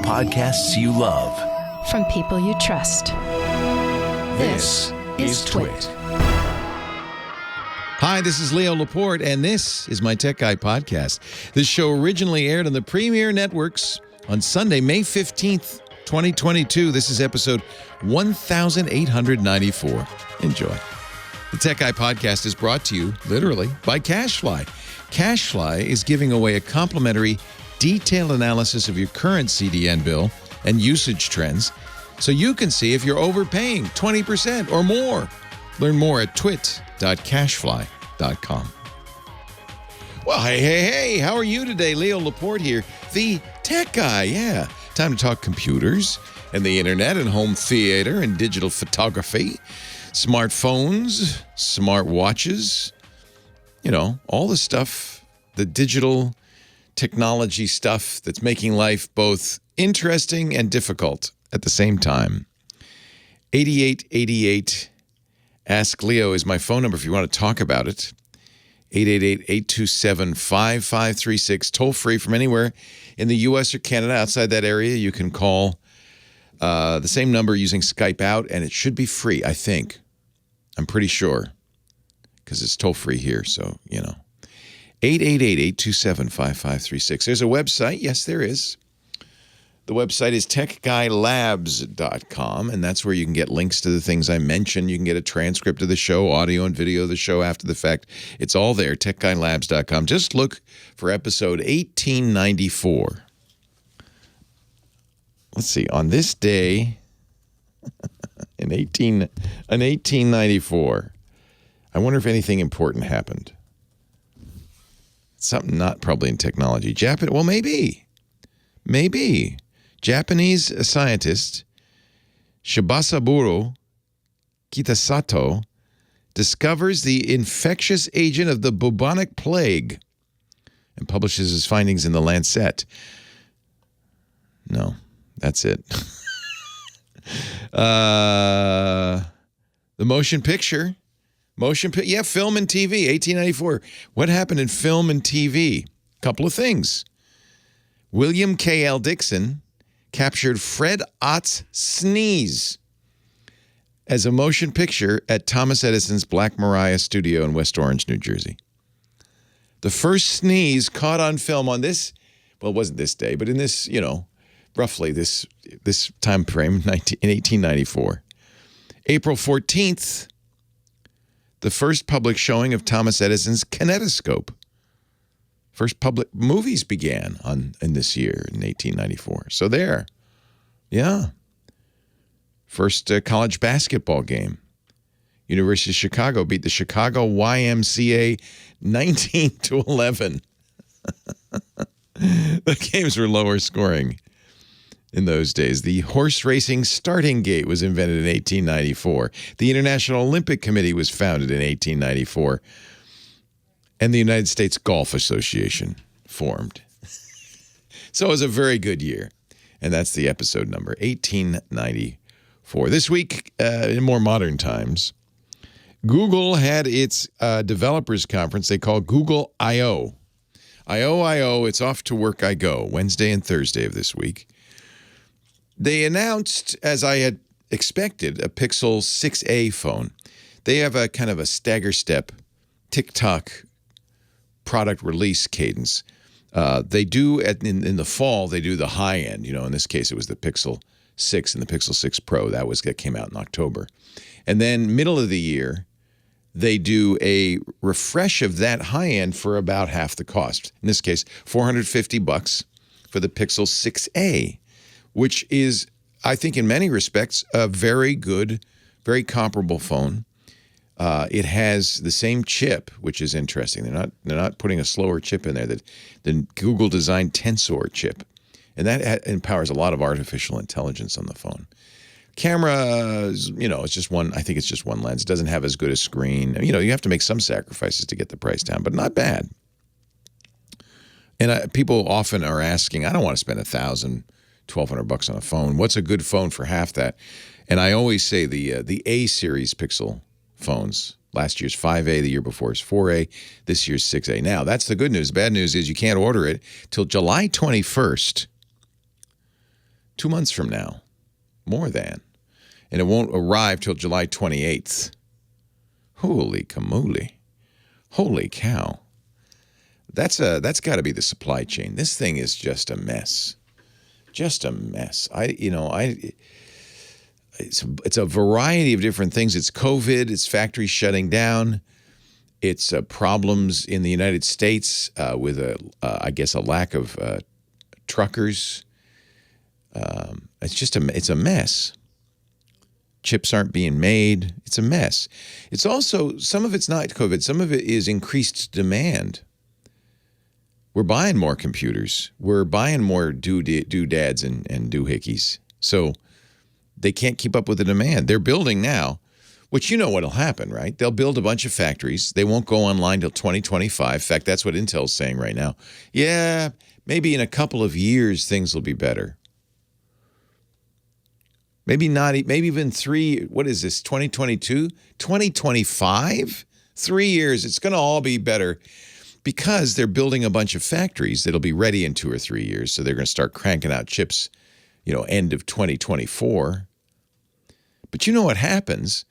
podcasts you love. From people you trust. This is Twit. Hi, this is Leo Laporte, and this is my Tech Guy podcast. This show originally aired on the Premier Networks on Sunday, May 15th, 2022. This is episode 1894. Enjoy. The Tech Guy podcast is brought to you, literally, by Cashfly. Cashfly is giving away a complimentary detailed analysis of your current CDN bill and usage trends so you can see if you're overpaying 20% or more. Learn more at twit.cashfly.com. Well, hey, how are you today? Leo Laporte here, the Tech Guy. Yeah, time to talk computers and the internet and home theater and digital photography, smartphones, smart watches, you know, all the stuff, the digital technology stuff that's making life both interesting and difficult at the same time. 8888 Ask Leo is my phone number if you want to talk about it. 888-827-5536. Toll free from anywhere in the U.S. or Canada. Outside that area, you can call the same number using Skype out, and it should be free, I think. I'm pretty sure, because it's toll free here, so, you know. 888-827-5536. There's a website. Yes, there is. The website is techguylabs.com, and that's where you can get links to the things I mentioned. You can get a transcript of the show, audio and video of the show after the fact. It's all there, techguylabs.com. Just look for episode 1894. Let's see. On this day in 1894, I wonder if anything important happened. Something not probably in technology. Well, maybe. Japanese scientist Shibasaburo Kitasato discovers the infectious agent of the bubonic plague and publishes his findings in the Lancet. No, that's it. The motion picture. Yeah, film and TV, 1894. What happened in film and TV? Couple of things. William K.L. Dixon captured Fred Ott's sneeze as a motion picture at Thomas Edison's Black Maria studio in West Orange, New Jersey. The first sneeze caught on film on this, well, it wasn't this day, but in this, you know, roughly this time frame, in 1894. April 14th, the first public showing of Thomas Edison's kinetoscope. First public movies began in this year, in 1894. So there. Yeah. First college basketball game. University of Chicago beat the Chicago YMCA 19-11. The games were lower scoring in those days. The horse racing starting gate was invented in 1894. The International Olympic Committee was founded in 1894. And the United States Golf Association formed. So it was a very good year. And that's the episode number, 1894. This week, in more modern times, Google had its developers conference they call Google I.O. I.O., it's off to work I go, Wednesday and Thursday of this week. They announced, as I had expected, a Pixel 6a phone. They have a kind of a stagger step, tick-tock product release cadence. They do, in the fall, they do the high end. You know, in this case, it was the Pixel 6 and the Pixel 6 Pro. That came out in October. And then middle of the year, they do a refresh of that high end for about half the cost. In this case, $450 for the Pixel 6a. Which is, I think, in many respects, a very good, very comparable phone. It has the same chip, which is interesting. They're not putting a slower chip in there. The Google designed Tensor chip, and that empowers a lot of artificial intelligence on the phone. Camera, you know, it's just one. I think it's just one lens. It doesn't have as good a screen. You know, you have to make some sacrifices to get the price down, but not bad. And people often are asking, I don't want to spend $1,000. $1,200 on a phone. What's a good phone for half that? And I always say the A series Pixel phones. Last year's 5A, the year before is 4A, this year's 6A. Now, that's the good news. The bad news is you can't order it till July 21st. 2 months from now. More than. And it won't arrive till July 28th. Holy camole. Holy cow. That's got to be the supply chain. This thing is just a mess. Just a mess. It's a variety of different things. It's COVID. It's factories shutting down. It's problems in the United States with I guess a lack of truckers. It's a mess. Chips aren't being made. It's a mess. It's also, some of it's not COVID. Some of it is increased demand. We're buying more computers. We're buying more doodads and doohickeys. So they can't keep up with the demand. They're building now, which you know what'll happen, right? They'll build a bunch of factories. They won't go online till 2025. In fact, that's what Intel's saying right now. Yeah, maybe in a couple of years things will be better. Maybe not, maybe even 3, what is this, 2022? 2025? 3 years, it's going to all be better because they're building a bunch of factories that'll be ready in 2 or 3 years. So they're going to start cranking out chips, end of 2024. But you know what happens?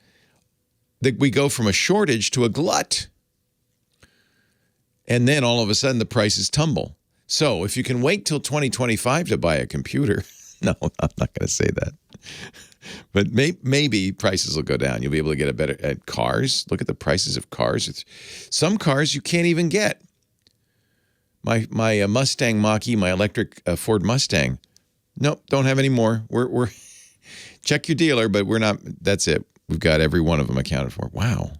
That we go from a shortage to a glut. And then all of a sudden the prices tumble. So if you can wait till 2025 to buy a computer, no, I'm not going to say that. But maybe prices will go down. You'll be able to get a better at cars. Look at the prices of cars. Some cars you can't even get. My Mustang Mach-E, my electric Ford Mustang. Nope, don't have any more. We're check your dealer, but we're not. That's it. We've got every one of them accounted for. Wow.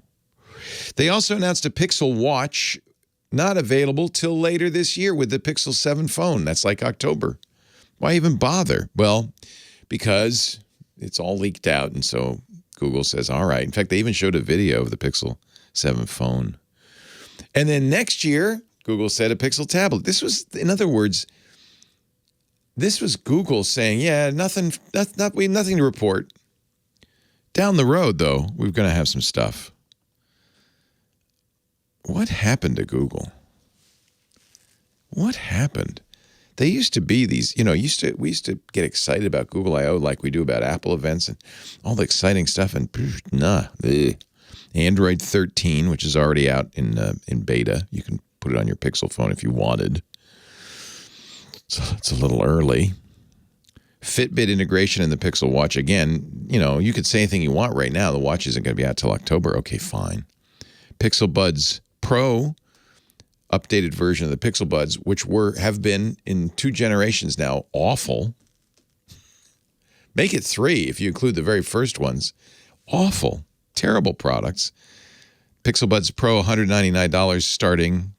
They also announced a Pixel Watch, not available till later this year with the Pixel 7 phone. That's like October. Why even bother? Well, because it's all leaked out, and so Google says, all right. In fact, they even showed a video of the Pixel 7 phone. And then next year, Google said a Pixel tablet. This was, in other words, this was Google saying, yeah, nothing to report. Down the road, though, we're going to have some stuff. What happened to Google? What happened? They used to be these, we used to get excited about Google I/O like we do about Apple events and all the exciting stuff. And Android 13, which is already out in beta. You can put it on your Pixel phone if you wanted. So it's a little early. Fitbit integration in the Pixel Watch. Again, you could say anything you want right now. The watch isn't going to be out till October. Okay, fine. Pixel Buds Pro, updated version of the Pixel Buds, which have been in 2 generations now awful. Make it 3 if you include the very first ones. Awful, terrible products. Pixel Buds Pro, $199 starting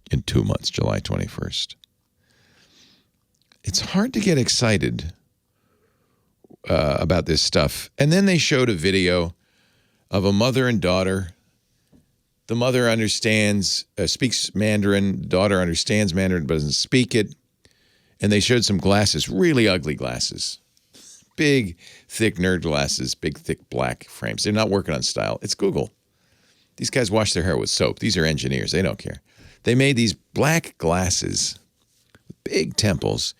in 2 months, July 21st. It's hard to get excited about this stuff. And then they showed a video of a mother and daughter. The mother speaks Mandarin. The daughter understands Mandarin but doesn't speak it. And they showed some glasses, really ugly glasses. Big, thick nerd glasses, big, thick black frames. They're not working on style. It's Google. These guys wash their hair with soap. These are engineers. They don't care. They made these black glasses, big temples.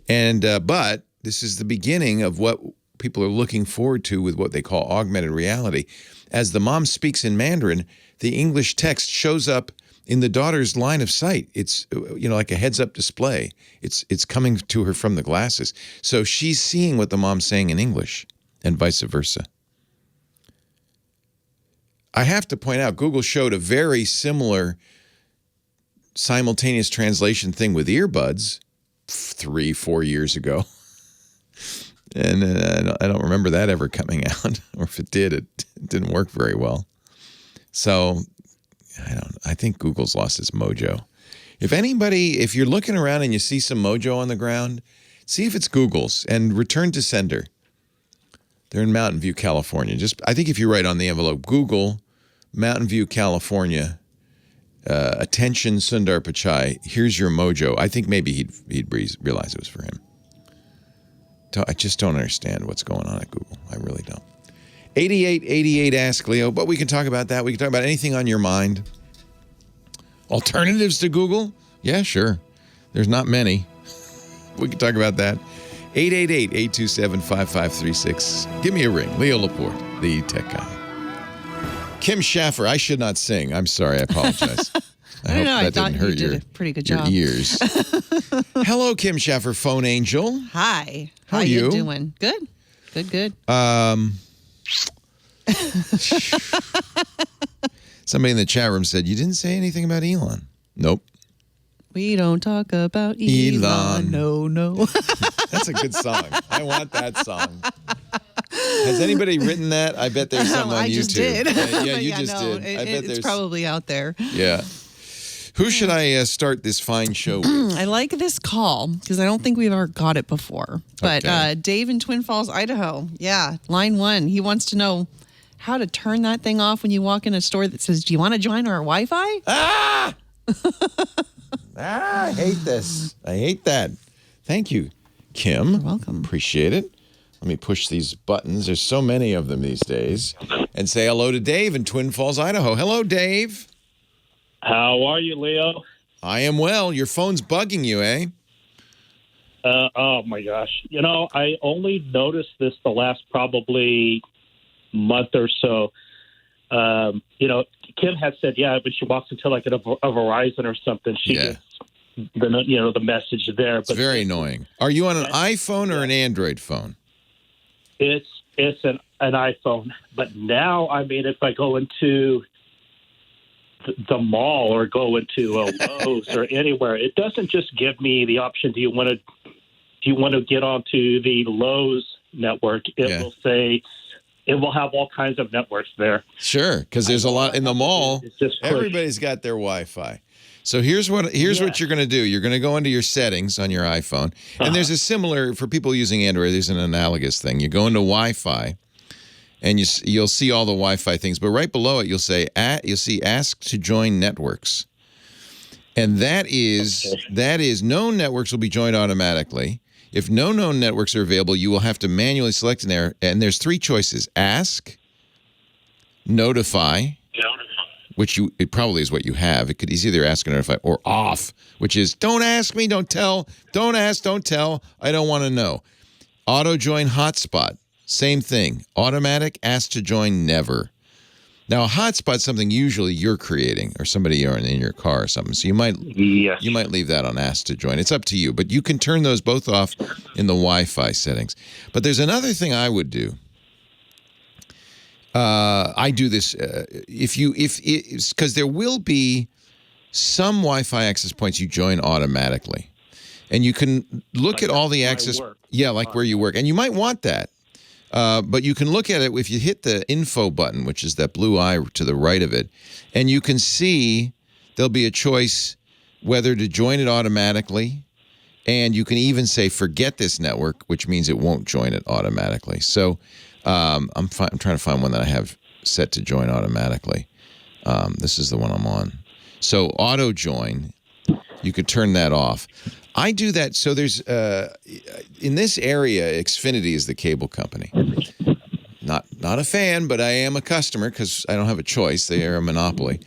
And but this is the beginning of what people are looking forward to with what they call augmented reality. As the mom speaks in Mandarin, the English text shows up in the daughter's line of sight. It's like a heads-up display. It's coming to her from the glasses. So she's seeing what the mom's saying in English and vice versa. I have to point out, Google showed a very similar simultaneous translation thing with earbuds 3-4 years ago. And I don't remember that ever coming out. Or if it did, it didn't work very well. So I think Google's lost its mojo. If you're looking around and you see some mojo on the ground, see if it's Google's and return to sender. They're in Mountain View, California. I think if you write on the envelope, Google, Mountain View, California, attention Sundar Pichai, here's your mojo. I think maybe he'd realize it was for him. I just don't understand what's going on at Google. I really don't. 8888 Ask Leo, but we can talk about that. We can talk about anything on your mind. Alternatives to Google? Yeah, sure. There's not many. We can talk about that. 888-827-5536. Give me a ring. Leo Laporte, the tech guy. Kim Schaffer, I should not sing. I'm sorry. I apologize. I hope that didn't hurt you did a pretty good job. Your ears. Hello, Kim Schaffer, phone angel. Hi. How are you? Doing? Good. Good. Somebody in the chat room said, you didn't say anything about Elon. Nope. We don't talk about Elon. No. That's a good song. I want that song. Has anybody written that? I bet there's some on YouTube. I just did. Yeah, you just did. I bet it's probably out there. Yeah. Who should I start this fine show with? I like this call because I don't think we've ever got it before. But Okay. Dave in Twin Falls, Idaho. Yeah, line 1. He wants to know how to turn that thing off when you walk in a store that says, do you want to join our Wi-Fi? I hate this. I hate that. Thank you, Kim. You're welcome. Appreciate it. Let me push these buttons. There's so many of them these days. And say hello to Dave in Twin Falls, Idaho. Hello, Dave. How are you, Leo? I am well. Your phone's bugging you, eh? Oh, my gosh. I only noticed this the last probably month or so. Kim has said, when she walks into like a Verizon or something, she gets the message there. It's very annoying. Are you on an iPhone or an Android phone? It's an iPhone. But now, if I go into the mall or go into a Lowe's or anywhere, it doesn't just give me the option. Do you want to get onto the Lowe's network? It will say it will have all kinds of networks there. Sure, because there's a lot in the mall. Everybody's got their Wi-Fi. So here's what you're going to do. You're going to go into your settings on your iPhone, and there's a similar for people using Android. There's an analogous thing. You go into Wi-Fi. And you'll see all the Wi-Fi things, but right below it, you'll see "Ask to join networks," and that is known networks will be joined automatically. If no known networks are available, you will have to manually select in there. And there's 3 choices: ask, notify, which it probably is what you have. It's either ask or notify, or off, which is don't ask me, don't tell, don't ask, don't tell. I don't want to know. Auto join hotspot. Same thing. Automatic, ask to join, never. Now, a hotspot's something usually you're creating or somebody in your car or something. So you might leave that on ask to join. It's up to you. But you can turn those both off in the Wi-Fi settings. But there's another thing I would do. I do this because there will be some Wi-Fi access points you join automatically. And you can look at all the access. Yeah, like where you work. And you might want that. But you can look at it if you hit the info button, which is that blue eye to the right of it, and you can see there'll be a choice whether to join it automatically, and you can even say forget this network, which means it won't join it automatically. So I'm trying to find one that I have set to join automatically. This is the one I'm on. So auto join, you could turn that off. I do that. So there's in this area, Xfinity is the cable company. Not a fan, but I am a customer because I don't have a choice. They are a monopoly,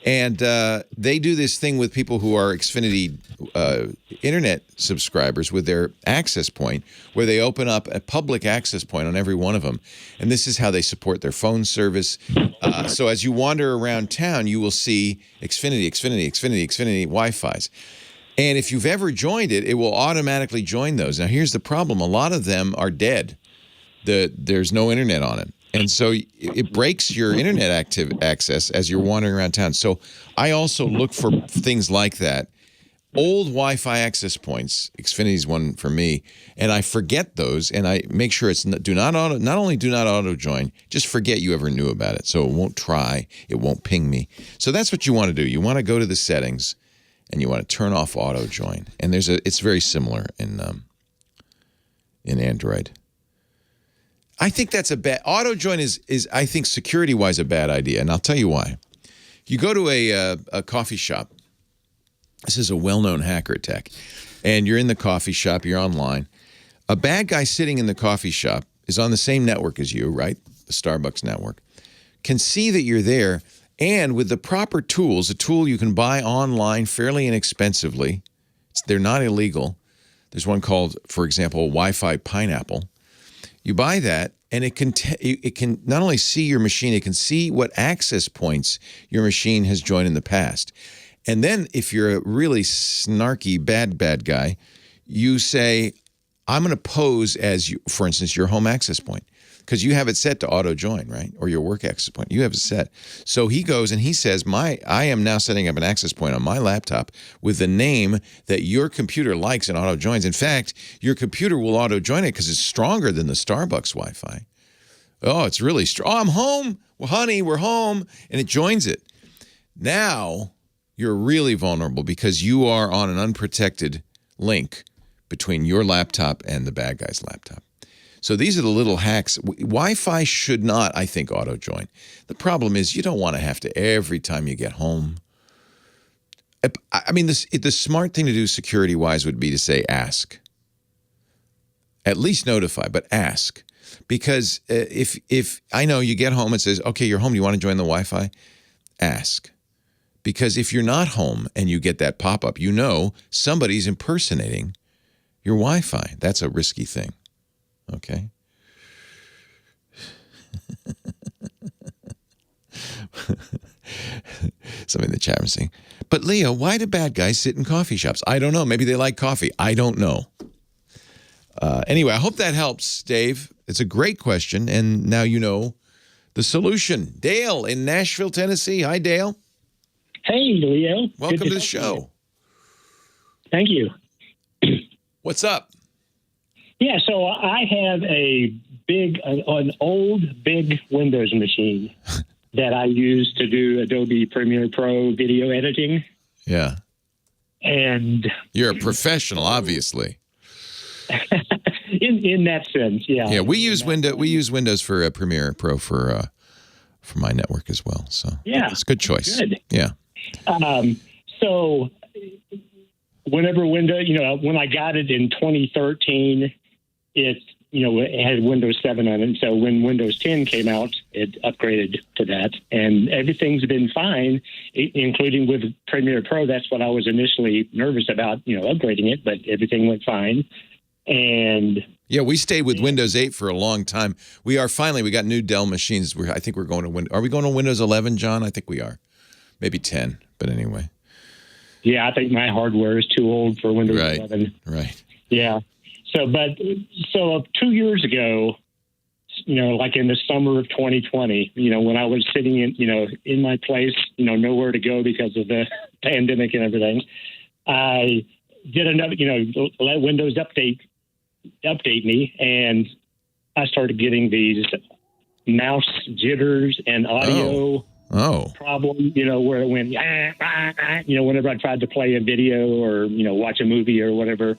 and they do this thing with people who are Xfinity internet subscribers with their access point, where they open up a public access point on every one of them, and this is how they support their phone service. So as you wander around town, you will see Xfinity Wi-Fi's. And if you've ever joined it, it will automatically join those. Now, here's the problem. A lot of them are dead. There's no internet on it. And so it breaks your internet access as you're wandering around town. So I also look for things like that. Old Wi-Fi access points, Xfinity's one for me, and I forget those, and I make sure it's not only do not auto join, just forget you ever knew about it. So it won't try, it won't ping me. So that's what you want to do. You want to go to the settings, and you want to turn off auto join. And it's very similar in Android. I think that's auto join is I think security wise a bad idea, and I'll tell you why. You go to a coffee shop. This is a well-known hacker attack, and you're in the coffee shop. You're online. A bad guy sitting in the coffee shop is on the same network as you, right? The Starbucks network. Can see that you're there. And with the proper tools, a tool you can buy online fairly inexpensively, they're not illegal. There's one called, for example, Wi-Fi Pineapple. You buy that, and it can not only see your machine, it can see what access points your machine has joined in the past. And then if you're a really snarky, bad guy, you say, I'm going to pose as, for instance, your home access point, because you have it set to auto join, right? Or your work access point. You have it set. So he goes and he says, I am now setting up an access point on my laptop with the name that your computer likes and auto joins. In fact, your computer will auto join it because it's stronger than the Starbucks Wi-Fi. Oh, it's really strong. Oh, I'm home. Well, honey, we're home. And it joins it. Now you're really vulnerable because you are on an unprotected link between your laptop and the bad guy's laptop. So these are the little hacks. Wi-Fi should not, I think, auto-join. The problem is you don't want to have to every time you get home. I mean, the smart thing to do security-wise would be to say ask. At least notify, but ask. Because if I know you get home and says, okay, you're home, do you want to join the Wi-Fi? Ask. Because if you're not home and you get that pop-up, you know somebody's impersonating your Wi-Fi. That's a risky thing. Okay? Something in the chat room saying, but Leo, why do bad guys sit in coffee shops? I don't know. Maybe they like coffee. I don't know. Anyway, I hope that helps, Dave. It's a great question, and now you know the solution. Dale in Nashville, Tennessee. Hi, Dale. Hey, Leo. Welcome to the show. Thank you. What's up? Yeah, so I have an old big Windows machine that I use to do Adobe Premiere Pro video editing. Yeah. And you're a professional, obviously. in that sense, yeah. Yeah, we use Windows for Premiere Pro for my network as well. So yeah, it's a good choice. Good. Yeah. So whenever Windows, when I got it in 2013, it had Windows 7 on it. So when Windows 10 came out, it upgraded to that, and everything's been fine, including with Premiere Pro. That's what I was initially nervous about, upgrading it, but everything went fine. And yeah, we stayed with Windows 8 for a long time. We got new Dell machines. I think we're going to Are we going to Windows 11, John? I think we are. Maybe 10, but anyway. Yeah, I think my hardware is too old for Windows 11. Right. Yeah. So 2 years ago, like in the summer of 2020, when I was sitting in my place, nowhere to go because of the pandemic and everything, I did another, let Windows update me, and I started getting these mouse jitters and audio problem, where it went, whenever I tried to play a video or, watch a movie or whatever,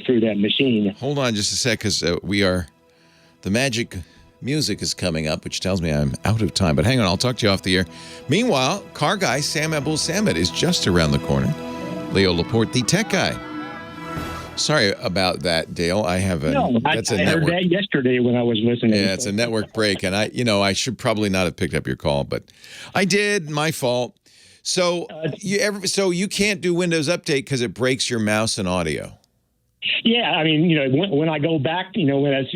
through that machine. Hold on just a sec, because the magic music is coming up, which tells me I'm out of time. But hang on, I'll talk to you off the air. Meanwhile, car guy Sam Abuelsamid is just around the corner. Leo Laporte, the tech guy. Sorry about that, Dale. I have I heard that yesterday when I was listening. Yeah, it's a network break, and I should probably not have picked up your call, but I did. My fault. So you can't do Windows Update because it breaks your mouse and audio. Yeah, I mean, when I go back, when I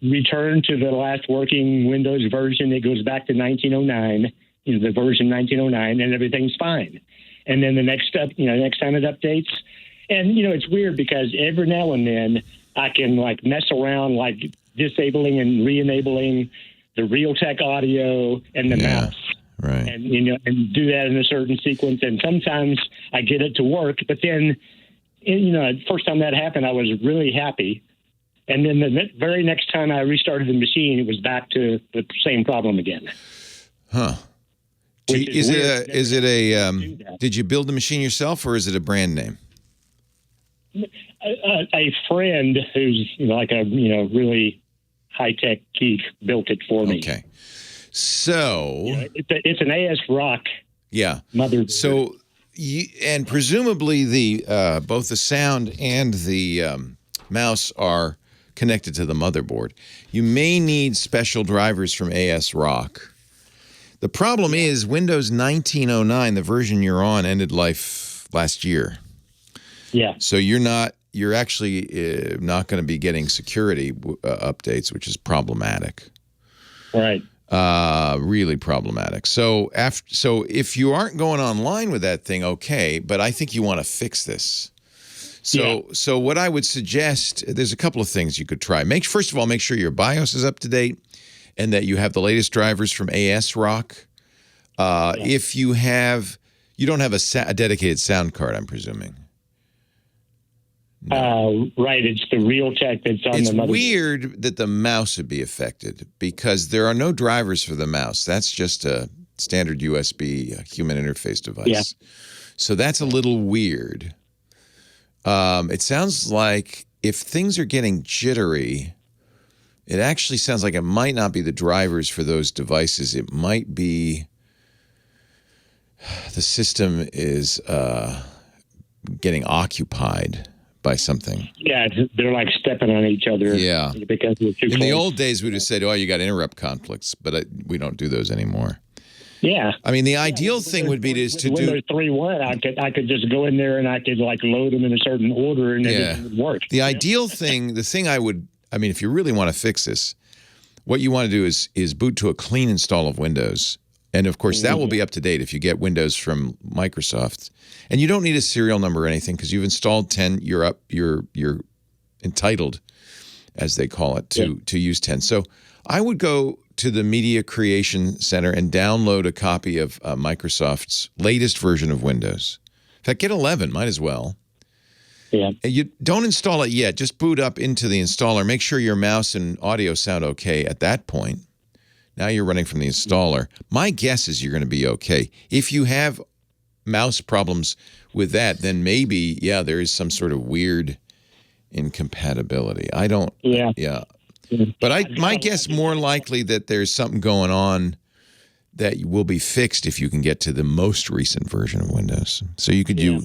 return to the last working Windows version, it goes back to 1909, the version 1909, and everything's fine. And then the next time it updates, and it's weird because every now and then I can mess around, disabling and re-enabling the Realtek audio and the mouse. Right. And and do that in a certain sequence, and sometimes I get it to work, but then the first time that happened, I was really happy. And then the very next time I restarted the machine, it was back to the same problem again. Huh. Did you build the machine yourself, or is it a brand name? A friend who's really high-tech geek built it for me. Okay. So it's an AS Rock. Yeah. Motherboard. So and presumably both the sound and the mouse are connected to the motherboard. You may need special drivers from AS Rock. The problem is Windows 1909, the version you're on, ended life last year. Yeah. So you're not you're actually not going to be getting security updates, which is problematic. Right. Really problematic. So if you aren't going online with that thing, okay, but I think you want to fix this. So what I would suggest, there's a couple of things you could try. First of all, make sure your BIOS is up to date and that you have the latest drivers from ASRock. If you don't have a dedicated sound card, I'm presuming. No. Right, it's the Realtek that's on the motherboard. It's weird that the mouse would be affected because there are no drivers for the mouse. That's just a standard USB human interface device. Yeah. So that's a little weird. It sounds like if things are getting jittery, it actually sounds like it might not be the drivers for those devices. It might be the system is getting occupied by something. Yeah, they're like stepping on each other. Yeah. Because they're too In close. the old days, we'd have said, oh, you got interrupt conflicts, but we don't do those anymore. Yeah. I mean, the ideal thing would be to do... Windows 3.1, I could just go in there and I could like load them in a certain order and it would work. The ideal thing, the thing if you really want to fix this, what you want to do is boot to a clean install of Windows. And of course, that will be up to date if you get Windows from Microsoft. And you don't need a serial number or anything because you've installed 10. You're entitled, as they call it, to use 10. So I would go to the Media Creation Center and download a copy of Microsoft's latest version of Windows. In fact, get 11, might as well. Yeah. You don't install it yet. Just boot up into the installer. Make sure your mouse and audio sound okay at that point. Now you're running from the installer. My guess is you're going to be okay. If you have mouse problems with that, then maybe, there is some sort of weird incompatibility. I don't. Yeah. But my guess more likely that there's something going on that will be fixed if you can get to the most recent version of Windows. So you could do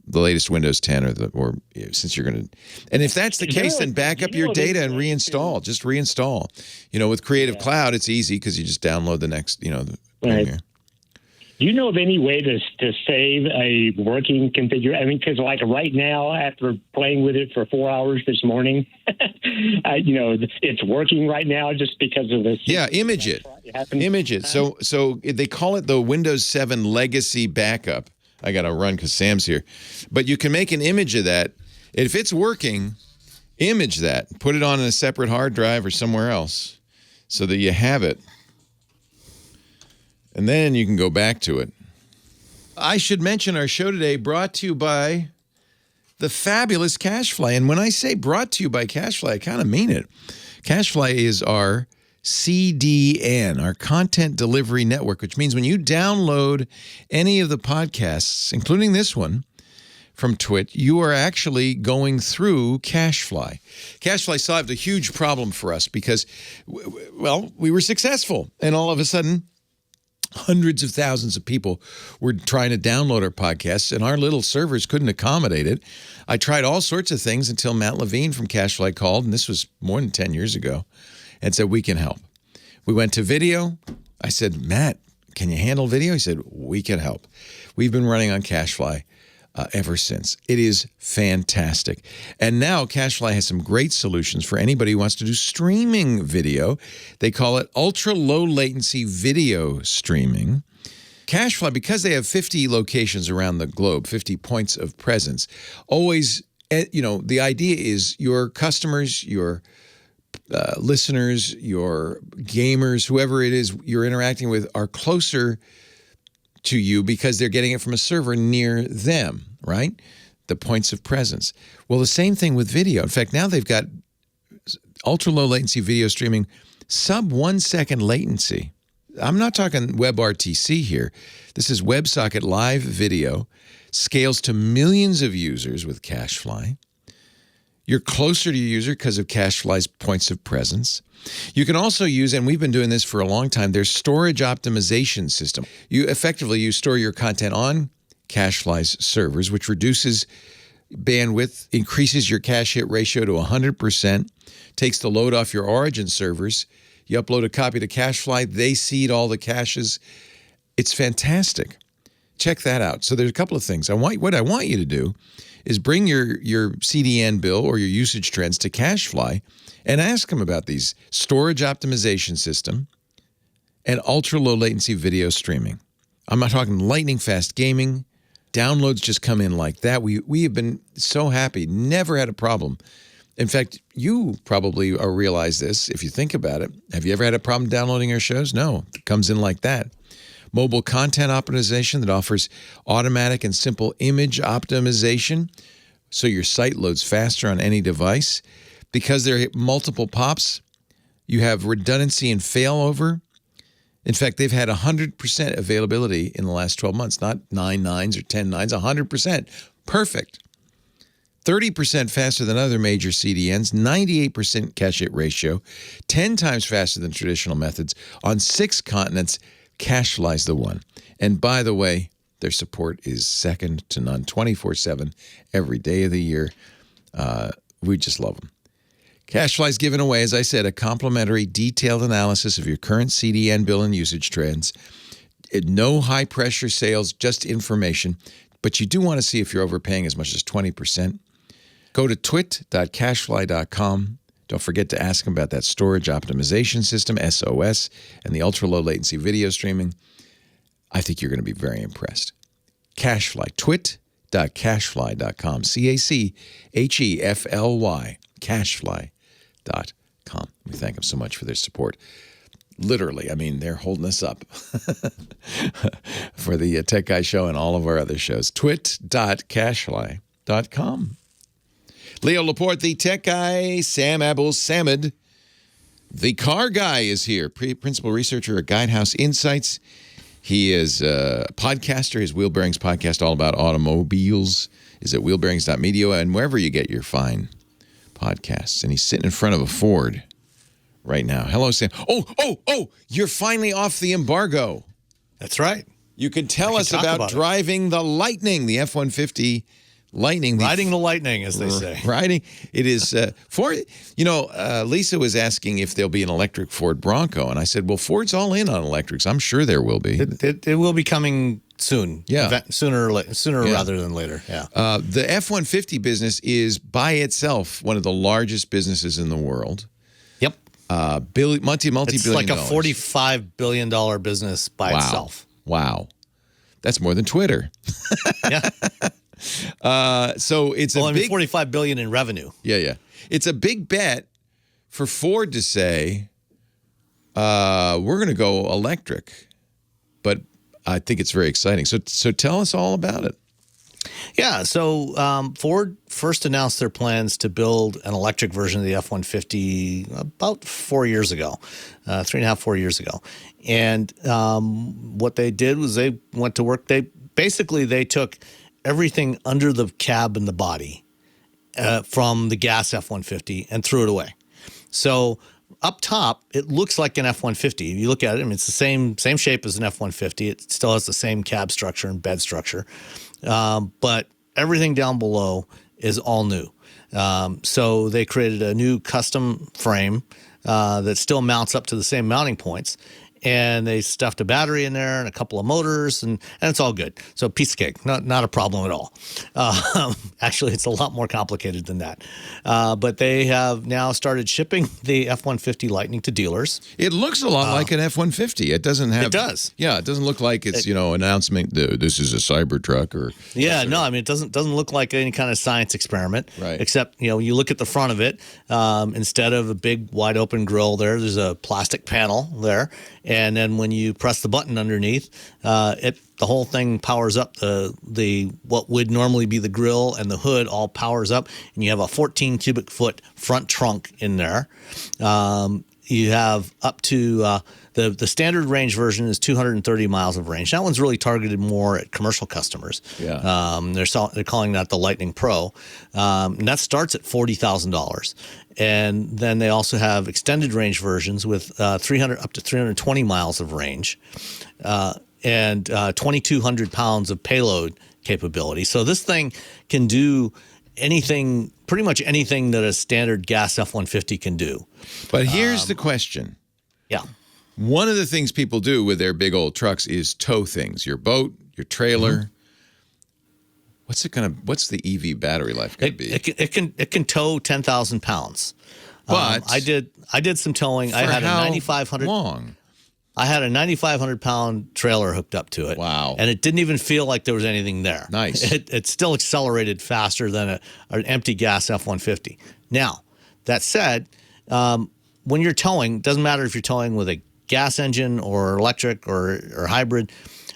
the latest Windows 10 or since you're going to, and if that's the case, then back up your data and reinstall. Just reinstall. With Creative Cloud, it's easy because you just download the next, the Premiere. Do you know of any way to save a working configuration? I mean, because like right now, after playing with it for 4 hours this morning, it's working right now just because of this. Yeah, image it. Image it. So they call it the Windows 7 Legacy Backup. I got to run because Sam's here. But you can make an image of that. If it's working, image that. Put it on a separate hard drive or somewhere else so that you have it. And then you can go back to it. I should mention our show today brought to you by the fabulous Cashfly. And when I say brought to you by Cashfly, I kind of mean it. Cashfly is our CDN, our content delivery network, which means when you download any of the podcasts, including this one from Twit, you are actually going through Cashfly. Cashfly solved a huge problem for us because, we were successful. And all of a sudden, hundreds of thousands of people were trying to download our podcasts, and our little servers couldn't accommodate it. I tried all sorts of things until Matt Levine from Cashfly called, and this was more than 10 years ago, and said, we can help. We went to video. I said, Matt, can you handle video? He said, we can help. We've been running on Cashfly ever since. It is fantastic. And now Cashfly has some great solutions for anybody who wants to do streaming video. They call it ultra low latency video streaming. Cashfly, because they have 50 locations around the globe, 50 points of presence, always, the idea is your customers, your listeners, your gamers, whoever it is you're interacting with are closer to you because they're getting it from a server near them, right? The points of presence. Well, the same thing with video. In fact, now they've got ultra low latency video streaming, sub 1 second latency. I'm not talking WebRTC here. This is WebSocket Live video, scales to millions of users with Cashfly. You're closer to your user because of Cashfly's points of presence. You can also use, and we've been doing this for a long time, their storage optimization system. You store your content on Cashfly's servers, which reduces bandwidth, increases your cache hit ratio to 100%, takes the load off your origin servers. You upload a copy to Cashfly, they seed all the caches. It's fantastic. check that out. So there's a couple of things. What I want you to do is bring your CDN bill or your usage trends to Cashfly and ask them about these storage optimization system and ultra-low latency video streaming. I'm not talking lightning fast gaming. Downloads just come in like that. We have been so happy, never had a problem. In fact, you probably realize this if you think about it. Have you ever had a problem downloading our shows? No, it comes in like that. Mobile content optimization that offers automatic and simple image optimization so your site loads faster on any device. Because there are multiple pops, you have redundancy and failover. In fact, they've had 100% availability in the last 12 months, not 9 nines or 10 nines, 100%. Perfect. 30% faster than other major CDNs, 98% cache hit ratio, 10 times faster than traditional methods. On 6 continents, Cashfly's the one. And by the way, their support is second to none, 24/7, every day of the year. We just love them. Cashfly's giving away, as I said, a complimentary detailed analysis of your current CDN bill and usage trends. No high-pressure sales, just information. But you do want to see if you're overpaying as much as 20%. Go to twit.cashfly.com. Don't forget to ask them about that storage optimization system, SOS, and the ultra-low latency video streaming. I think you're going to be very impressed. Cashfly, twit.cashfly.com, CACHEFLY, cashfly.com. We thank them so much for their support. Literally, I mean, they're holding us up for the Tech Guy Show and all of our other shows. Twit.cashfly.com. Leo Laporte, the Tech Guy, Sam Abuelsamid, the Car Guy is here, principal researcher at Guidehouse Insights. He is a podcaster. His Wheel Bearings podcast, all about automobiles, is at wheelbearings.media and wherever you get your fine podcasts. And he's sitting in front of a Ford right now. Hello, Sam. Oh, you're finally off the embargo. That's right. You can tell us about driving the Lightning, the F-150 Lightning. Riding the Lightning, as they say. Riding. It is Lisa was asking if there'll be an electric Ford Bronco. And I said, well, Ford's all in on electrics. I'm sure there will be. It will be coming soon. Yeah. Sooner rather than later. Yeah. The F-150 business is by itself one of the largest businesses in the world. Yep. Multi-billion It's like a dollars. $45 billion business by itself. Wow. That's more than Twitter. Yeah. So it's $45 billion in revenue. Yeah. It's a big bet for Ford to say, we're going to go electric. But I think it's very exciting. So tell us all about it. Yeah, so Ford first announced their plans to build an electric version of the F-150 about 4 years ago, 3.5, 4 years ago. And what they did was they went to work. They took everything under the cab and the body from the gas F-150 and threw it away. So up top, it looks like an F-150. You look at it, I mean, it's the same shape as an F-150. It still has the same cab structure and bed structure. But everything down below is all new. So they created a new custom frame that still mounts up to the same mounting points. And they stuffed a battery in there and a couple of motors, and it's all good. So piece of cake, not a problem at all. Actually, it's a lot more complicated than that. But they have now started shipping the F-150 Lightning to dealers. It looks a lot like an F-150. It doesn't have. It does. Yeah, it doesn't look like it's announcement. This is a Cybertruck or. Yeah, no, I mean it doesn't look like any kind of science experiment. Right. Except you look at the front of it. Instead of a big wide open grille, there's a plastic panel there. And then when you press the button underneath, the whole thing powers up. The what would normally be the grill and the hood all powers up, and you have a 14 cubic foot front trunk in there. You have up to the standard range version is 230 miles of range. That one's really targeted more at commercial customers. Yeah. They're calling that the Lightning Pro, and that starts at $40,000. And then they also have extended range versions with 300 up to 320 miles of range, and 2,200 pounds of payload capability. So this thing can do anything, pretty much anything that a standard gas F-150 can do. But here's the question. Yeah. One of the things people do with their big old trucks is tow things. Your boat, your trailer. What's the EV battery life going to be? It can tow 10,000 pounds. But I did some towing. I had a 9,500 long. I had a 9,500 pound trailer hooked up to it. Wow. And it didn't even feel like there was anything there. Nice. It still accelerated faster than an empty gas F-150. Now, that said, when you're towing, doesn't matter if you're towing with a gas engine or electric or hybrid,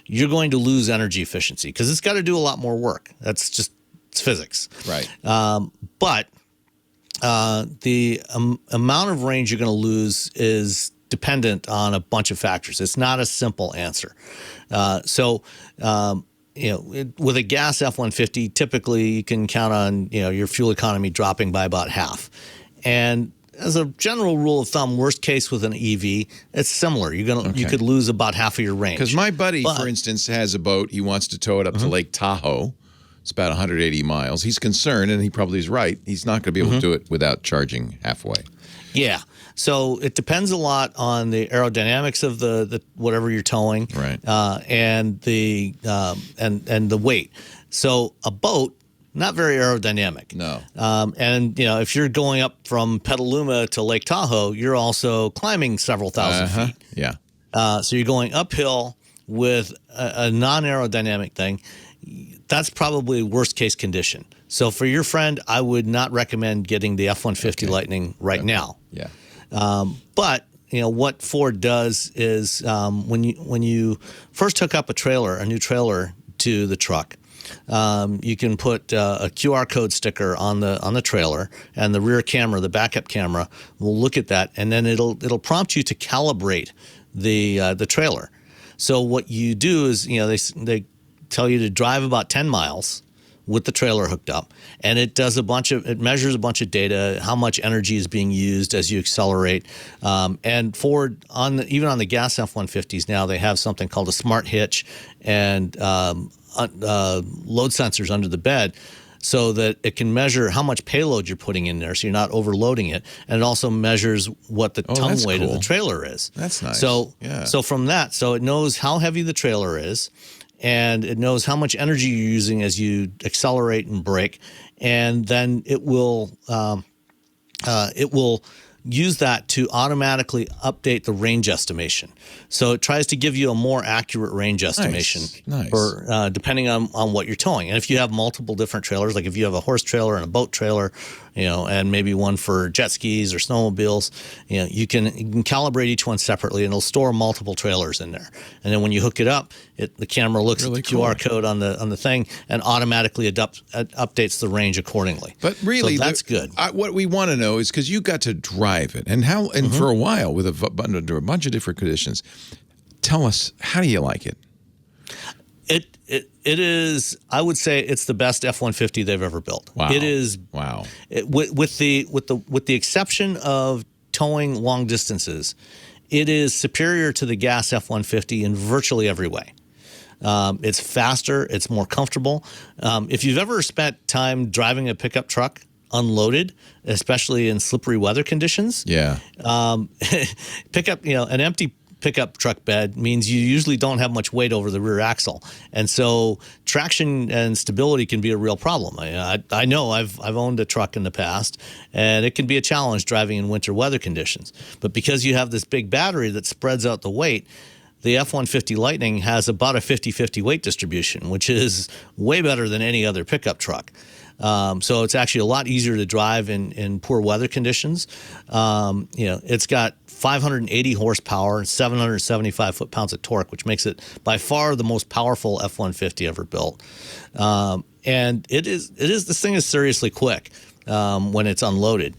you're going to lose energy efficiency because it's got to do a lot more work. It's physics. Right. But the amount of range you're going to lose is dependent on a bunch of factors. It's not a simple answer. With a gas F-150, typically you can count on your fuel economy dropping by about half. And as a general rule of thumb, worst case with an EV, it's similar. You could lose about half of your range. Because my buddy, for instance, has a boat. He wants to tow it up to Lake Tahoe. It's about 180 miles. He's concerned, and he probably is right. He's not going to be able to do it without charging halfway. Yeah. So it depends a lot on the aerodynamics of the whatever you're towing, right? And the weight. So a boat, not very aerodynamic. No. And if you're going up from Petaluma to Lake Tahoe, you're also climbing several thousand feet. Yeah. So you're going uphill with a non-aerodynamic thing. That's probably worst case condition. So for your friend, I would not recommend getting the F-150 Lightning right now. Yeah. But what Ford does is when you first hook up a new trailer to the truck, you can put a QR code sticker on the trailer, and the rear camera, the backup camera, will look at that, and then it'll prompt you to calibrate the trailer. So what you do is they tell you to drive about 10 miles with the trailer hooked up, and it measures a bunch of data, how much energy is being used as you accelerate. And Ford, even on the gas F-150s now, they have something called a smart hitch and load sensors under the bed, so that it can measure how much payload you're putting in there, so you're not overloading it, and it also measures what the tongue weight of the trailer is. That's nice. So from that, so it knows how heavy the trailer is, and it knows how much energy you're using as you accelerate and brake, and then it will use that to automatically update the range estimation. So it tries to give you a more accurate range estimation for depending on what you're towing. And if you have multiple different trailers, like if you have a horse trailer and a boat trailer, and maybe one for jet skis or snowmobiles, you can calibrate each one separately, and it'll store multiple trailers in there. And then when you hook it up, the camera looks at the QR code on the thing and automatically updates the range accordingly. But really, so that's good. What we want to know is, because you got to drive it, and for a while with under a bunch of different conditions. Tell us, how do you like it? It is. I would say it's the best F-150 they've ever built. Wow. It is. Wow. With the exception of towing long distances, it is superior to the gas F-150 in virtually every way. It's faster. It's more comfortable. If you've ever spent time driving a pickup truck unloaded, especially in slippery weather conditions, an empty pickup truck bed means you usually don't have much weight over the rear axle, and so traction and stability can be a real problem. I know I've owned a truck in the past, and it can be a challenge driving in winter weather conditions. But because you have this big battery that spreads out the weight, the F-150 Lightning has about a 50-50 weight distribution, which is way better than any other pickup truck. So it's actually a lot easier to drive in poor weather conditions. It's got 580 horsepower and 775 foot-pounds of torque, which makes it by far the most powerful F-150 ever built. And this thing is seriously quick when it's unloaded.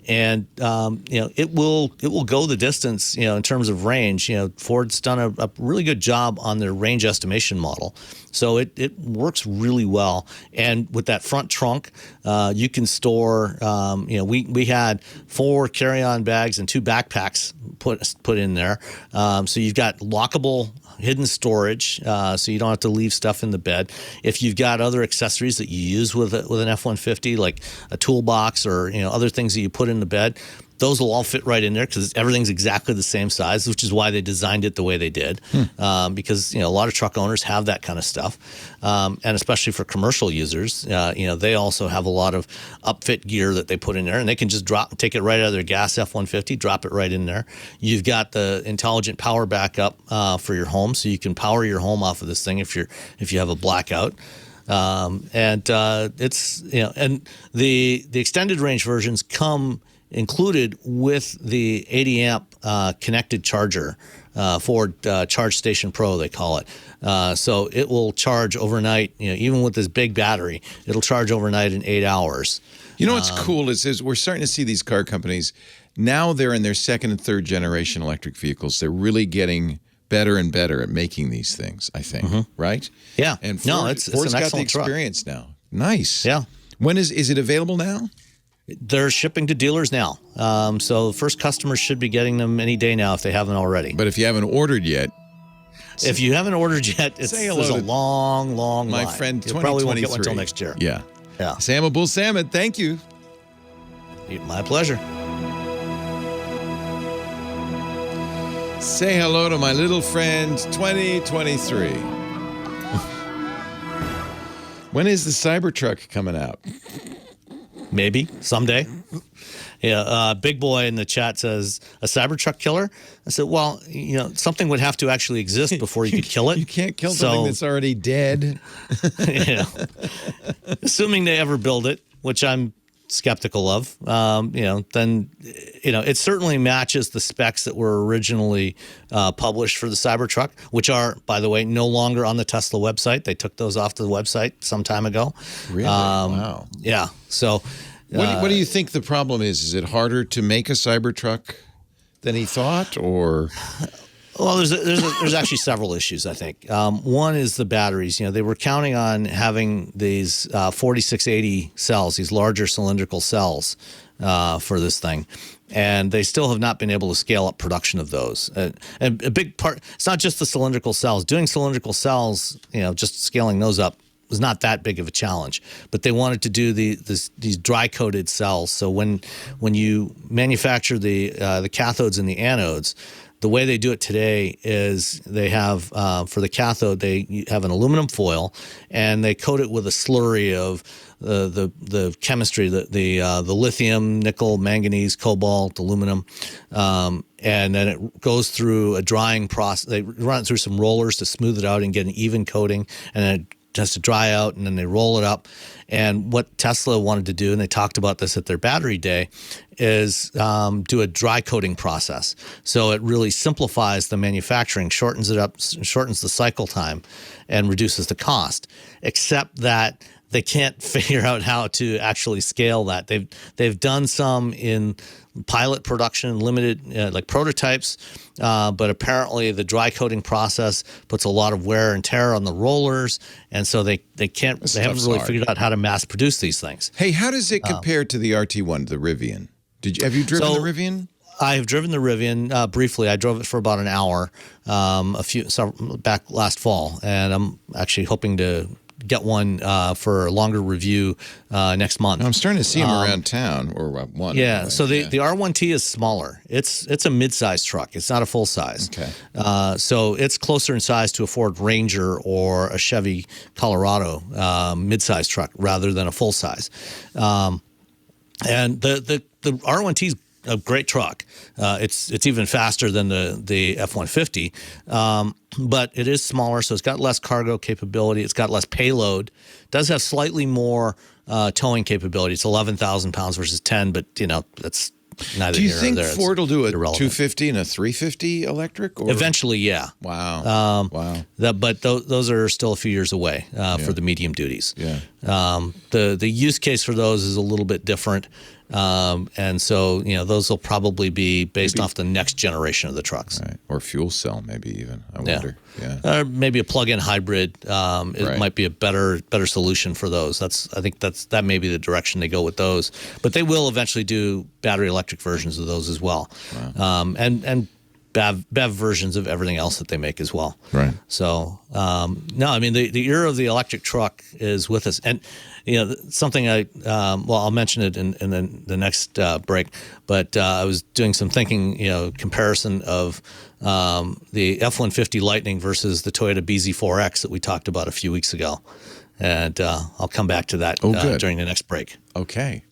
And it will go the distance. In terms of range, Ford's done a really good job on their range estimation model, so it works really well. And with that front trunk, you can store. We had 4 carry-on bags and 2 backpacks put in there, so you've got lockable hidden storage, so you don't have to leave stuff in the bed. If you've got other accessories that you use with an F-150, like a toolbox or other things that you put in the bed, those will all fit right in there because everything's exactly the same size, which is why they designed it the way they did. Because a lot of truck owners have that kind of stuff, and especially for commercial users, they also have a lot of upfit gear that they put in there, and they can just take it right out of their gas F-150, drop it right in there. You've got the intelligent power backup for your home, so you can power your home off of this thing if you have a blackout. And the extended range versions come included with the 80 amp connected charger, Ford Charge Station Pro, they call it. So it will charge overnight. Even with this big battery, it'll charge overnight in 8 hours. What's cool is we're starting to see these car companies now. They're in their second and third generation electric vehicles. They're really getting better and better at making these things, I think, right? Yeah. And Ford's got the experience now. Nice. Yeah. When is it available now? They're shipping to dealers now. So the first customers should be getting them any day now if they haven't already. But if you haven't ordered yet. If you haven't ordered yet, there's a long line. My friend, you probably won't get one until next year. Yeah. Yeah. Sam Abuelsamid, thank you. My pleasure. Say hello to my little friend 2023. When is the Cybertruck coming out? Maybe someday. Yeah, Big Boy in the chat says, a Cybertruck killer? I said, well, something would have to actually exist before you could kill it. You can't kill something that's already dead. Assuming they ever build it, which I'm skeptical of, then it certainly matches the specs that were originally published for the Cybertruck, which are, by the way, no longer on the Tesla website. They took those off the website some time ago. Really? Wow. Yeah. So, what do you think the problem is? Is it harder to make a Cybertruck than he thought, or? Well, there's actually several issues, I think. One is the batteries. They were counting on having these 4680 cells, these larger cylindrical cells for this thing. And they still have not been able to scale up production of those. And a big part, it's not just the cylindrical cells. Doing cylindrical cells, just scaling those up was not that big of a challenge. But they wanted to do these dry-coated cells. So when you manufacture the cathodes and the anodes, the way they do it today is they have, for the cathode, they have an aluminum foil, and they coat it with a slurry of the chemistry, the lithium, nickel, manganese, cobalt, aluminum, and then it goes through a drying process. They run it through some rollers to smooth it out and get an even coating, and then it has to dry out, and then they roll it up. And what Tesla wanted to do, and they talked about this at their battery day, is do a dry coating process. So it really simplifies the manufacturing, shortens it up, shortens the cycle time, and reduces the cost. Except that they can't figure out how to actually scale that. They've done some in pilot production, limited like prototypes, but apparently the dry coating process puts a lot of wear and tear on the rollers, and so they haven't really figured out how to mass produce these things. Hey, how does it compare to the RT1, the Rivian? Have you driven the Rivian? I have driven the Rivian briefly. I drove it for about an hour back last fall, and I'm actually hoping to get one for a longer review next month. I'm starting to see them around town, or one. Yeah, anyway. so the R1T is smaller. It's a mid-size truck. It's not a full size. Okay. So it's closer in size to a Ford Ranger or a Chevy Colorado mid-size truck rather than a full size. And the R1T is a great truck. It's even faster than the F-150, but it is smaller, so it's got less cargo capability. It's got less payload. It does have slightly more towing capability. It's 11,000 pounds versus 10, but that's neither here nor there. Do you think Ford will do a irrelevant. 250 and a 350 electric? Or? Eventually, yeah. Wow. Wow. But those are still a few years away for the medium duties. Yeah. The use case for those is a little bit different. And so, those will probably be based off the next generation of the trucks. Right. Or fuel cell, maybe even, I wonder. Yeah. Or maybe a plug-in hybrid. It might be a better solution for those. I think that may be the direction they go with those. But they will eventually do battery electric versions of those as well. Wow. And BEV versions of everything else that they make as well. Right. So, no, I mean, the era of the electric truck is with us. And, something I'll mention it in the next break, but I was doing some thinking, comparison of the F-150 Lightning versus the Toyota BZ4X that we talked about a few weeks ago. And I'll come back to that during the next break. Okay.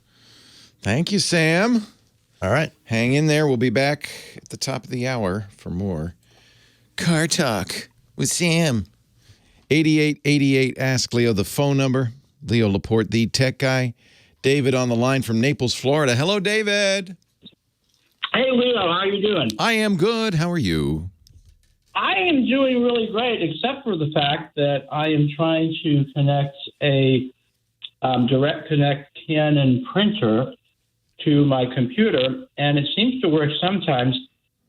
Thank you, Sam. All right. Hang in there. We'll be back at the top of the hour for more Car Talk with Sam. 8888 Ask Leo, the phone number. Leo Laporte, the tech guy. David on the line from Naples, Florida. Hello, David. Hey, Leo. How are you doing? I am good. How are you? I am doing really great, except for the fact that I am trying to connect a Direct Connect Canon printer to my computer, and it seems to work sometimes.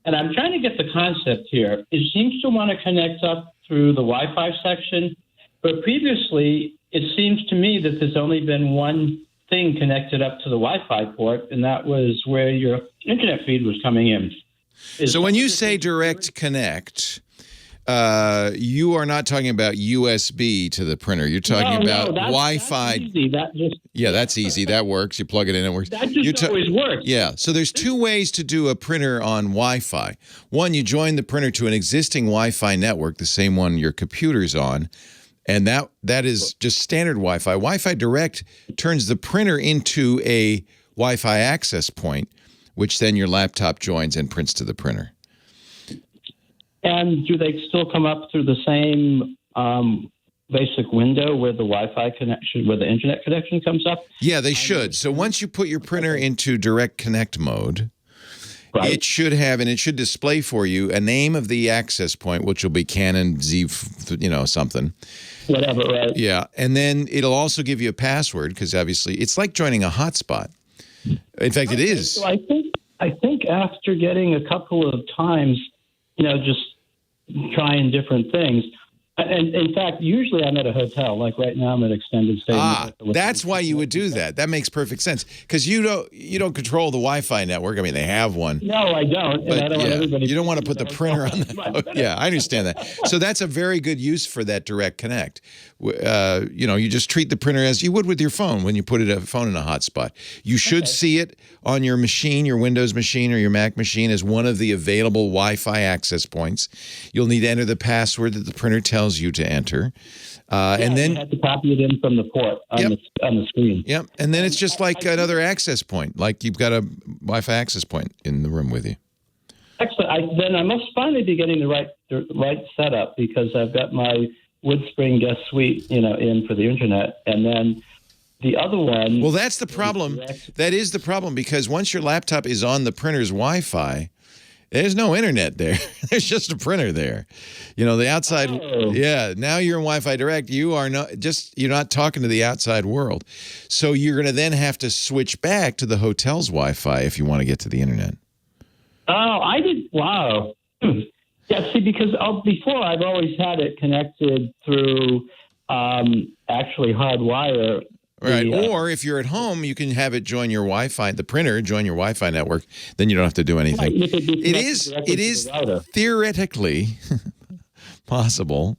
And I'm trying to get the concept here. It seems to want to connect up through the Wi-Fi section, but previously it seems to me that there's only been one thing connected up to the Wi-Fi port, and that was where your internet feed was coming in. So when you say Direct Connect, you are not talking about USB to the printer. You're talking about Wi-Fi. That's easy. That's easy. That works. You plug it in, it works. That just always works. Yeah. So there's two ways to do a printer on Wi-Fi. One, you join the printer to an existing Wi-Fi network, the same one your computer's on, and that is just standard Wi-Fi. Wi-Fi Direct turns the printer into a Wi-Fi access point, which then your laptop joins and prints to the printer. And do they still come up through the same basic window where the Wi-Fi connection, where the internet connection comes up? Yeah, they should. So once you put your printer into Direct Connect mode, right, it should have, and it should display for you a name of the access point, which will be Canon Z, something. Whatever, right? Yeah, and then it'll also give you a password because obviously it's like joining a hotspot. In fact, it is. So I think after getting a couple of times, just trying different things. And in fact, usually I'm at a hotel. Like right now, I'm at extended stay. That's why you would do that. That makes perfect sense because you don't control the Wi-Fi network. I mean, they have one. No, I don't. But and I don't want everybody. You don't want to put the printer on the. Yeah, I understand that. So that's a very good use for that Direct Connect. You just treat the printer as you would with your phone when you put a phone in a hotspot. You should see it on your machine, your Windows machine or your Mac machine as one of the available Wi-Fi access points. You'll need to enter the password that the printer tells you to enter. And then you have to copy it in from the port on the screen. Yep. And then it's just like another access point, like you've got a Wi-Fi access point in the room with you. Excellent. Then I must finally be getting the right setup because I've got my Woodspring guest suite, in for the internet, and then the other one. Well, that's the problem. That is the problem because once your laptop is on the printer's Wi-Fi, there's no internet there. There's just a printer there. The outside. Oh. Yeah. Now you're in Wi-Fi Direct. You're not talking to the outside world. So you're going to then have to switch back to the hotel's Wi-Fi if you want to get to the internet. Oh, I did. Wow. Yeah. See, because before I've always had it connected through actually hardwire. Right. Or if you're at home, you can have it join your Wi-Fi, the printer join your Wi-Fi network. Then you don't have to do anything. Right. It is theoretically possible.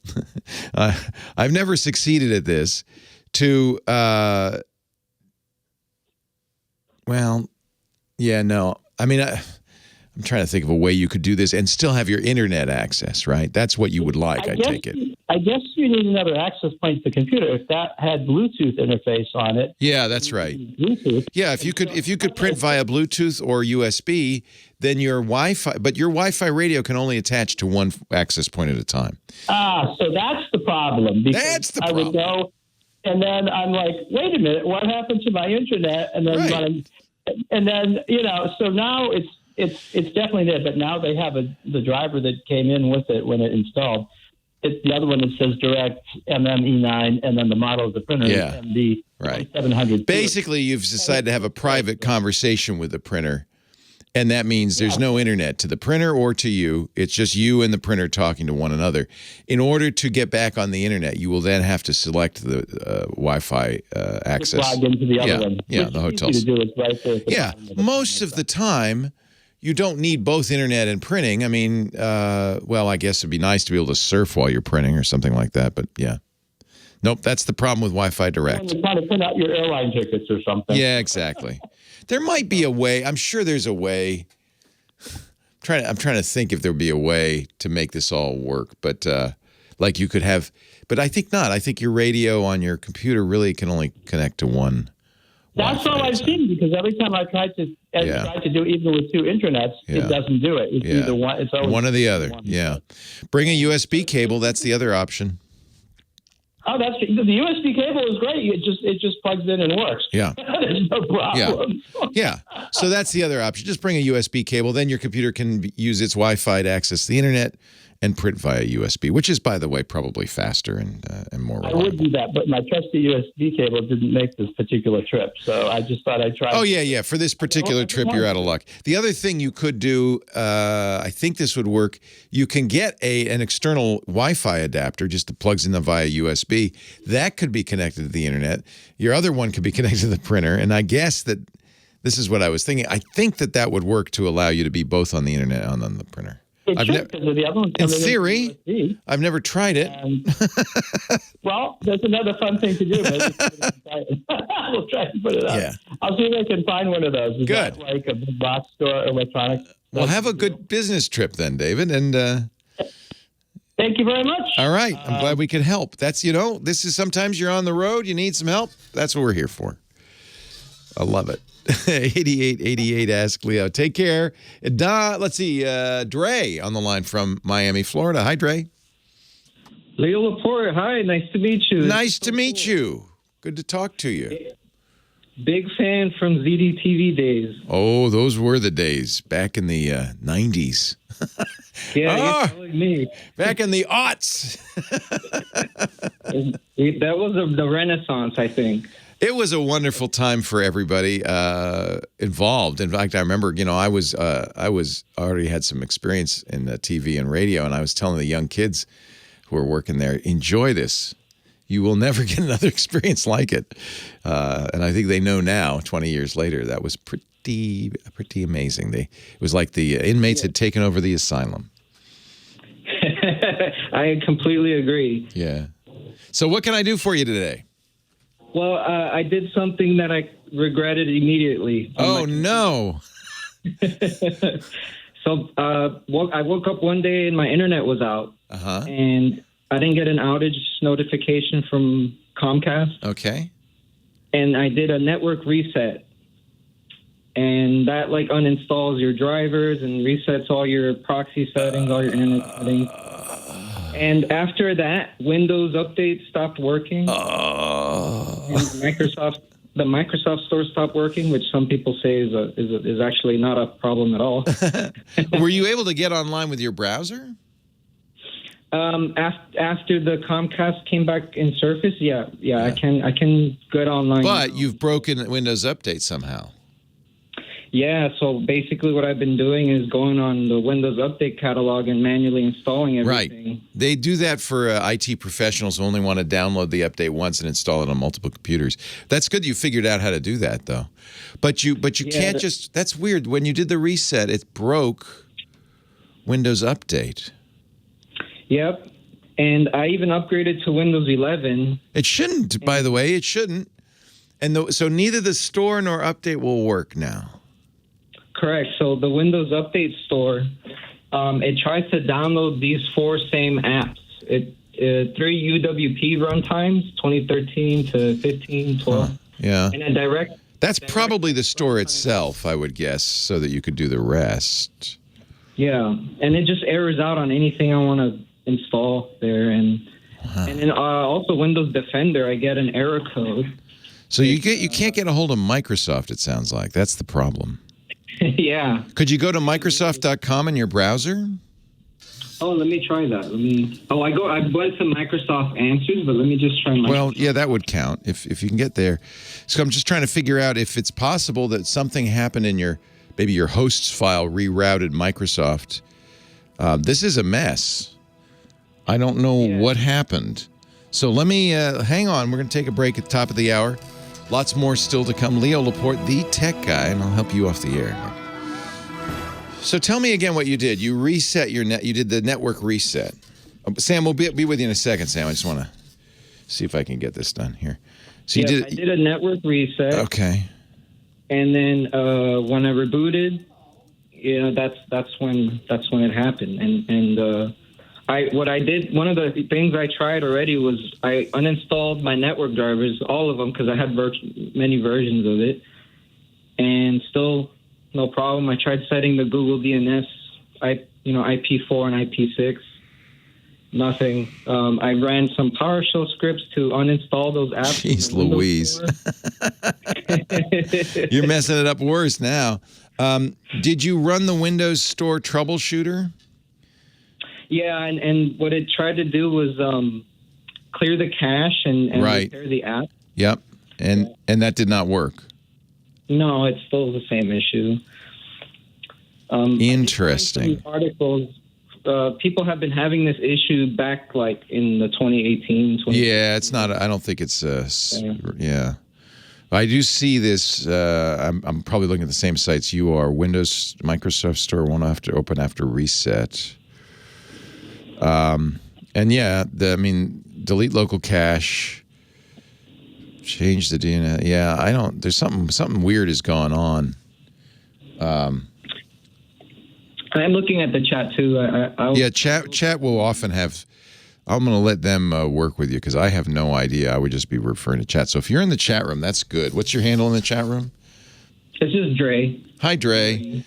I've never succeeded at this to, I'm trying to think of a way you could do this and still have your internet access, right? That's what you would like, I take it. I guess you need another access point to the computer. If that had Bluetooth interface on it. Yeah, that's right. Bluetooth. Yeah, if you could print via Bluetooth or USB, then your Wi-Fi radio can only attach to one access point at a time. So that's the problem. That's the problem. I would go, and then I'm like, wait a minute, what happened to my internet? And then, so now it's definitely there. But now they have the driver that came in with it when it installed. It's the other one that says Direct MME9, and then the model of the printer is MD 700. Basically, you've decided to have a private conversation with the printer, and that means there's no internet to the printer or to you. It's just you and the printer talking to one another. In order to get back on the internet, you will then have to select the Wi-Fi access. Just log into the other one. Yeah, the hotel. Easy to do. It's right there. Yeah, most of the time, you don't need both internet and printing. I mean, well, I guess it'd be nice to be able to surf while you're printing or something like that. But yeah. Nope, that's the problem with Wi-Fi Direct. You're trying to print out your airline tickets or something. Yeah, exactly. There might be a way. I'm sure there's a way. I'm trying to think if there'd be a way to make this all work. But like you could have, but I think not. I think your radio on your computer really can only connect to one. That's Wi-Fi all I've seen, because every time I tried to do even with two internets, it doesn't do it. It's either one. It's always one or the other. one. Yeah. Bring a USB cable. That's the other option. Oh, the USB cable is great. It just plugs in and works. Yeah. There's no problem. Yeah. So that's the other option. Just bring a USB cable. Then your computer can use its Wi-Fi to access the internet and print via USB, which is, by the way, probably faster and more reliable. I would do that, but my trusty USB cable didn't make this particular trip, so I just thought I'd try. Oh, yeah. For this particular trip, you're out of luck. The other thing you could do, I think this would work, you can get an external Wi-Fi adapter just that plugs in via USB. That could be connected to the internet. Your other one could be connected to the printer, and I guess that this is what I was thinking. I think that would work to allow you to be both on the internet and on the printer. In theory, I've never tried it. Well, that's another fun thing to do. Maybe we'll try to put it up. Yeah. I'll see if I can find one of those. Is Good. that like a big box store, electronics? Well, have a good business trip then, David. And thank you very much. all right, I'm glad we could help. That's this is sometimes you're on the road, you need some help. That's what we're here for. I love it. 8888 Ask Leo. Take care. Let's see. Dre on the line from Miami, Florida. Hi, Dre. Leo Laporte. Hi. Nice to meet you. Nice to meet you. Good to talk to you. Big fan from ZDTV days. Oh, those were the days back in the 90s. Yeah, you're telling me. Back in the aughts. That was the Renaissance, I think. It was a wonderful time for everybody involved. In fact, I remember, I was already had some experience in TV and radio, and I was telling the young kids who were working there, enjoy this. You will never get another experience like it. And I think they know now, 20 years later, that was pretty amazing. It was like the inmates had taken over the asylum. I completely agree. Yeah. So what can I do for you today? Well, I did something that I regretted immediately. Oh, no. So I woke up one day and my internet was out. And I didn't get an outage notification from Comcast. Okay. And I did a network reset. And that uninstalls your drivers and resets all your proxy settings, all your internet settings. And after that, Windows Update stopped working. And the Microsoft Store stopped working, which some people say is actually not a problem at all. Were you able to get online with your browser? After the Comcast came back in Surface, yeah. I can get online. But you've broken Windows Update somehow. Yeah, so basically what I've been doing is going on the Windows Update catalog and manually installing everything. Right. They do that for IT professionals who only want to download the update once and install it on multiple computers. That's good you figured out how to do that, though. But you can't just... That's weird. When you did the reset, it broke Windows Update. Yep. And I even upgraded to Windows 11. It shouldn't, by the way. It shouldn't. And so neither the store nor Update will work now. Correct. So the Windows Update Store, it tries to download these 4 same apps. 3 UWP runtimes, 2013 to 15, 12. Yeah. And a direct... That's probably the store itself, I would guess, so that you could do the rest. Yeah. And it just errors out on anything I want to install there. And then also Windows Defender, I get an error code. So you can't get a hold of Microsoft, it sounds like. That's the problem. Yeah. Could you go to Microsoft.com in your browser? Oh, let me try that. I went to Microsoft Answers, but let me just try Microsoft. Well, yeah, that would count if you can get there. So I'm just trying to figure out if it's possible that something happened in maybe your hosts file rerouted Microsoft. This is a mess. I don't know what happened. So let me hang on. We're going to take a break at the top of the hour. Lots more still to come. Leo Laporte, the tech guy, and I'll help you off the air. So tell me again what you did. You reset your net. You did the network reset. Sam, we'll be with you in a second, Sam. I just want to see if I can get this done here. So I did a network reset. Okay. And then when I rebooted, that's when it happened. And what I did, one of the things I tried already was I uninstalled my network drivers, all of them, because I had many versions of it, and still no problem. I tried setting the Google DNS, IP4 and IP6. Nothing. I ran some PowerShell scripts to uninstall those apps. Jeez Louise. You're messing it up worse now. Did you run the Windows Store troubleshooter? Yeah, and what it tried to do was clear the cache and repair the app. Yep, and that did not work. No, it's still the same issue. Interesting. Articles. People have been having this issue back like in the 2018. Yeah, it's not. I don't think it's. Yeah. I do see this. I'm probably looking at the same sites you are. Windows, Microsoft Store won't have to open after reset. And yeah, delete local cache, change the DNS. Yeah, I don't. There's something weird has gone on. I'm looking at the chat too. Chat will often have. I'm going to let them work with you because I have no idea. I would just be referring to chat. So if you're in the chat room, that's good. What's your handle in the chat room? This is Dre. Hi, Dre.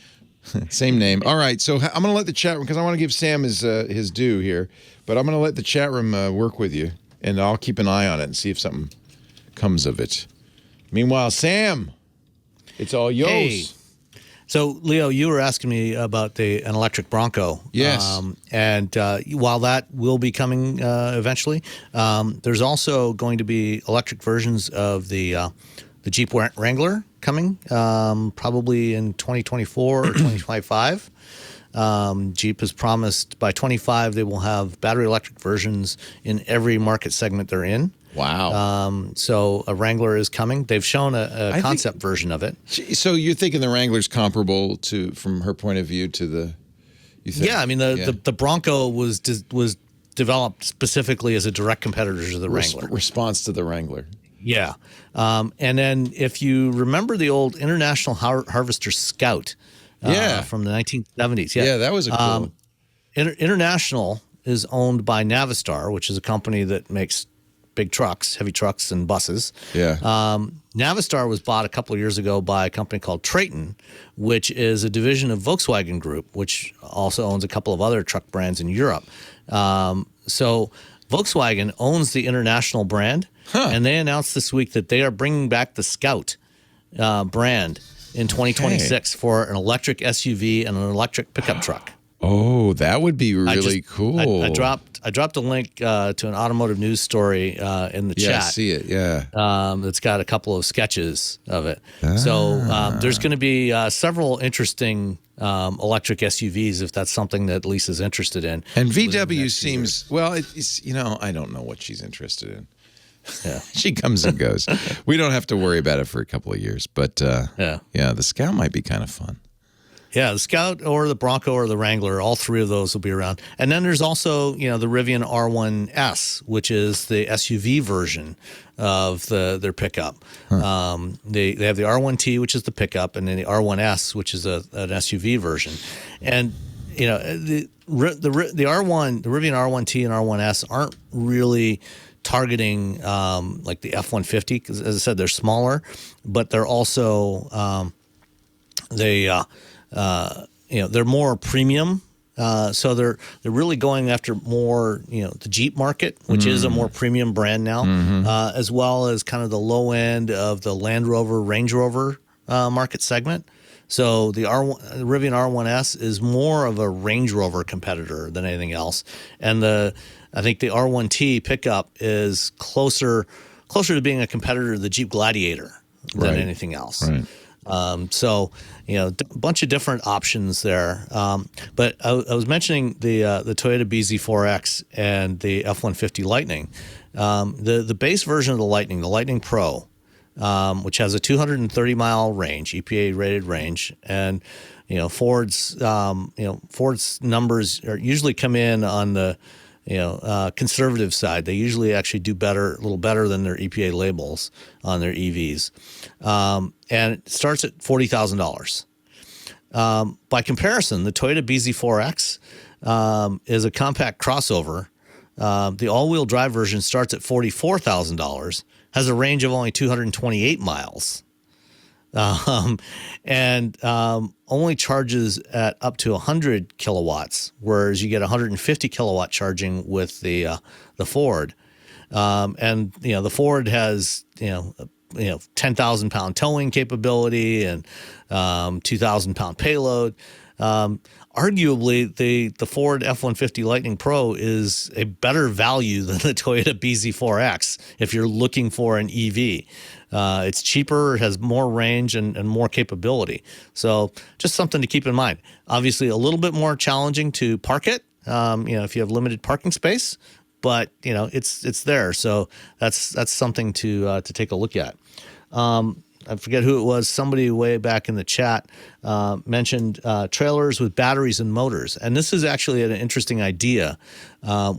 Same name. All right. So I'm going to let the chat room, because I want to give Sam his due here, but I'm going to let the chat room work with you, and I'll keep an eye on it and see if something comes of it. Meanwhile, Sam, it's all yours. Hey. So, Leo, you were asking me about an electric Bronco. Yes. And while that will be coming eventually, there's also going to be electric versions of the Jeep Wrangler coming, probably in 2024 or 2025. Jeep has promised by 25 they will have battery electric versions in every market segment they're in. Wow. So a Wrangler is coming. They've shown a concept version of it. So you're thinking the Wrangler's comparable to, from her point of view, to the... You think? Yeah, I mean, the Bronco was developed specifically as a direct competitor to the Wrangler. Response to the Wrangler. Yeah. And then if you remember the old International Harvester Scout from the 1970s. Yeah, that was a cool International is owned by Navistar, which is a company that makes big trucks, heavy trucks and buses. Yeah. Navistar was bought a couple of years ago by a company called Traton, which is a division of Volkswagen Group, which also owns a couple of other truck brands in Europe. So Volkswagen owns the International brand, and they announced this week that they are bringing back the Scout brand in 2026 for an electric SUV and an electric pickup truck. Oh, that would be really cool. I dropped a link to an automotive news story in the chat. Yeah, I see it. Yeah, it's got a couple of sketches of it. So there's going to be several interesting electric SUVs if that's something that Lisa's interested in. And VW seems it's I don't know what she's interested in. Yeah, she comes and goes. We don't have to worry about it for a couple of years, but the Scout might be kind of fun. Yeah, the Scout or the Bronco or the Wrangler, all three of those will be around. And then there's also, the Rivian R1S, which is the SUV version of their pickup. They have the R1T, which is the pickup, and then the R1S, which is an SUV version. And the Rivian R1T and R1S aren't really targeting like the F-150 because, as I said, they're smaller, but they're also they're more premium, so they're really going after more the Jeep market, which is a more premium brand now, as well as kind of the low end of the Land Rover, Range Rover market segment. So the Rivian R1S is more of a Range Rover competitor than anything else, and I think the R1T pickup is closer to being a competitor to the Jeep Gladiator than anything else. Right. So, a bunch of different options there. But I was mentioning the Toyota BZ4X and the F-150 Lightning. The base version of the Lightning Pro, which has a 230-mile range, EPA-rated range, and Ford's numbers usually come in on the conservative side. They usually actually do a little better than their EPA labels on their EVs, and it starts at $40,000. By comparison, the Toyota BZ4X is a compact crossover. The all-wheel drive version starts at $44,000, has a range of only 228 miles, and only charges at up to 100 kilowatts, whereas you get 150 kilowatt charging with the Ford. And the Ford has 10,000 pound towing capability and 2,000 pound payload. Arguably, the Ford F-150 Lightning Pro is a better value than the Toyota BZ4X if you're looking for an EV. It's cheaper, it has more range and more capability. So just something to keep in mind. Obviously, a little bit more challenging to park it, if you have limited parking space, but it's there. So that's something to take a look at. I forget who it was. Somebody way back in the chat mentioned trailers with batteries and motors. And this is actually an interesting idea,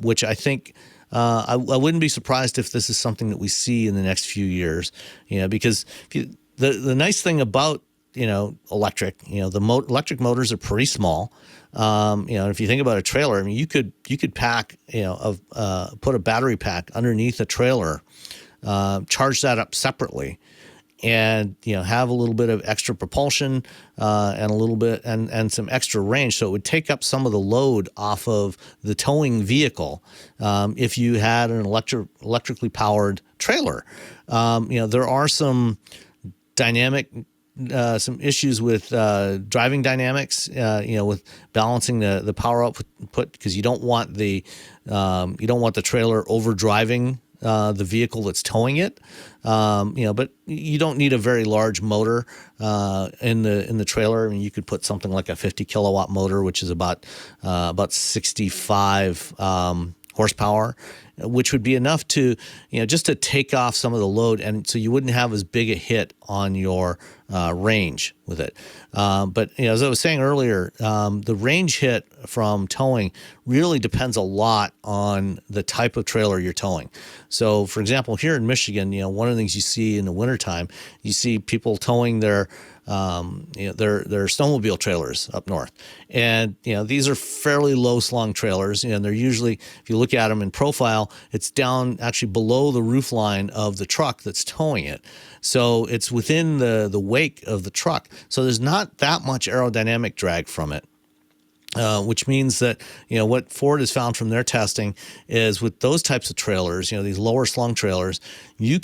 which I think I wouldn't be surprised if this is something that we see in the next few years. Because the nice thing about electric, electric motors are pretty small. If you think about a trailer, I mean, you could pack, put a battery pack underneath a trailer, charge that up separately, and have a little bit of extra propulsion and a little bit and some extra range, so it would take up some of the load off of the towing vehicle if you had an electrically powered trailer. There are some some issues with driving dynamics, with balancing the power output, because you don't want the trailer overdriving the vehicle that's towing it, but you don't need a very large motor in the trailer. I mean, you could put something like a 50 kilowatt motor, which is about 65 horsepower, which would be enough to just to take off some of the load, and so you wouldn't have as big a hit on your range with it. But as I was saying earlier, the range hit from towing really depends a lot on the type of trailer you're towing. So, for example, here in Michigan, one of the things you see in the wintertime, you see people towing their snowmobile trailers up north, and these are fairly low slung trailers, and they're usually, if you look at them in profile, it's down actually below the roof line of the truck that's towing it. So it's within the wake of the truck. So there's not that much aerodynamic drag from it. Which means that, what Ford has found from their testing is with those types of trailers, these lower slung trailers, you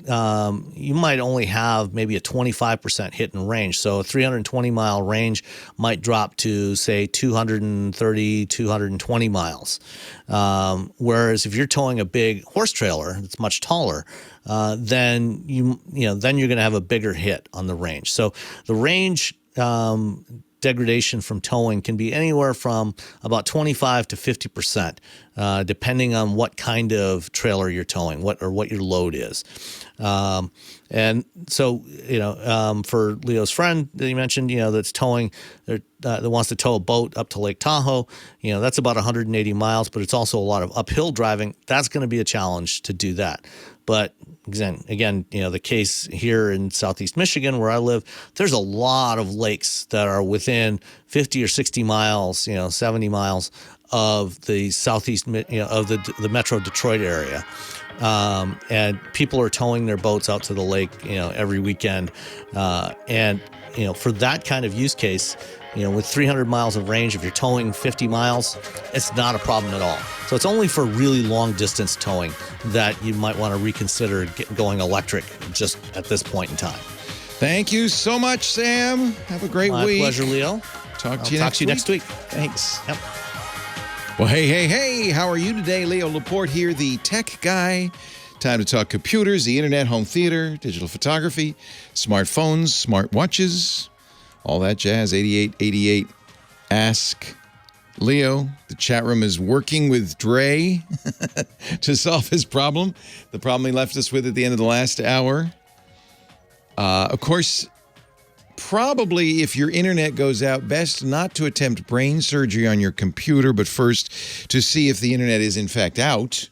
might only have maybe a 25% hit in range. So a 320 mile range might drop to, say, 230, 220 miles. Whereas if you're towing a big horse trailer that's much taller, then you're going to have a bigger hit on the range. So the range degradation from towing can be anywhere from about 25 to 50%, depending on what kind of trailer you're towing, what your load is. And so, for Leo's friend that you mentioned, that's towing, that wants to tow a boat up to Lake Tahoe, that's about 180 miles, but it's also a lot of uphill driving. That's going to be a challenge to do that. But again, the case here in Southeast Michigan where I live, there's a lot of lakes that are within 50 or 60 miles, 70 miles of the southeast, of the Metro Detroit area. And people are towing their boats out to the lake, every weekend. And for that kind of use case, with 300 miles of range, if you're towing 50 miles, it's not a problem at all. So it's only for really long distance towing that you might want to reconsider going electric just at this point in time. Thank you so much, Sam. Have a great week. My pleasure, Leo. Talk to you next week. Thanks. Yep. Well, hey, how are you today? Leo Laporte here, the tech guy. Time to talk computers, the internet, home theater, digital photography, smartphones, smartwatches, all that jazz. 8888 Ask Leo. The chat room is working with Dre to solve his problem, the problem he left us with at the end of the last hour. Of course, probably, if your internet goes out, best not to attempt brain surgery on your computer, but first to see if the internet is in fact out.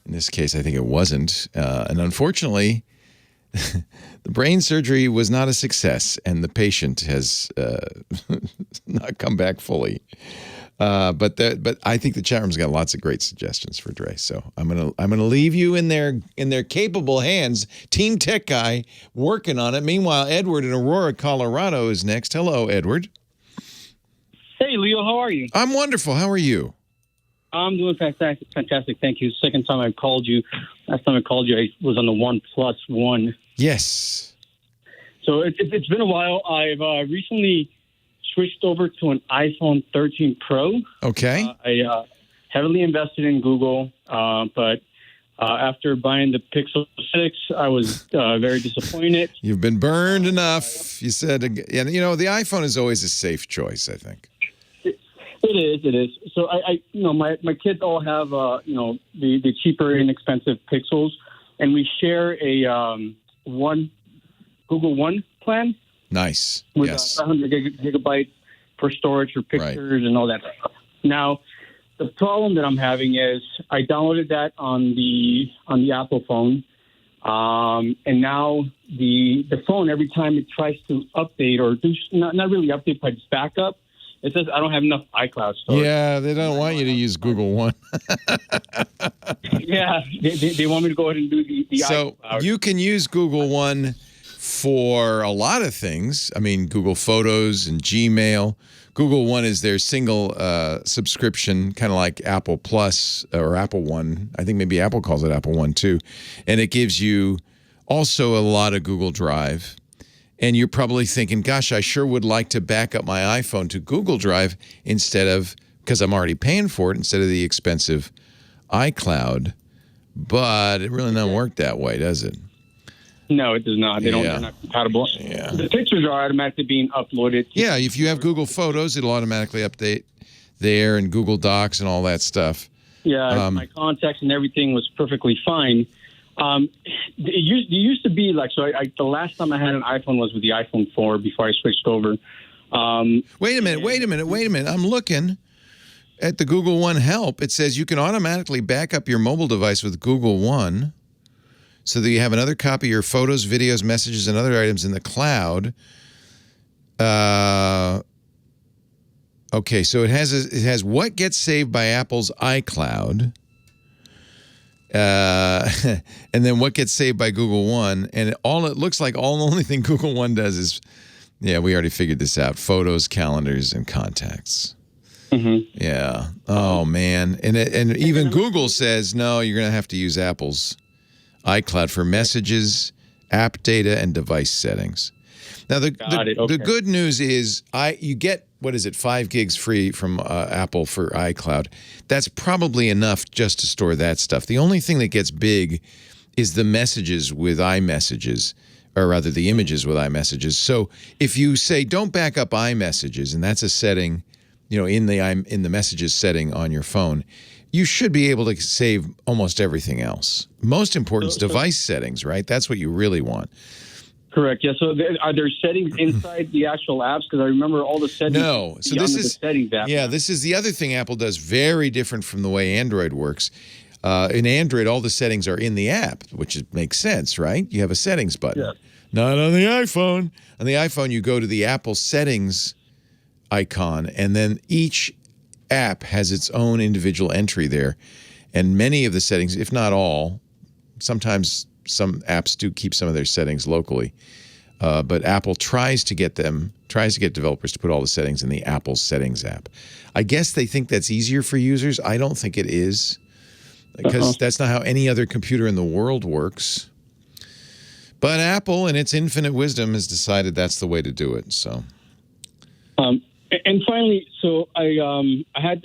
In this case, I think it wasn't. And unfortunately, the brain surgery was not a success, and the patient has not come back fully. But I think the chat room's got lots of great suggestions for Dre. So I'm gonna leave you in their capable hands. Team Tech Guy working on it. Meanwhile, Edward in Aurora, Colorado is next. Hello, Edward. Hey, Leo, how are you? I'm wonderful. How are you? I'm doing fantastic. Thank you. Second time I called you. Last time I called you, I was on the OnePlus 1. Yes. So it's been a while. I've recently switched over to an iPhone 13 Pro. Okay. I heavily invested in Google, but after buying the Pixel 6, I was very disappointed. You've been burned enough. You said, and the iPhone is always a safe choice, I think. It is. So my kids all have the cheaper, inexpensive Pixels, and we share a Google One plan. Nice. With yes. 100 gigabytes for storage for pictures and all that stuff. Now, the problem that I'm having is I downloaded that on the Apple phone, and now the phone, every time it tries to update or do not really update, but just back up, it says I don't have enough iCloud storage. Yeah, they don't want you to use Google One. Yeah, they want me to go ahead and do the so iCloud. You can use Google One for a lot of things. I mean, Google Photos and Gmail. Google One is their single subscription, kind of like Apple Plus or Apple One. I think maybe Apple calls it Apple One too. And it gives you also a lot of Google Drive. And you're probably thinking, gosh, I sure would like to back up my iPhone to Google Drive instead of, because I'm already paying for it, instead of the expensive iCloud. But it really doesn't work that way, does it? No, it does not. They're not compatible. Yeah. The pictures are automatically being uploaded. Yeah, if you have Google Photos, it'll automatically update there, and Google Docs and all that stuff. Yeah, my contacts and everything was perfectly fine. It used to be like, so the last time I had an iPhone was with the iPhone 4 before I switched over. Wait a minute. I'm looking at the Google One help. It says you can automatically back up your mobile device with Google One so that you have another copy of your photos, videos, messages, and other items in the cloud. Okay, so it has what gets saved by Apple's iCloud. And then what gets saved by Google One, and it looks like the only thing Google One does is, we already figured this out: photos, calendars, and contacts. Mm-hmm. Yeah. Oh man, and even Google says no, you're going to have to use Apple's iCloud for messages, app data, and device settings. Now the good news is you get, 5 gigs free from Apple for iCloud. That's probably enough just to store that stuff. The only thing that gets big is the messages with iMessages, or rather the images with iMessages. So if you say don't back up iMessages, and that's a setting, in the messages setting on your phone, you should be able to save almost everything else. Most important is device settings, right? That's what you really want. Correct. Yeah. So are there settings inside the actual apps? Because I remember all the settings. No. So this is the settings app. Yeah. This is the other thing Apple does very different from the way Android works. In Android, all the settings are in the app, which makes sense, right? You have a settings button. Yeah. Not on the iPhone. On the iPhone, you go to the Apple settings icon, and then each app has its own individual entry there. And many of the settings, if not all, sometimes some apps do keep some of their settings locally, but Apple tries to get developers to put all the settings in the Apple settings app. I guess they think that's easier for users. I don't think it is, because that's not how any other computer in the world works. But Apple, in its infinite wisdom, has decided that's the way to do it. So. And finally, so I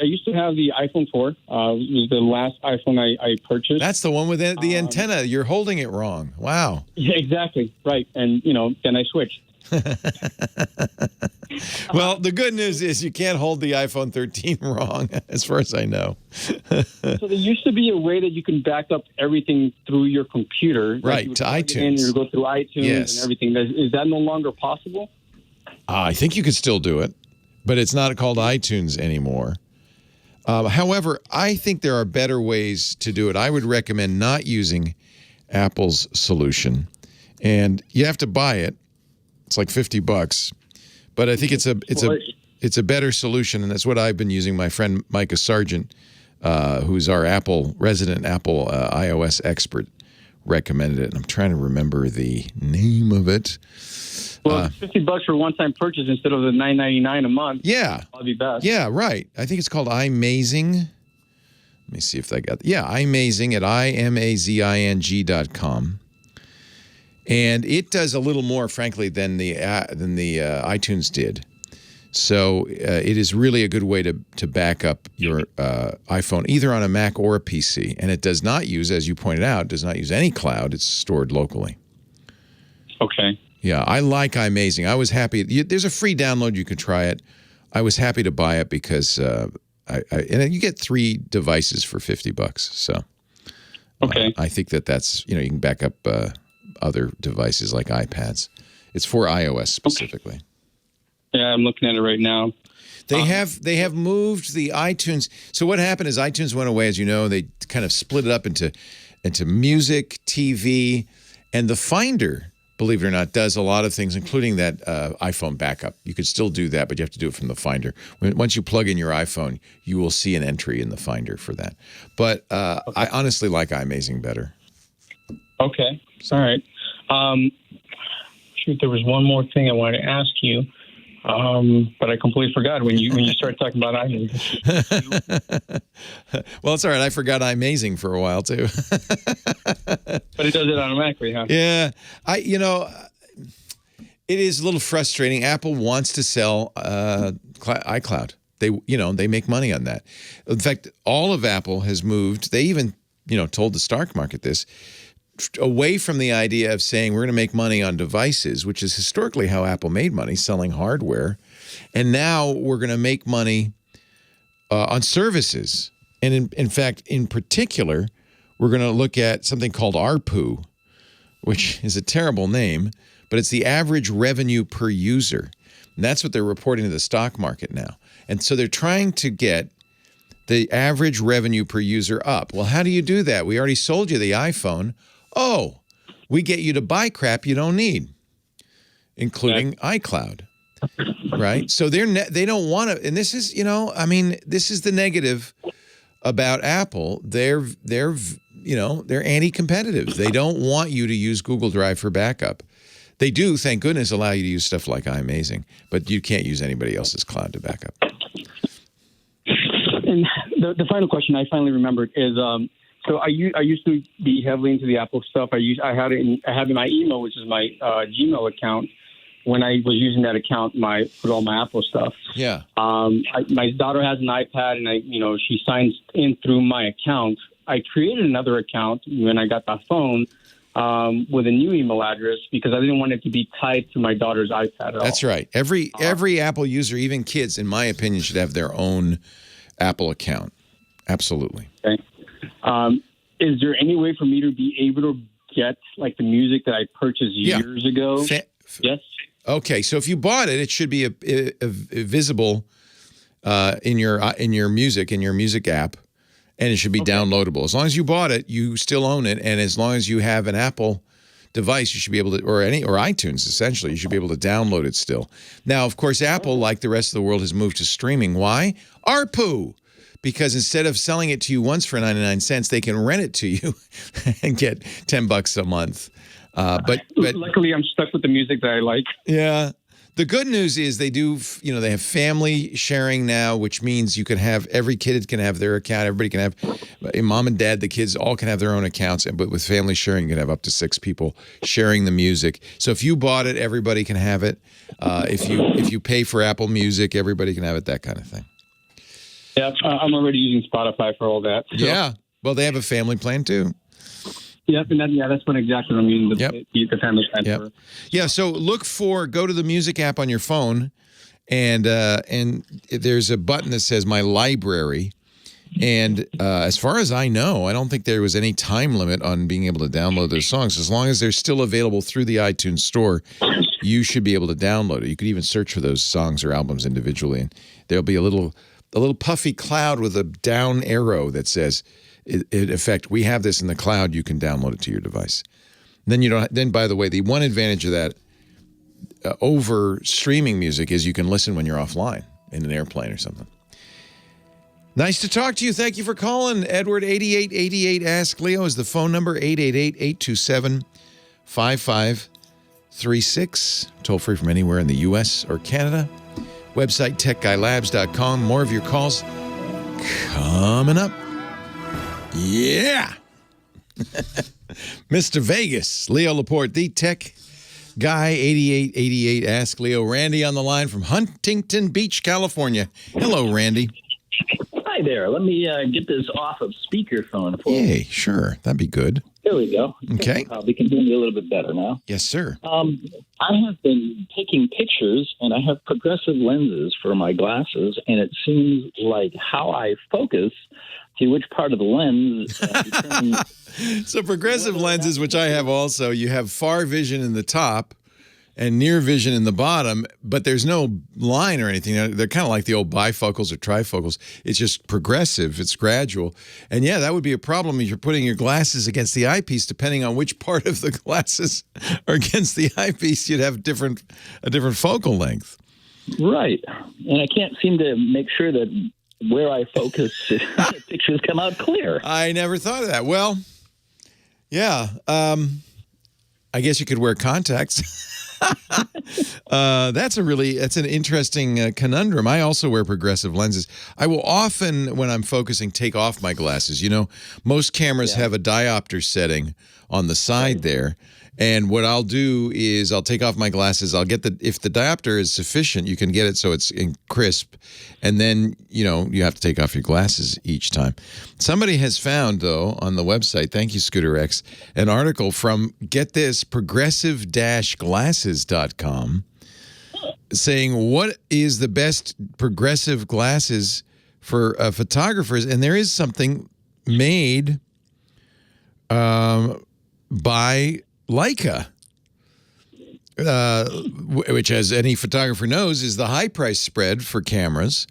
used to have the iPhone 4. It was the last iPhone I purchased. That's the one with the antenna. You're holding it wrong. Wow. Yeah, exactly. Right. And, then I switched. Well, the good news is you can't hold the iPhone 13 wrong, as far as I know. So there used to be a way that you can back up everything through your computer. Right, to iTunes. You go through iTunes Yes. and everything. Is that no longer possible? I think you could still do it, but it's not called iTunes anymore. However, I think there are better ways to do it. I would recommend not using Apple's solution, and you have to buy it. It's like $50, but I think it's a better solution, and that's what I've been using. My friend Micah Sargent, who's our resident Apple iOS expert, recommended it, and I'm trying to remember the name of it. Well, it's $50 for a one-time purchase instead of the $9.99 a month. Yeah, that'd be best. Yeah, right. I think it's called iMazing. Let me see if I got iMazing at imazing.com. And it does a little more, frankly, than the iTunes did. So it is really a good way to back up your iPhone, either on a Mac or a PC. And it does not use, as you pointed out, does not use any cloud. It's stored locally. Okay. Yeah, I like iMazing. I was happy. There's a free download. You can try it. I was happy to buy it because and you get 3 devices for $50. So okay. I think that's, you can back up other devices like iPads. It's for iOS specifically. Okay. Yeah, I'm looking at it right now. They have moved the iTunes. So what happened is iTunes went away, as you know. They kind of split it up into music, TV, and the Finder, believe it or not, does a lot of things, including that iPhone backup. You could still do that, but you have to do it from the Finder. Once you plug in your iPhone, you will see an entry in the Finder for that. But I honestly like iMazing better. Okay. All right. Shoot, there was one more thing I wanted to ask you, but I completely forgot when you started talking about iMazing. Well, it's all right. I forgot iMazing for a while too. But it does it automatically, huh? Yeah, it is a little frustrating. Apple wants to sell iCloud. They make money on that. In fact, all of Apple has moved. They even told the stock market this, away from the idea of saying we're going to make money on devices, which is historically how Apple made money, selling hardware. And now we're going to make money on services. And in fact, in particular, we're going to look at something called ARPU, which is a terrible name, but it's the average revenue per user. And that's what they're reporting to the stock market now. And so they're trying to get the average revenue per user up. Well, how do you do that? We already sold you the iPhone. Oh, we get you to buy crap you don't need, including iCloud, right? So they don't want to, and this is, this is the negative about Apple. They're anti-competitive. They don't want you to use Google Drive for backup. They do, thank goodness, allow you to use stuff like iMazing, but you can't use anybody else's cloud to back up. And the final question I finally remembered is, so I used to be heavily into the Apple stuff. I have in my email, which is my Gmail account. When I was using that account, put all my Apple stuff. Yeah. My daughter has an iPad, and she signs in through my account. I created another account when I got that phone with a new email address because I didn't want it to be tied to my daughter's iPad at all. That's right. Every Apple user, even kids, in my opinion, should have their own Apple account. Absolutely. Okay. Is there any way for me to be able to get like the music that I purchased years ago? Yes. Okay, so if you bought it, it should be visible in your music app, and it should be downloadable. As long as you bought it, you still own it, and as long as you have an Apple device, you should be able to, or iTunes essentially, you should be able to download it still. Now, of course, Apple, like the rest of the world, has moved to streaming. Why? ARPU. Because instead of selling it to you once for 99 cents, they can rent it to you and get $10 a month. But luckily, I'm stuck with the music that I like. Yeah. The good news is they do, they have family sharing now, which means you can have, every kid can have their account. Everybody can have, mom and dad, the kids all can have their own accounts. But with family sharing, you can have up to 6 people sharing the music. So if you bought it, everybody can have it. If you pay for Apple Music, everybody can have it, that kind of thing. Yeah, I'm already using Spotify for all that. So. Yeah. Well, they have a family plan too. Yep, and that's what exactly I'm using the family plan for. Yeah, so go to the music app on your phone and there's a button that says My Library. And as far as I know, I don't think there was any time limit on being able to download those songs. As long as they're still available through the iTunes store, you should be able to download it. You could even search for those songs or albums individually, and there'll be a little puffy cloud with a down arrow that says, in effect, we have this in the cloud. You can download it to your device. Then you don't. Then, by the way, the one advantage of that over streaming music is you can listen when you're offline in an airplane or something. Nice to talk to you. Thank you for calling. Edward 8888 Ask Leo is the phone number, 888-827-5536. Toll free from anywhere in the U.S. or Canada. Website techguylabs.com. More of your calls coming up. Yeah. Mr. Vegas, Leo Laporte, the tech guy, 8888 Ask Leo. Randy on the line from Huntington Beach, California. Hello, Randy. Hi there. Let me get this off of speakerphone for you. Yay, sure. That'd be good. There we go. Okay. We can hear me a little bit better now. Yes, sir. I have been taking pictures, and I have progressive lenses for my glasses, and it seems like how I focus to which part of the lens determines. So progressive lenses, which I have also, you have far vision in the top and near vision in the bottom, but there's no line or anything. They're kind of like the old bifocals or trifocals. It's just progressive. It's gradual. And yeah, that would be a problem if you're putting your glasses against the eyepiece. Depending on which part of the glasses are against the eyepiece, you'd have a different focal length. Right. And I can't seem to make sure that where I focus, the pictures come out clear. I never thought of that. Well, yeah. I guess you could wear contacts. That's an interesting conundrum. I also wear progressive lenses. I will often, when I'm focusing, take off my glasses. You know, most cameras have a diopter setting on the side there. And what I'll do is I'll take off my glasses. I'll get if the diopter is sufficient, you can get it so it's crisp. And then, you know, you have to take off your glasses each time. Somebody has found, though, on the website, thank you, Scooter X, an article from, get this, progressive-glasses.com saying what is the best progressive glasses for photographers. And there is something made by Leica, which, as any photographer knows, is the high price spread for cameras.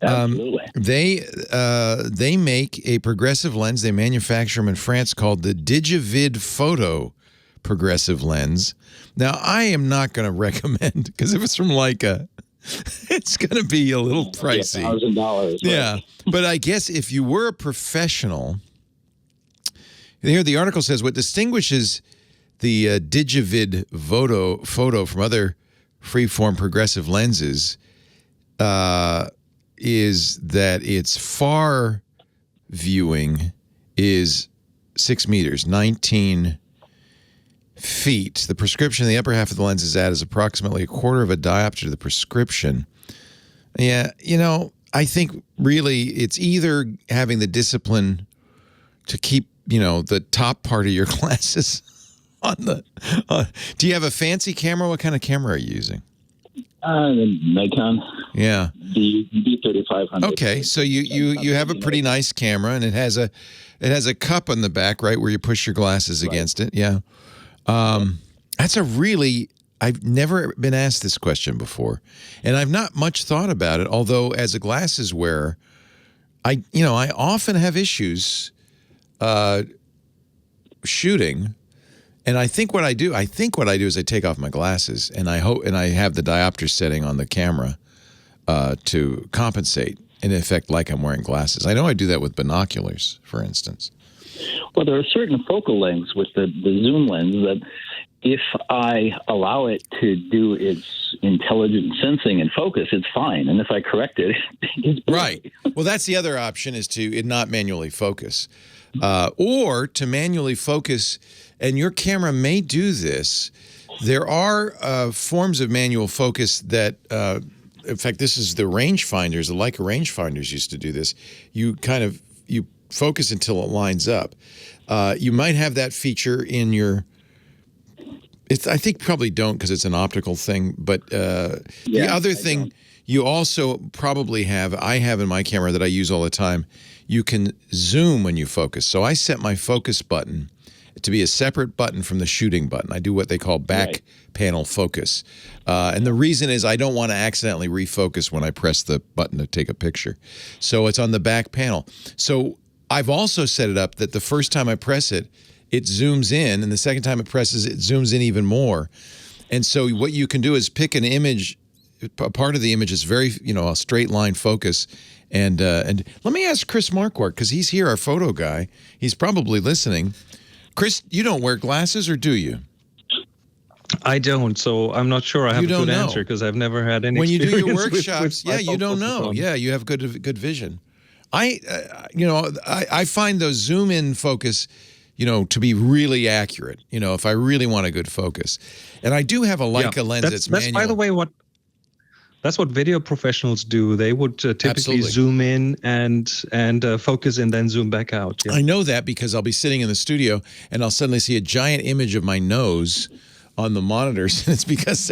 Absolutely. They make a progressive lens. They manufacture them in France called the Digivid Photo progressive lens. Now, I am not going to recommend, because if it's from Leica, it's going to be a little pricey. $1,000. Right? Yeah, but I guess if you were a professional, here the article says what distinguishes the Digivid photo from other freeform progressive lenses is that its far viewing is 6 meters, 19 feet. The prescription in the upper half of the lens is at is approximately a quarter of a diopter to the prescription. Yeah, you know, I think really it's either having the discipline to keep, you know, the top part of your glasses on the. Do you have a fancy camera? What kind of camera are you using? Nikon. Yeah. The D3500. Okay, so you have a pretty nice camera, and it has a cup on the back, right, where you push your glasses against it. Yeah. That's a really. I've never been asked this question before, and I've not much thought about it. Although, as a glasses wearer, I often have issues shooting, and I think what I do is I take off my glasses, and I have the diopter setting on the camera to compensate, in effect, like I'm wearing glasses. I know I do that with binoculars, for instance. Well, there are certain focal lengths with the zoom lens that if I allow it to do its intelligent sensing and focus, it's fine. And if I correct it, it's bad. Right. Well, that's the other option, is to not manually focus. Or to manually focus, and your camera may do this. There are forms of manual focus that, in fact, this is the rangefinders, the Leica rangefinders used to do this. You focus until it lines up. You might have that feature in your I think probably don't because it's an optical thing. But the other thing you also probably have, I have in my camera that I use all the time, you can zoom when you focus. So I set my focus button to be a separate button from the shooting button. I do what they call back panel focus. And the reason is I don't want to accidentally refocus when I press the button to take a picture. So it's on the back panel. So I've also set it up that the first time I press it, it zooms in, and the second time it presses, it zooms in even more. And so what you can do is pick an image, a part of the image is very, a straight line focus. And let me ask Chris Marquardt, because he's here, our photo guy. He's probably listening. Chris, you don't wear glasses, or do you? I don't, so I'm not sure I have a good answer because I've never had any. When you do your experience workshops, with you don't know. Yeah, you have good vision. I find those zoom in focus, to be really accurate. If I really want a good focus, and I do have a Leica lens that's manual. That's by the way that's what video professionals do. They would typically zoom in and focus and then zoom back out. Yeah. I know that because I'll be sitting in the studio and I'll suddenly see a giant image of my nose on the monitors, and it's because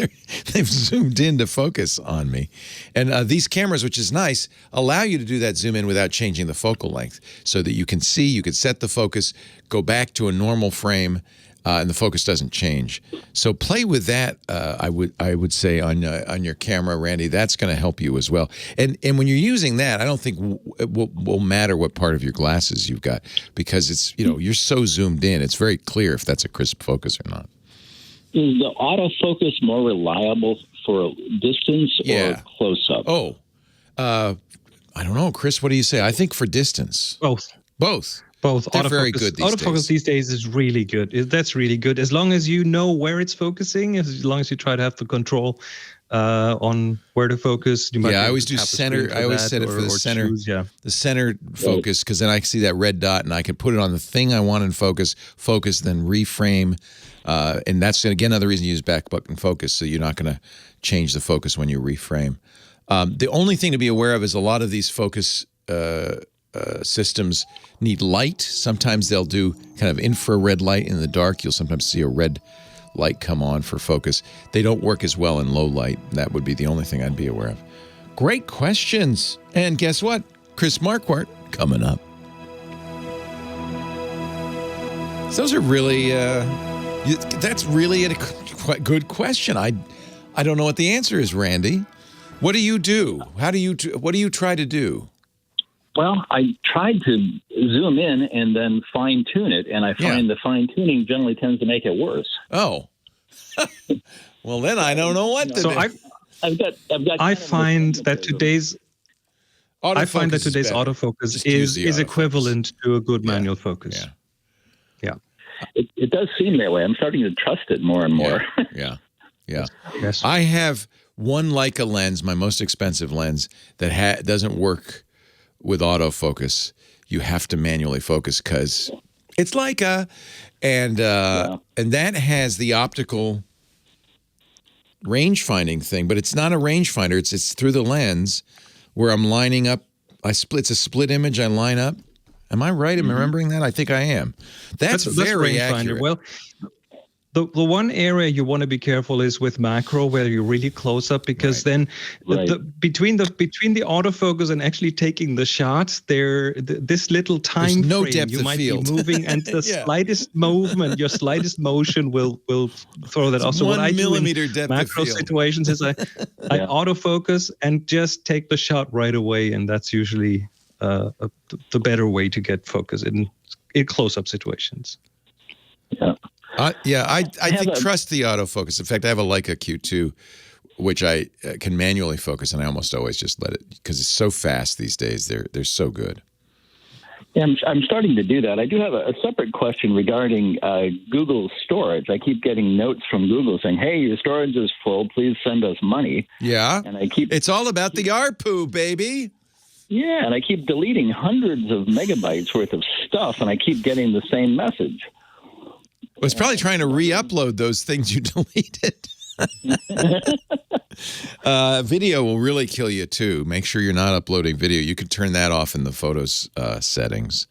they've zoomed in to focus on me. And these cameras, which is nice, allow you to do that zoom in without changing the focal length, so that you can see, you could set the focus, go back to a normal frame, and the focus doesn't change. So play with that. I would say on your camera, Randy. That's going to help you as well. And when you're using that, I don't think it will matter what part of your glasses you've got, because it's you're so zoomed in. It's very clear if that's a crisp focus or not. Is the autofocus more reliable for distance or close-up? Oh, I don't know. Chris, what do you say? I think for distance. Both. They're very good these days. Autofocus these days is really good. That's really good. As long as you know where it's focusing, as long as you try to have the control on where to focus. I always do center. I always set it for the center. The center focus, because then I see that red dot and I can put it on the thing I want in focus, then reframe. And that's, again, another reason you use back button focus, so you're not going to change the focus when you reframe. The only thing to be aware of is a lot of these focus systems need light. Sometimes they'll do kind of infrared light in the dark. You'll sometimes see a red light come on for focus. They don't work as well in low light. That would be the only thing I'd be aware of. Great questions. And guess what? Chris Marquardt coming up. Those are really... that's really a quite good question. I don't know what the answer is, Randy. What do you do? What do you try to do? Well, I tried to zoom in and then fine-tune it, and I find the fine-tuning generally tends to make it worse. Oh. Well, then I don't know what to do. I find that today's autofocus is equivalent to a good manual focus. Yeah. It does seem that way. I'm starting to trust it more and more. Yeah. Yes. I have one Leica lens, my most expensive lens, that doesn't work with autofocus. You have to manually focus because it's Leica, and that has the optical range finding thing, but it's not a range finder. It's through the lens where I'm lining up. It's a split image. I line up. Am I right in remembering that? I think I am. That's very accurate. Well, the one area you want to be careful is with macro, where you're really close up, because then between the autofocus and actually taking the shot, this little time frame you might be moving, and the slightest movement, your slightest motion will throw that off. So what I do in macro situations is I autofocus and just take the shot right away, and that's usually the better way to get focus in close-up situations. I think trust the autofocus. In fact, I have a Leica Q2, which I can manually focus, and I almost always just let it, because it's so fast these days. They're so good. Yeah, I'm starting to do that. I do have a separate question regarding Google storage. I keep getting notes from Google saying, "Hey, your storage is full. Please send us money." Yeah, and it's all about the ARPU, baby. Yeah, and I keep deleting hundreds of megabytes worth of stuff, and I keep getting the same message. Well, it's probably trying to re-upload those things you deleted. Video will really kill you, too. Make sure you're not uploading video. You can turn that off in the Photos settings.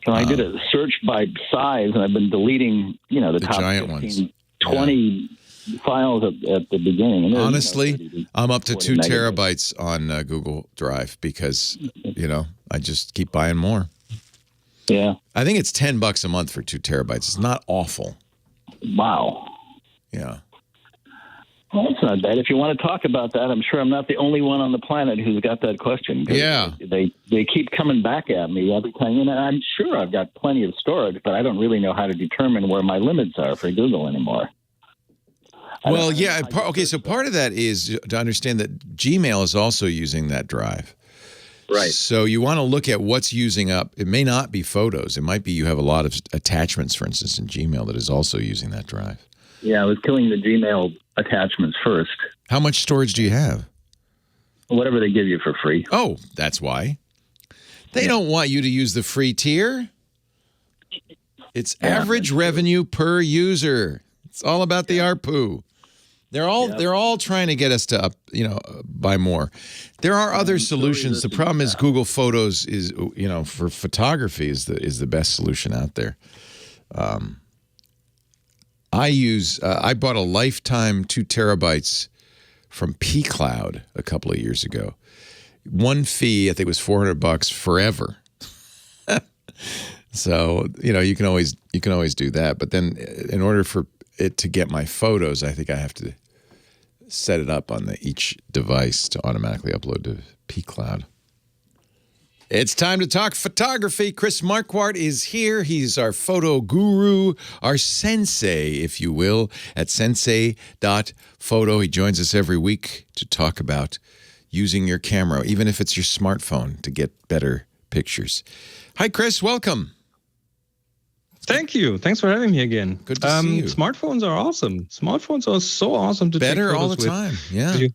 So I did a search by size, and I've been deleting, the top giant 15, ones. 20 files at the beginning. And honestly, I'm up to 2 terabytes on Google Drive because, I just keep buying more. Yeah. I think it's $10 a month for 2 terabytes. It's not awful. Wow. Yeah. Well, that's not bad. If you want to talk about that, I'm sure I'm not the only one on the planet who's got that question. Yeah. They keep coming back at me every time. And I'm sure I've got plenty of storage, but I don't really know how to determine where my limits are for Google anymore. Well, yeah. So part of that is to understand that Gmail is also using that drive. Right. So you want to look at what's using up. It may not be photos. It might be you have a lot of attachments, for instance, in Gmail that is also using that drive. Yeah, I was killing the Gmail attachments first. How much storage do you have? Whatever they give you for free. Oh, that's why. They don't want you to use the free tier. It's average revenue per user. It's all about the ARPU. They're all trying to get us to buy more. There are other solutions. The problem is Google Photos is for photography is the best solution out there. I bought a lifetime 2 terabytes from pCloud a couple of years ago. One fee, I think, was $400 forever. So you can always do that. But then, in order for it to get my photos, I think I have to set it up on each device to automatically upload to pCloud. It's time to talk photography. Chris Marquardt is here. He's our photo guru, our sensei, if you will, at sensei.photo. He joins us every week to talk about using your camera, even if it's your smartphone, to get better pictures. Hi, Chris. Welcome. Thank you. Thanks for having me again. Good to see you. Smartphones are awesome. Smartphones are so awesome to better take all photos the time. Yeah.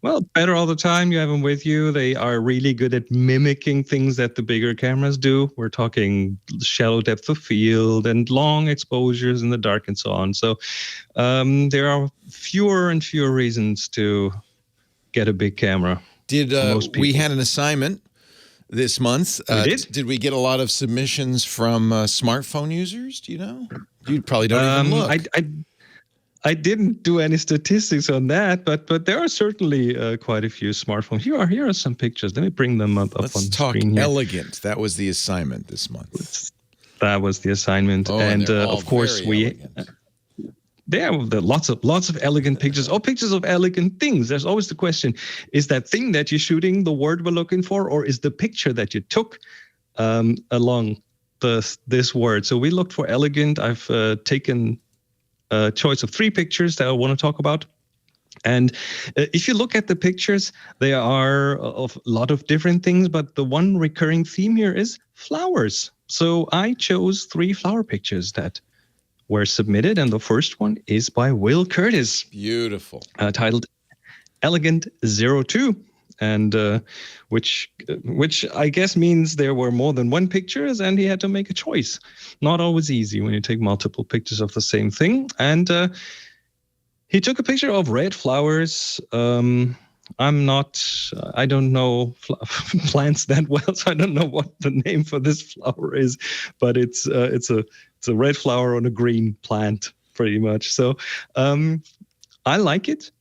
Well, better all the time. You have them with you. They are really good at mimicking things that the bigger cameras do. We're talking shallow depth of field and long exposures in the dark and so on. So there are fewer and fewer reasons to get a big camera. We had an assignment this month. Did we get a lot of submissions from smartphone users? Do you know? You probably don't even look. I didn't do any statistics on that, but there are certainly quite a few smartphones. Here are some pictures. Let me bring them up on the screen here. Let's talk elegant. That was the assignment this month. That was the assignment, and of course there are lots of elegant pictures. Oh, pictures of elegant things. There's always the question: is that thing that you're shooting the word we're looking for, or is the picture that you took along this word? So we looked for elegant. I've taken a choice of 3 pictures that I want to talk about. And if you look at the pictures, they are of a lot of different things, but the one recurring theme here is flowers. So I chose 3 flower pictures that were submitted, and the first one is by Will Curtis. Beautiful. Titled Elegant 02. And which I guess means there were more than one pictures, and he had to make a choice. Not always easy when you take multiple pictures of the same thing. And he took a picture of red flowers. I don't know plants that well, so I don't know what the name for this flower is, but it's a red flower on a green plant, pretty much. So I like it.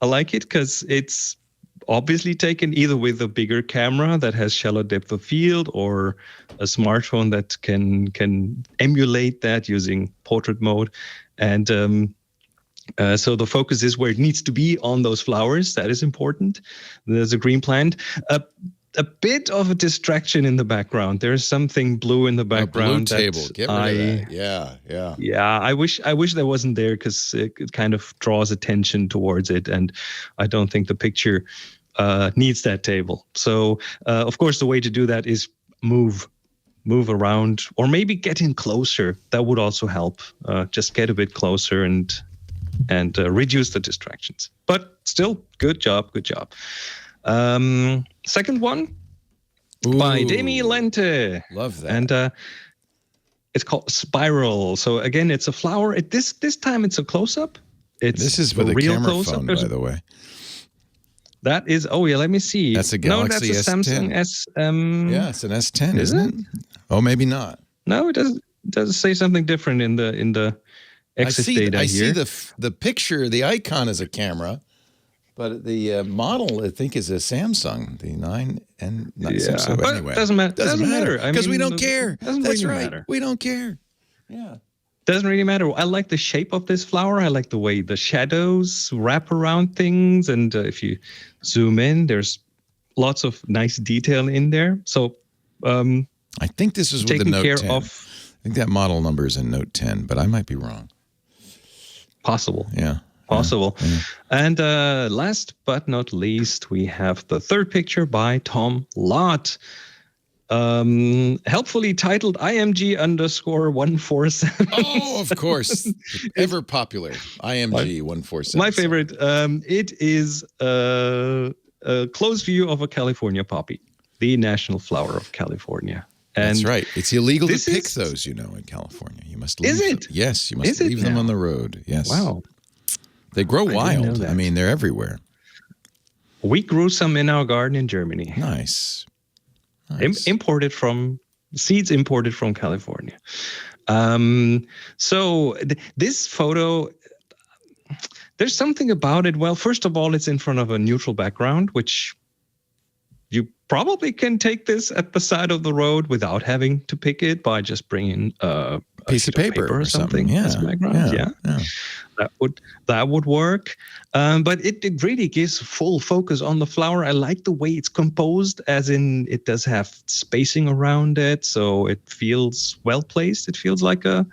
I like it because it's obviously taken either with a bigger camera that has shallow depth of field, or a smartphone that can emulate that using portrait mode. And so the focus is where it needs to be, on those flowers. That is important. There's a green plant. A bit of a distraction in the background. There's something blue in the background. A blue table. Get rid of that. Yeah. Yeah, I wish that wasn't there, because it kind of draws attention towards it, and I don't think the picture needs that table. So, of course, the way to do that is move around, or maybe get in closer. That would also help. Just get a bit closer and reduce the distractions. But still, good job. Second one by Demi Lente. Love that. And it's called Spiral. So again, it's a flower. This time it's a close-up. This is with a real camera close-up. phone, by the way. That is, let me see. That's a Galaxy that's a S10. Samsung S. Yeah, it's an S10, isn't it? Oh, maybe not. No, it doesn't say something different in the access data I here. see the picture, the icon is a camera, but the model, I think, is a Samsung, the 9 and not Samsung. But Anyway, doesn't matter. Because we don't care. Doesn't That's really right. matter. We don't care. Yeah. Doesn't really matter. I like the shape of this flower. I like the way the shadows wrap around things. And if you zoom in, there's lots of nice detail in there. So I think this is with the Note 10. Of, I think that model number is in Note 10, but I might be wrong. Possible. Yeah. Possible. Yeah. And last but not least, we have the third picture by Tom Lott. Helpfully titled IMG_147. Oh, of course. Ever popular. IMG 147. My favorite. It is a close view of a California poppy, the national flower of California. And that's right. It's illegal to pick those, in California. You must leave them. Yes, you must leave them on the road. Yes. Wow. They grow wild. I mean, they're everywhere. We grew some in our garden in Germany. Nice. Imported from California. So this photo, there's something about it. Well, first of all, it's in front of a neutral background, which you probably can take this at the side of the road without having to pick it by just bringing a piece of paper or something as a background. Yeah. That would work. But it really gives full focus on the flower. I like the way it's composed, as in it does have spacing around it, so it feels well placed. It feels like a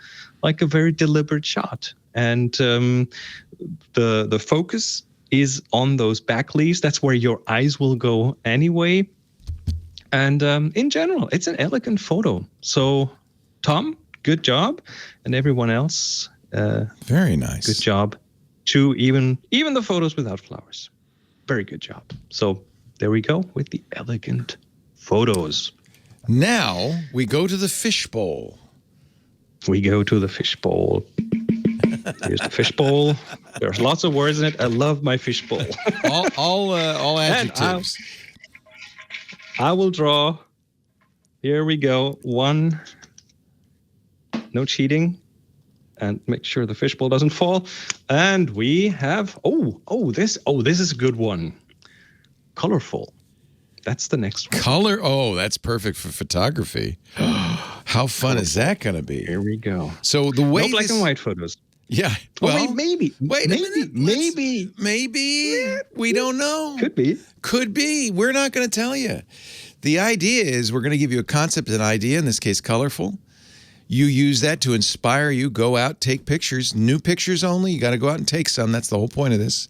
very deliberate shot. And the focus is on those back leaves. That's where your eyes will go anyway. And in general, it's an elegant photo. So, Tom, good job, and everyone else. Very nice. Good job. To even the photos without flowers. Very good job. So there we go with the elegant photos. Now we go to the fishbowl. Here's the fishbowl. There's lots of words in it. I love my fishbowl. all adjectives. I will draw. Here we go. One. No cheating. And make sure the fishbowl doesn't fall. And we have this is a good one. Colorful. That's the next one. Color. Oh, that's perfect for photography. How fun is that going to be? Here we go. So the way no black and white photos. Yeah. Well, maybe. Wait a minute. Maybe. We don't know. Could be. We're not going to tell you. The idea is we're going to give you a concept, an idea, in this case, colorful. You use that to inspire you. Go out, take pictures. New pictures only. You got to go out and take some. That's the whole point of this.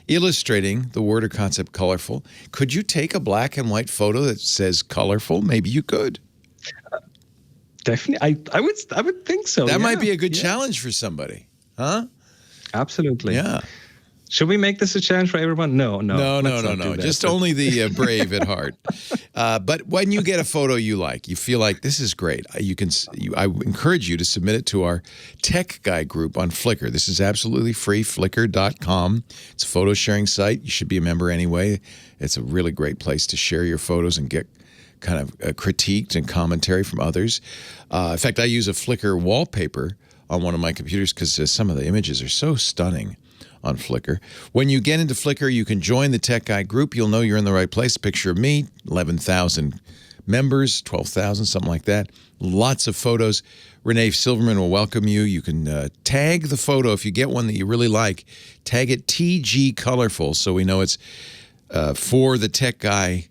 Illustrating the word or concept colorful. Could you take a black and white photo that says colorful? Maybe you could. Definitely. I would think so. That might be a good challenge for somebody. Huh? Absolutely. Yeah. Should we make this a challenge for everyone? No. Just only the brave at heart. But when you get a photo you like, you feel like this is great, I encourage you to submit it to our Tech Guy group on Flickr. This is absolutely free, flickr.com. It's a photo sharing site. You should be a member anyway. It's a really great place to share your photos and get kind of critiqued and commentary from others. In fact, I use a Flickr wallpaper on one of my computers because some of the images are so stunning on Flickr. When you get into Flickr, you can join the Tech Guy group. You'll know you're in the right place. Picture of me, 11,000 members, 12,000, something like that. Lots of photos. Renee Silverman will welcome you. You can tag the photo if you get one that you really like. Tag it TG Colorful so we know it's for the Tech Guy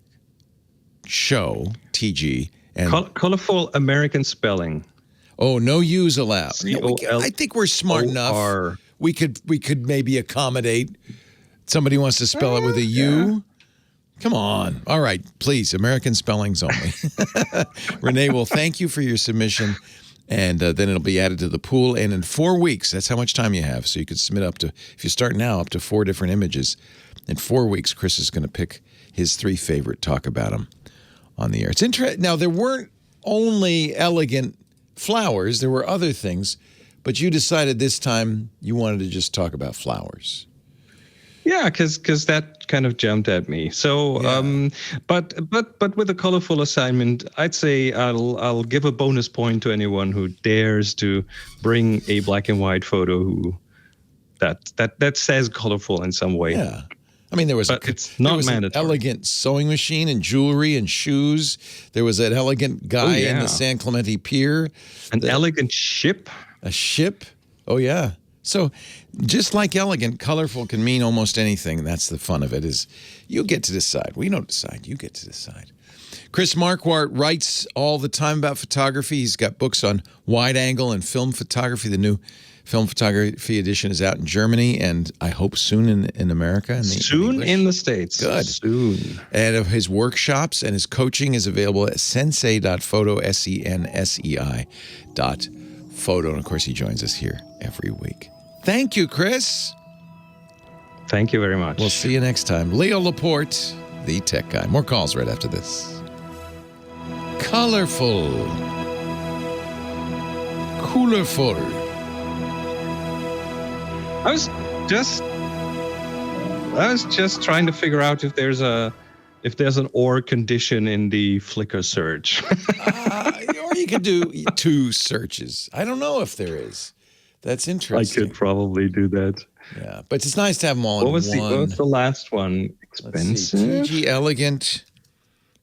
show, TG. And colorful American spelling. Oh, no U's allowed. C-O-L- I think we're smart enough. We could maybe accommodate. Somebody wants to spell it with a U. Yeah. Come on. All right, please, American spellings only. Renee, well, thank you for your submission. And then it'll be added to the pool. And in 4 weeks, that's how much time you have. So you could submit up to, if you start now, up to 4 different images. In 4 weeks, Chris is going to pick his 3 favorite, talk about them on the air. It's interesting. Now, there weren't only elegant flowers. There were other things. But you decided this time you wanted to just talk about flowers. Yeah, because that kind of jumped at me. So, but with a colorful assignment, I'd say I'll give a bonus point to anyone who dares to bring a black and white photo that says colorful in some way. Yeah. I mean, it's not mandatory. An elegant sewing machine and jewelry and shoes. There was an elegant guy in the San Clemente Pier. An elegant ship. A ship. Oh, yeah. So just like elegant, colorful can mean almost anything. That's the fun of it, is you get to decide. We don't decide. You get to decide. Chris Marquardt writes all the time about photography. He's got books on wide angle and film photography. The new film photography edition is out in Germany, and I hope soon in America. Soon in the States. Good. Soon. And of his workshops and his coaching is available at sensei.photo, SENSEI.photo. And, of course, he joins us here every week. Thank you, Chris. Thank you very much. We'll see you next time. Leo Laporte, the tech guy. More calls right after this. Colorful. Colorful. I was just trying to figure out if there's an or condition in the Flickr search. Or you could do 2 searches. I don't know if there is. That's interesting. I could probably do that. Yeah, but it's nice to have them all in one. What was the last one? Expensive? TG Elegant.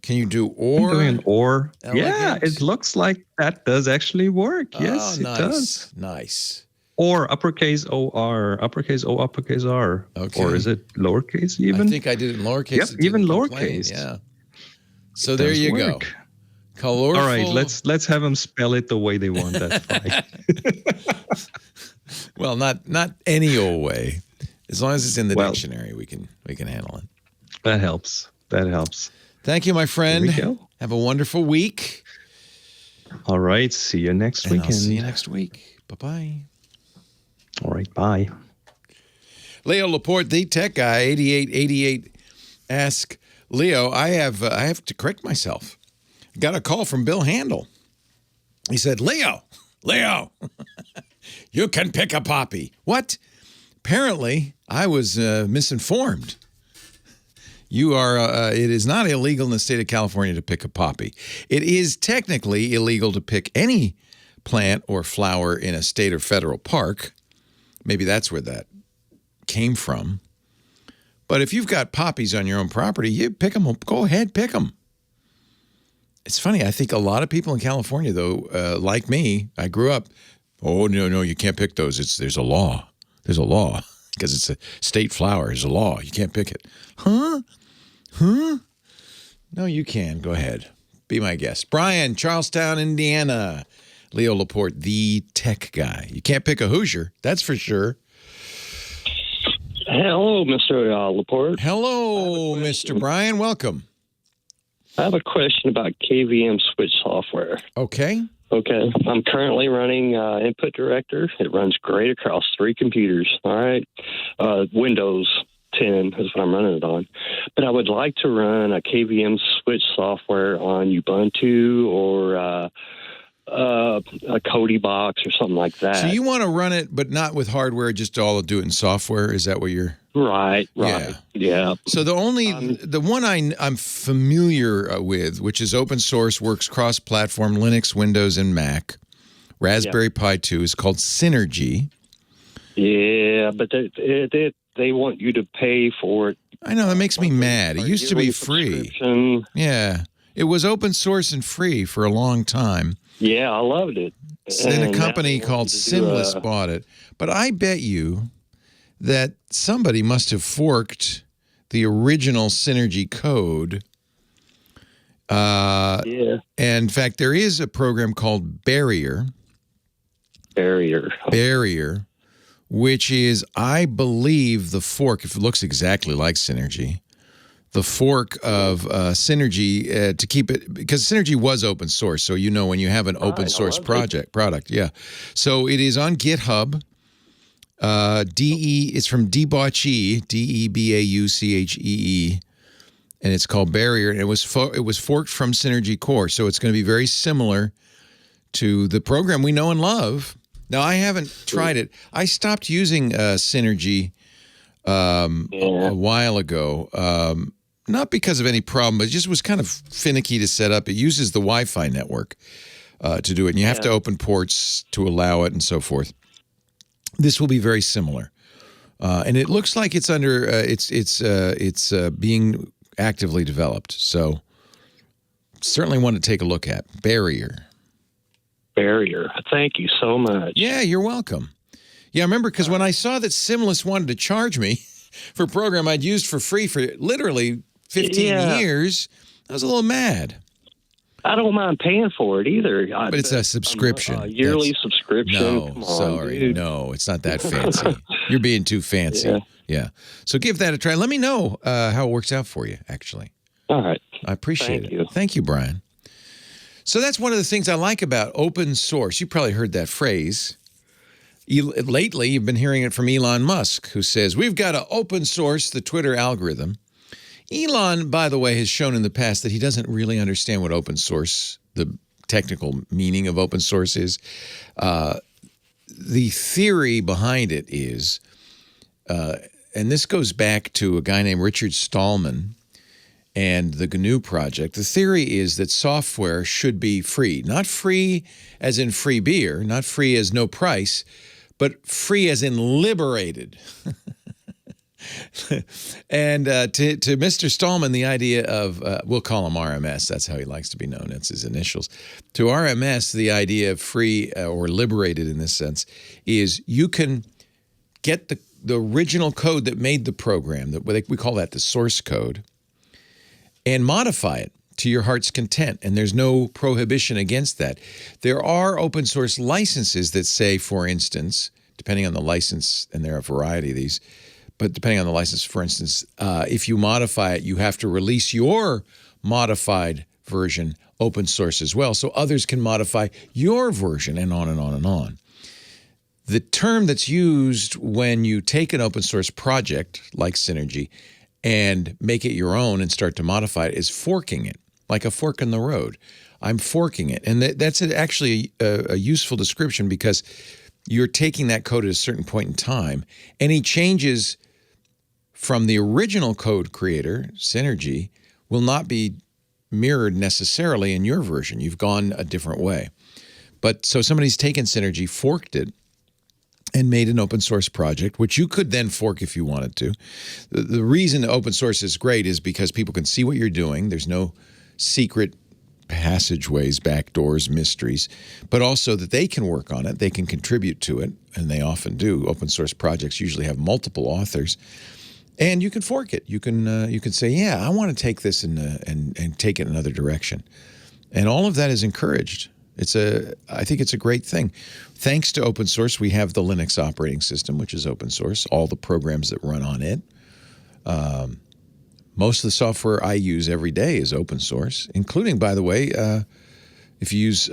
Can you do or? I'm doing an or. Elegant? Yeah, it looks like that does actually work. Yes, nice. It does. Nice. Or uppercase O-R, uppercase O, uppercase R. Okay. Or is it lowercase even? I think I did it in lowercase. Yep, even lowercase. Yeah. So there you go. Colorful. All right, let's have them spell it the way they want. That's fine. Well, not any old way. As long as it's in the dictionary, we can handle it. That helps. Thank you, my friend. There we go. Have a wonderful week. All right. See you next weekend. I'll see you next week. Bye-bye. All right. Bye. Leo Laporte, the tech guy, 8888. Ask Leo. I have to correct myself. Got a call from Bill Handel. He said, Leo, you can pick a poppy. What? Apparently, I was misinformed. You are. It is not illegal in the state of California to pick a poppy. It is technically illegal to pick any plant or flower in a state or federal park. Maybe that's where that came from. But if you've got poppies on your own property, you pick them. Go ahead, pick them. It's funny. I think a lot of people in California, though, like me, I grew up. Oh, no, you can't pick those. There's a law. There's a law because it's a state flower. There's a law. You can't pick it. Huh? No, you can. Go ahead. Be my guest. Brian, Charlestown, Indiana. Leo Laporte, the tech guy. You can't pick a Hoosier. That's for sure. Hello, Mr. Laporte. Hello, Mr. Brian. Welcome. I have a question about KVM switch software. Okay. I'm currently running Input Director. It runs great across 3 computers. All right. Windows 10 is what I'm running it on. But I would like to run a KVM switch software on Ubuntu or a Kodi box or something like that. So you want to run it, but not with hardware, just all do it in software? Is that what you're... Right. Yeah. So the one I'm familiar with, which is open source, works cross-platform, Linux, Windows, and Mac, Raspberry Pi 2, is called Synergy. Yeah, but they want you to pay for it. I know, that makes me mad. It used to be free. Yeah. It was open source and free for a long time. Yeah, I loved it. Then a company called Simless bought it. But I bet you that somebody must have forked the original Synergy code. And in fact, there is a program called Barrier, which is, I believe, the fork, if it looks exactly like Synergy, the fork of Synergy to keep it, because Synergy was open source. So, when you have an open source product. Yeah. So it is on GitHub. It's from Debauchee, Debauchee, and it's called Barrier. And it was forked from Synergy Core, so it's going to be very similar to the program we know and love. Now, I haven't tried it. I stopped using Synergy a while ago. Not because of any problem, but it just was kind of finicky to set up. It uses the Wi-Fi network to do it, and you have to open ports to allow it and so forth. This will be very similar. And it looks like it's under it's being actively developed. So certainly want to take a look at Barrier. Thank you so much. Yeah, you're welcome. Yeah, I remember because when I saw that Simless wanted to charge me for a program I'd used for free for literally 15 years, I was a little mad. I don't mind paying for it either. But it's a subscription. A yearly subscription. No, Come on, sorry. dude. No, it's not that fancy. You're being too fancy. Yeah. So give that a try. Let me know how it works out for you, actually. All right. I appreciate you. Thank you, Brian. So that's one of the things I like about open source. You probably heard that phrase. Lately, you've been hearing it from Elon Musk, who says, we've got to open source the Twitter algorithm. Elon, by the way, has shown in the past that he doesn't really understand what open source, the technical meaning of open source is. The theory behind it is, and this goes back to a guy named Richard Stallman and the GNU project. The theory is that software should be free. Not free as in free beer, not free as no price, but free as in liberated. And to Mr. Stallman, the idea of, we'll call him RMS, that's how he likes to be known, that's his initials. To RMS, the idea of free or liberated in this sense is you can get the original code that made the program, we call that the source code, and modify it to your heart's content. And there's no prohibition against that. There are open source licenses that say, for instance, depending on the license, and there are a variety of these, but depending on the license, for instance, if you modify it, you have to release your modified version open source as well, so others can modify your version, and on and on and on. The term that's used when you take an open source project like Synergy and make it your own and start to modify it is forking it, like a fork in the road. I'm forking it. And that's actually a useful description because you're taking that code at a certain point in time. Any changes from the original code creator, Synergy, will not be mirrored necessarily in your version. You've gone a different way. But so somebody's taken Synergy, forked it, and made an open source project, which you could then fork if you wanted to. The reason open source is great is because people can see what you're doing. There's no secret passageways, backdoors, mysteries, but also that they can work on it. They can contribute to it, and they often do. Open source projects usually have multiple authors, and you can fork it. You can say, yeah, I want to take this and take it in another direction. And all of that is encouraged. I think it's a great thing. Thanks to open source, we have the Linux operating system, which is open source, all the programs that run on it. Most of the software I use every day is open source, including, by the way, if you use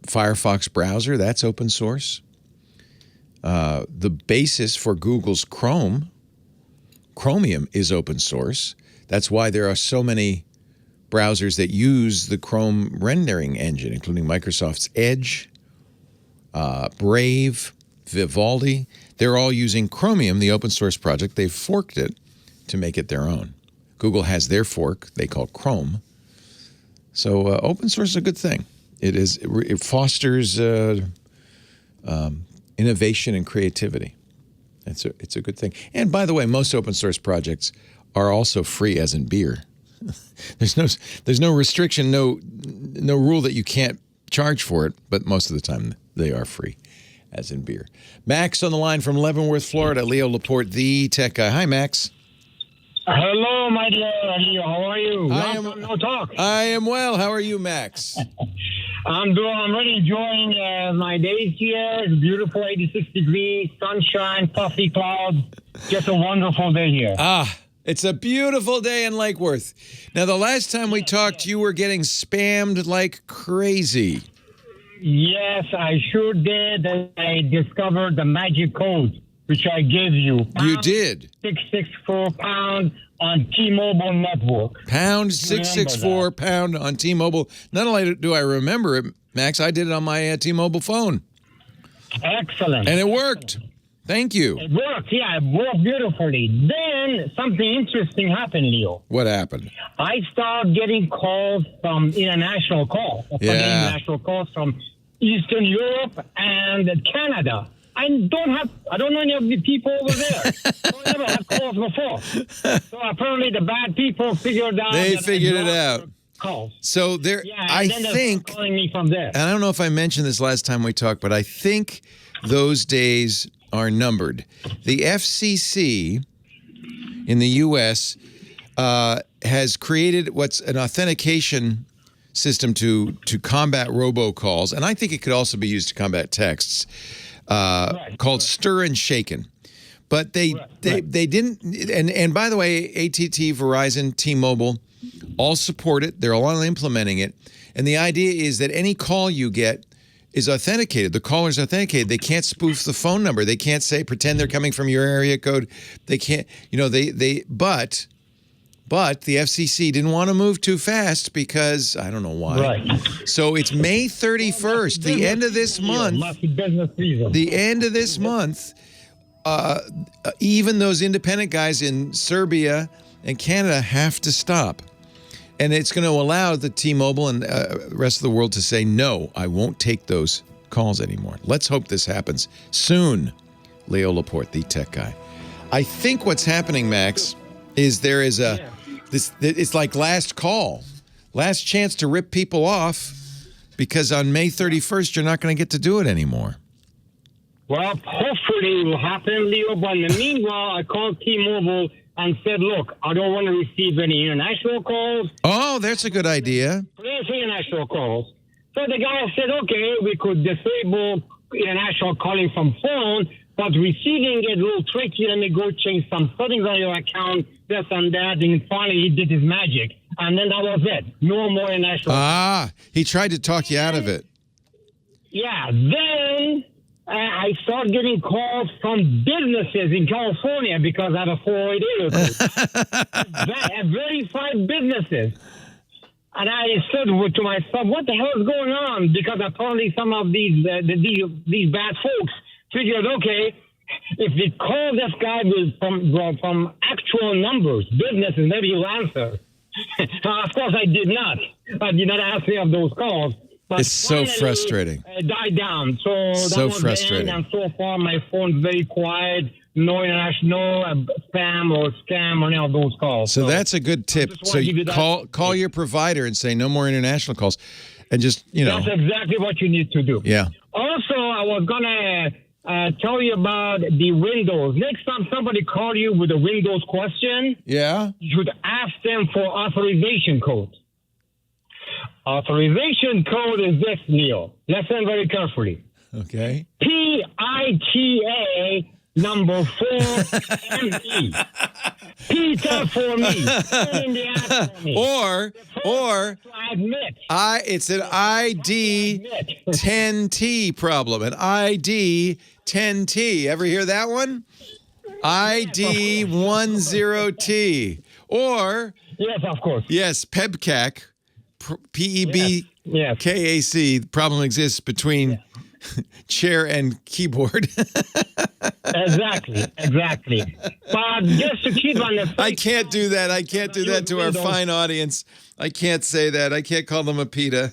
Firefox browser, that's open source. The basis for Google's Chromium is open source. That's why there are so many browsers that use the Chrome rendering engine, including Microsoft's Edge, Brave, Vivaldi. They're all using Chromium, the open source project. They've forked it to make it their own. Google has their fork they call Chrome. So open source is a good thing. It fosters innovation and creativity. It's a good thing. And by the way, most open source projects are also free, as in beer. There's no restriction, no rule that you can't charge for it, but most of the time they are free, as in beer. Max on the line from Leavenworth, Florida. Leo Laporte, the tech guy. Hi, Max. Hello, my dear Leo. How are you? No talk. I am well. How are you, Max? I'm really enjoying my days here. It's beautiful, 86 degrees, sunshine, puffy clouds. Just a wonderful day here. It's a beautiful day in Lake Worth. Now, the last time we talked, you were getting spammed like crazy. Yes, I sure did. I discovered the magic code, which I gave you. You did? 664 pound on T-Mobile network. Pound 664 pound on T-Mobile. Not only do I remember it, Max, I did it on my T-Mobile phone. Excellent. And it worked. Thank you. It worked, it worked beautifully. Then something interesting happened, Leo. What happened? I started getting calls from international calls. International calls from Eastern Europe and Canada. I don't know any of the people over there. I never had calls before. So apparently the bad people figured out. They figured it out. Calls. So there, I think, calling me from there. and I don't know if I mentioned this last time we talked, but I think those days are numbered. The FCC in the U.S. Has created what's an authentication system to combat robocalls, and I think it could also be used to combat texts, called Stir and Shaken. But they didn't, and by the way, AT&T, Verizon, T-Mobile, all support it. They're all implementing it. And the idea is that any call you get is authenticated. The caller's authenticated. They can't spoof the phone number. They can't pretend they're coming from your area code. They can't, but the FCC didn't want to move too fast because I don't know why. Right. So it's May 31st, the end of this month. The end of this month, even those independent guys in Serbia and Canada have to stop. And it's going to allow the T-Mobile and the rest of the world to say, no, I won't take those calls anymore. Let's hope this happens soon. Leo Laporte, the tech guy. I think what's happening, Max, is there is it's like last call, last chance to rip people off, because on May 31st, you're not going to get to do it anymore. Well, hopefully it will happen, Leo. But in the meanwhile, I called T-Mobile and said, look, I don't want to receive any international calls. Oh, that's a good idea. Please, international calls. So the guy said, okay, we could disable international calling from phone, but receiving it a little tricky. Let me go change some settings on your account, this and that. And finally, he did his magic. And then that was it. No more international calls. He tried to talk you out of it. Yeah, then I started getting calls from businesses in California because I have a 408 code. Verified businesses. And I said to myself, what the hell is going on? Because apparently some of these bad folks figured, okay, if we call this guy from actual numbers, businesses, maybe he'll answer. Of course, I did not. I did not answer any of those calls. But it's so frustrating. It died down. So that was frustrating. The end, and so far, my phone's very quiet. No international spam or scam or any of those calls. So that's a good tip. So you call your provider and say no more international calls, and just That's exactly what you need to do. Yeah. Also, I was gonna tell you about the Windows. Next time somebody call you with a Windows question, you should ask them for authorization code. Authorization code is this, Leo. Listen very carefully. Okay. PITA number 4ME. Peter for me. In the app for me. Or admit. It's an ID 10T problem. An ID 10T. Ever hear that one? ID 10T. Or yes, of course. Yes, PEBCAC. PEBKAC. The problem exists between chair and keyboard. Exactly. But just to keep on the I can't do that. I can't do that to our fine audience. I can't say that. I can't call them a PETA.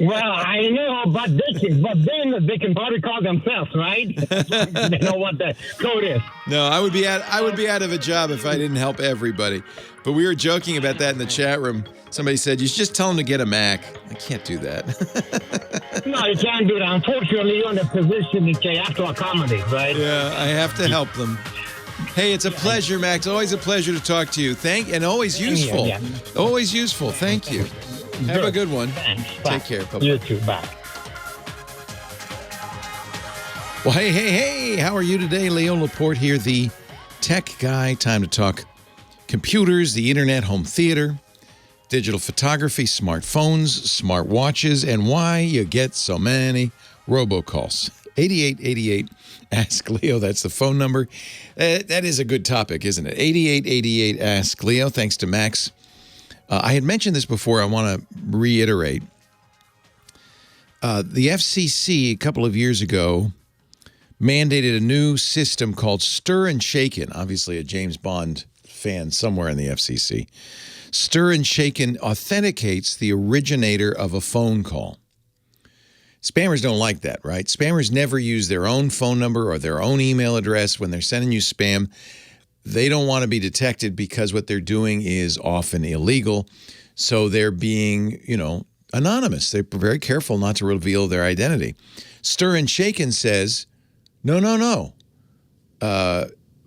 Well, I know, but then they can probably call themselves, right? They know what the code is. No, I would be out of a job if I didn't help everybody. But we were joking about that in the chat room. Somebody said, you should just tell them to get a Mac. I can't do that. No, you can't do that. Unfortunately, you're in a position that you have to accommodate, right? Yeah, I have to help them. Hey, it's a pleasure, Max. Always a pleasure to talk to you. And always useful. Yeah. Always useful. Thank you. Have a good one. Thanks. Take care. Bye-bye. You too. Bye. Well, hey. How are you today? Leo Laporte here, the tech guy. Time to talk computers, the internet, home theater, digital photography, smartphones, smartwatches, and why you get so many robocalls. 8888 Ask Leo. That's the phone number. That is a good topic, isn't it? 8888 Ask Leo. Thanks to Max. I had mentioned this before. I want to reiterate. The FCC a couple of years ago mandated a new system called Stir and Shaken. Obviously, a James Bond fan somewhere in the FCC. Stir and Shaken authenticates the originator of a phone call. Spammers don't like that, right? Spammers never use their own phone number or their own email address when they're sending you spam. They don't want to be detected because what they're doing is often illegal. So they're being, anonymous. They're very careful not to reveal their identity. Stir and Shaken says, no.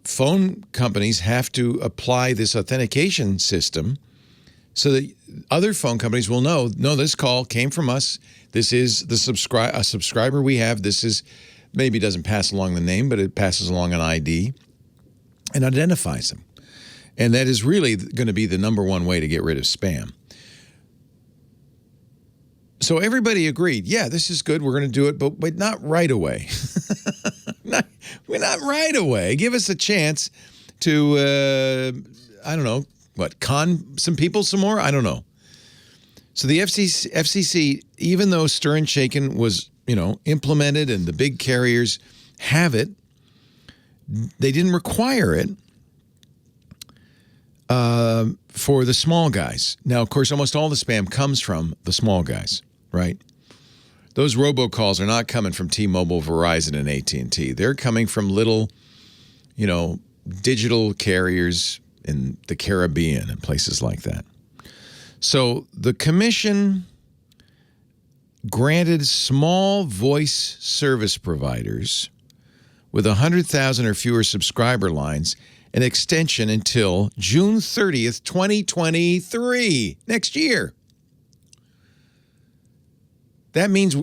Phone companies have to apply this authentication system so that other phone companies will know, no, this call came from us. This is a subscriber we have. This is, maybe doesn't pass along the name, but it passes along an ID and identifies them. And that is really going to be the number one way to get rid of spam. So everybody agreed, yeah, this is good. We're going to do it, but not right away. not right away. Give us a chance to, con some people some more? I don't know. So the FCC, even though Stir and Shaken was, implemented and the big carriers have it, they didn't require it for the small guys. Now, of course, almost all the spam comes from the small guys, right? Those robocalls are not coming from T-Mobile, Verizon, and AT&T. They're coming from little, digital carriers in the Caribbean and places like that. So the commission granted small voice service providers with 100,000 or fewer subscriber lines an extension until June 30th, 2023, next year. That means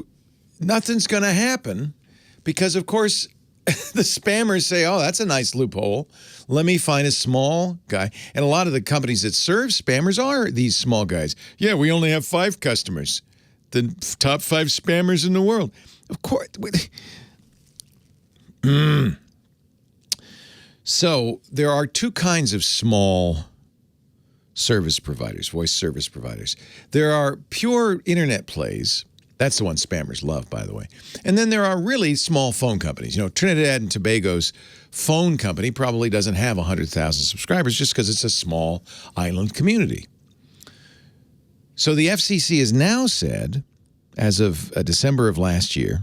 nothing's going to happen because, of course, the spammers say, oh, that's a nice loophole. Let me find a small guy. And a lot of the companies that serve spammers are these small guys. Yeah, we only have 5 customers. The top 5 spammers in the world. Of course. So there are 2 kinds of small service providers, voice service providers. There are pure internet plays. That's the one spammers love, by the way. And then there are really small phone companies. Trinidad and Tobago's phone company probably doesn't have 100,000 subscribers just because it's a small island community. So the FCC has now said, as of December of last year,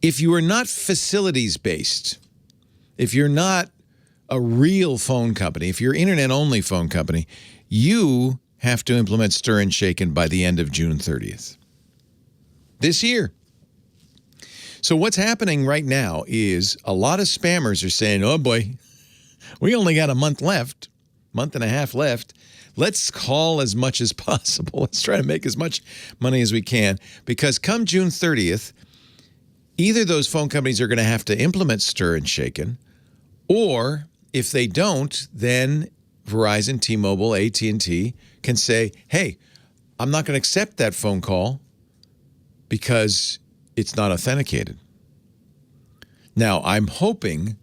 if you are not facilities-based, if you're not a real phone company, if you're internet-only phone company, you have to implement Stir and Shaken by the end of June 30th. This year. So what's happening right now is a lot of spammers are saying, oh boy, we only got a month and a half left. Let's call as much as possible. Let's try to make as much money as we can because come June 30th, either those phone companies are going to have to implement Stir and Shaken, or if they don't, then Verizon, T-Mobile, AT&T can say, hey, I'm not going to accept that phone call because it's not authenticated. Now, I'm hoping,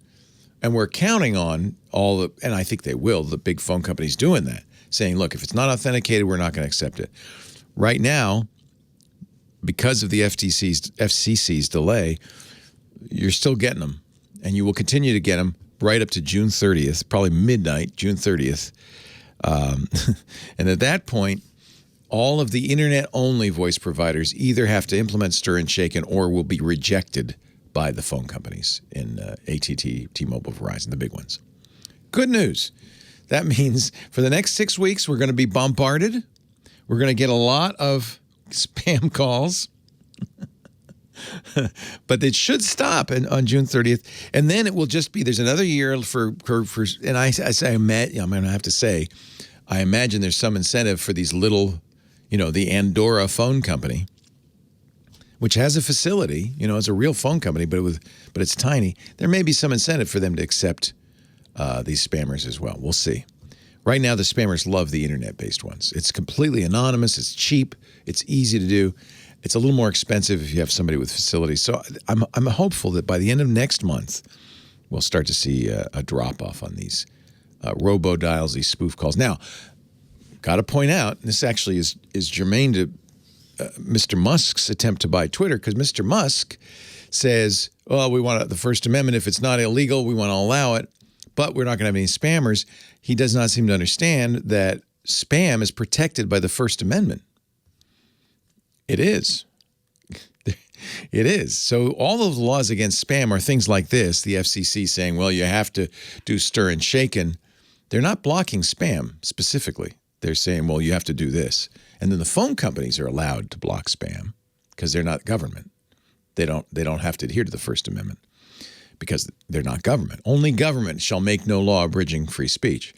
and we're counting on and I think they will, the big phone companies doing that, saying, look, if it's not authenticated, we're not going to accept it. Right now, because of the FCC's delay, you're still getting them, and you will continue to get them right up to June 30th, probably midnight, June 30th. And at that point, all of the internet-only voice providers either have to implement Stir and Shaken or will be rejected by the phone companies in AT&T, T-Mobile, Verizon, the big ones. Good news. That means for the next 6 weeks, we're going to be bombarded. We're going to get a lot of spam calls. But it should stop on June 30th. And then it will just be, there's another year for and I'm going to have to say, I imagine there's some incentive for these little, the Andorra phone company, which has a facility, it's a real phone company, but it's tiny. There may be some incentive for them to accept these spammers as well. We'll see. Right now, the spammers love the internet-based ones. It's completely anonymous. It's cheap. It's easy to do. It's a little more expensive if you have somebody with facilities. So I'm hopeful that by the end of next month, we'll start to see a drop-off on these robo dials, these spoof calls. Now, got to point out, and this actually is germane to Mr. Musk's attempt to buy Twitter, because Mr. Musk says, well, we want the First Amendment. If it's not illegal, we want to allow it, but we're not going to have any spammers. He does not seem to understand that spam is protected by the First Amendment. It is. It is. So all of the laws against spam are things like this. The FCC saying, well, you have to do stir and shaken. They're not blocking spam specifically. They're saying, well, you have to do this. And then the phone companies are allowed to block spam because they're not government. They don't have to adhere to the First Amendment because they're not government. Only government shall make no law abridging free speech.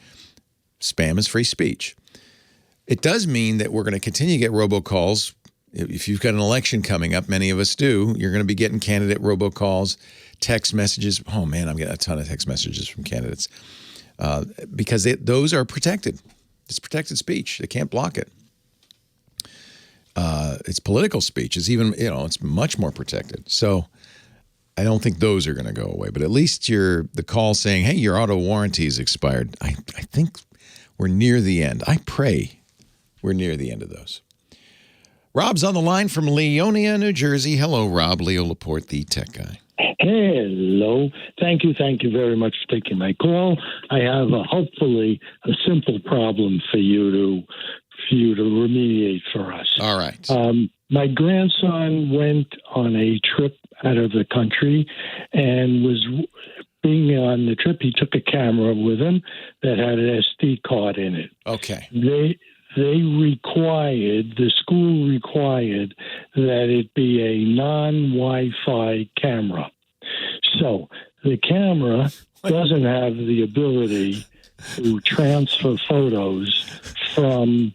Spam is free speech. It does mean that we're going to continue to get robocalls. If you've got an election coming up, many of us do, you're going to be getting candidate robocalls, text messages. Oh, man, I'm getting a ton of text messages from candidates because those are protected. It's protected speech. They can't block it. It's political speech. It's even, it's much more protected. So I don't think those are going to go away. But at least the call saying, hey, your auto warranty is expired. I think we're near the end. I pray we're near the end of those. Rob's on the line from Leonia, New Jersey. Hello, Rob. Leo Laporte, the tech guy. Hello. Thank you very much for taking my call. I have hopefully a simple problem for you to remediate for us. All right. My grandson went on a trip out of the country and was being on the trip. He took a camera with him that had an SD card in it. Okay. The school required that it be a non-Wi-Fi camera. So the camera doesn't have the ability to transfer photos from.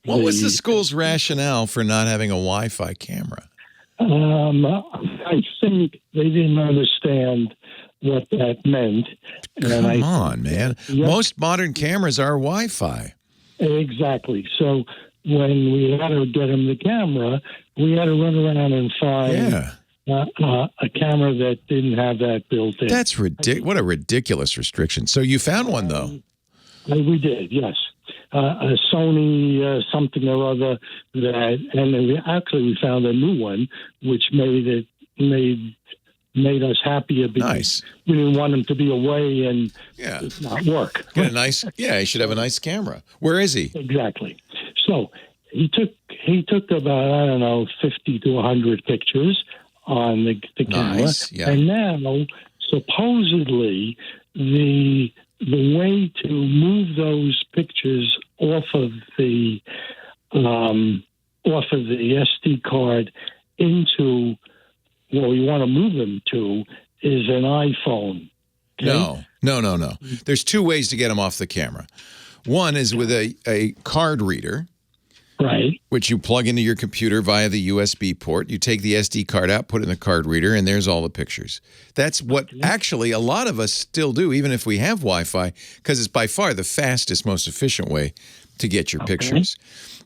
What was the school's rationale for not having a Wi-Fi camera? I think they didn't understand what that meant. Come on, man. Yep. Most modern cameras are Wi-Fi. Exactly. So when we had to get him the camera, we had to run around and find a camera that didn't have that built in. That's ridiculous. What a ridiculous restriction. So you found one, though. We did, yes. A Sony something or other and we found a new one, which made us happier because we didn't want him to be away and not work. He should have a nice camera. Where is he? Exactly. So he took about 50 to 100 pictures on the camera. Nice. Yeah. And now supposedly the way to move those pictures off of the SD card into where we want to move them to is an iPhone. Okay? No. There's two ways to get them off the camera. One is with a card reader, right? Which you plug into your computer via the USB port. You take the SD card out, put it in the card reader, and there's all the pictures. That's what actually a lot of us still do, even if we have Wi-Fi, because it's by far the fastest, most efficient way to get your pictures.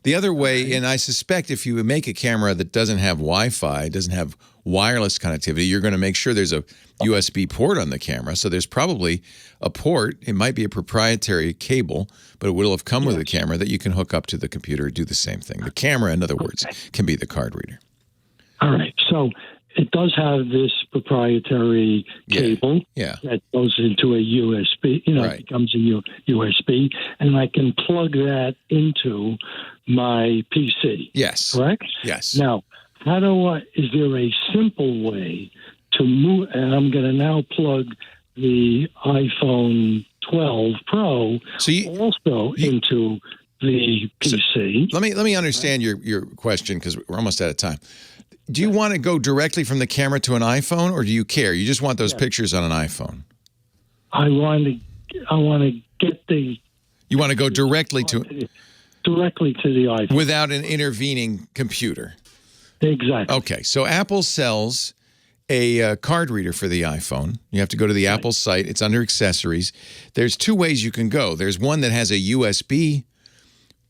The other way, and I suspect if you make a camera that doesn't have Wi-Fi, doesn't have wireless connectivity, you're going to make sure there's a USB port on the camera. So there's probably a port. It might be a proprietary cable, but it will have come with a camera that you can hook up to the computer and do the same thing. The camera, in other words, can be the card reader. All right. So it does have this proprietary cable that goes into a USB, it becomes a USB, and I can plug that into my PC. Yes. Correct? Yes. Now, is there a simple way to move, and I'm going to now plug the iPhone 12 Pro into the PC. So let me understand your question because we're almost out of time. Do you want to go directly from the camera to an iPhone, or do you care? You just want those pictures on an iPhone? I want to get the. You want to go directly to the iPhone without an intervening computer. Exactly. Okay, so Apple sells a card reader for the iPhone. You have to go to the Apple site. It's under accessories. There's two ways you can go. There's one that has a USB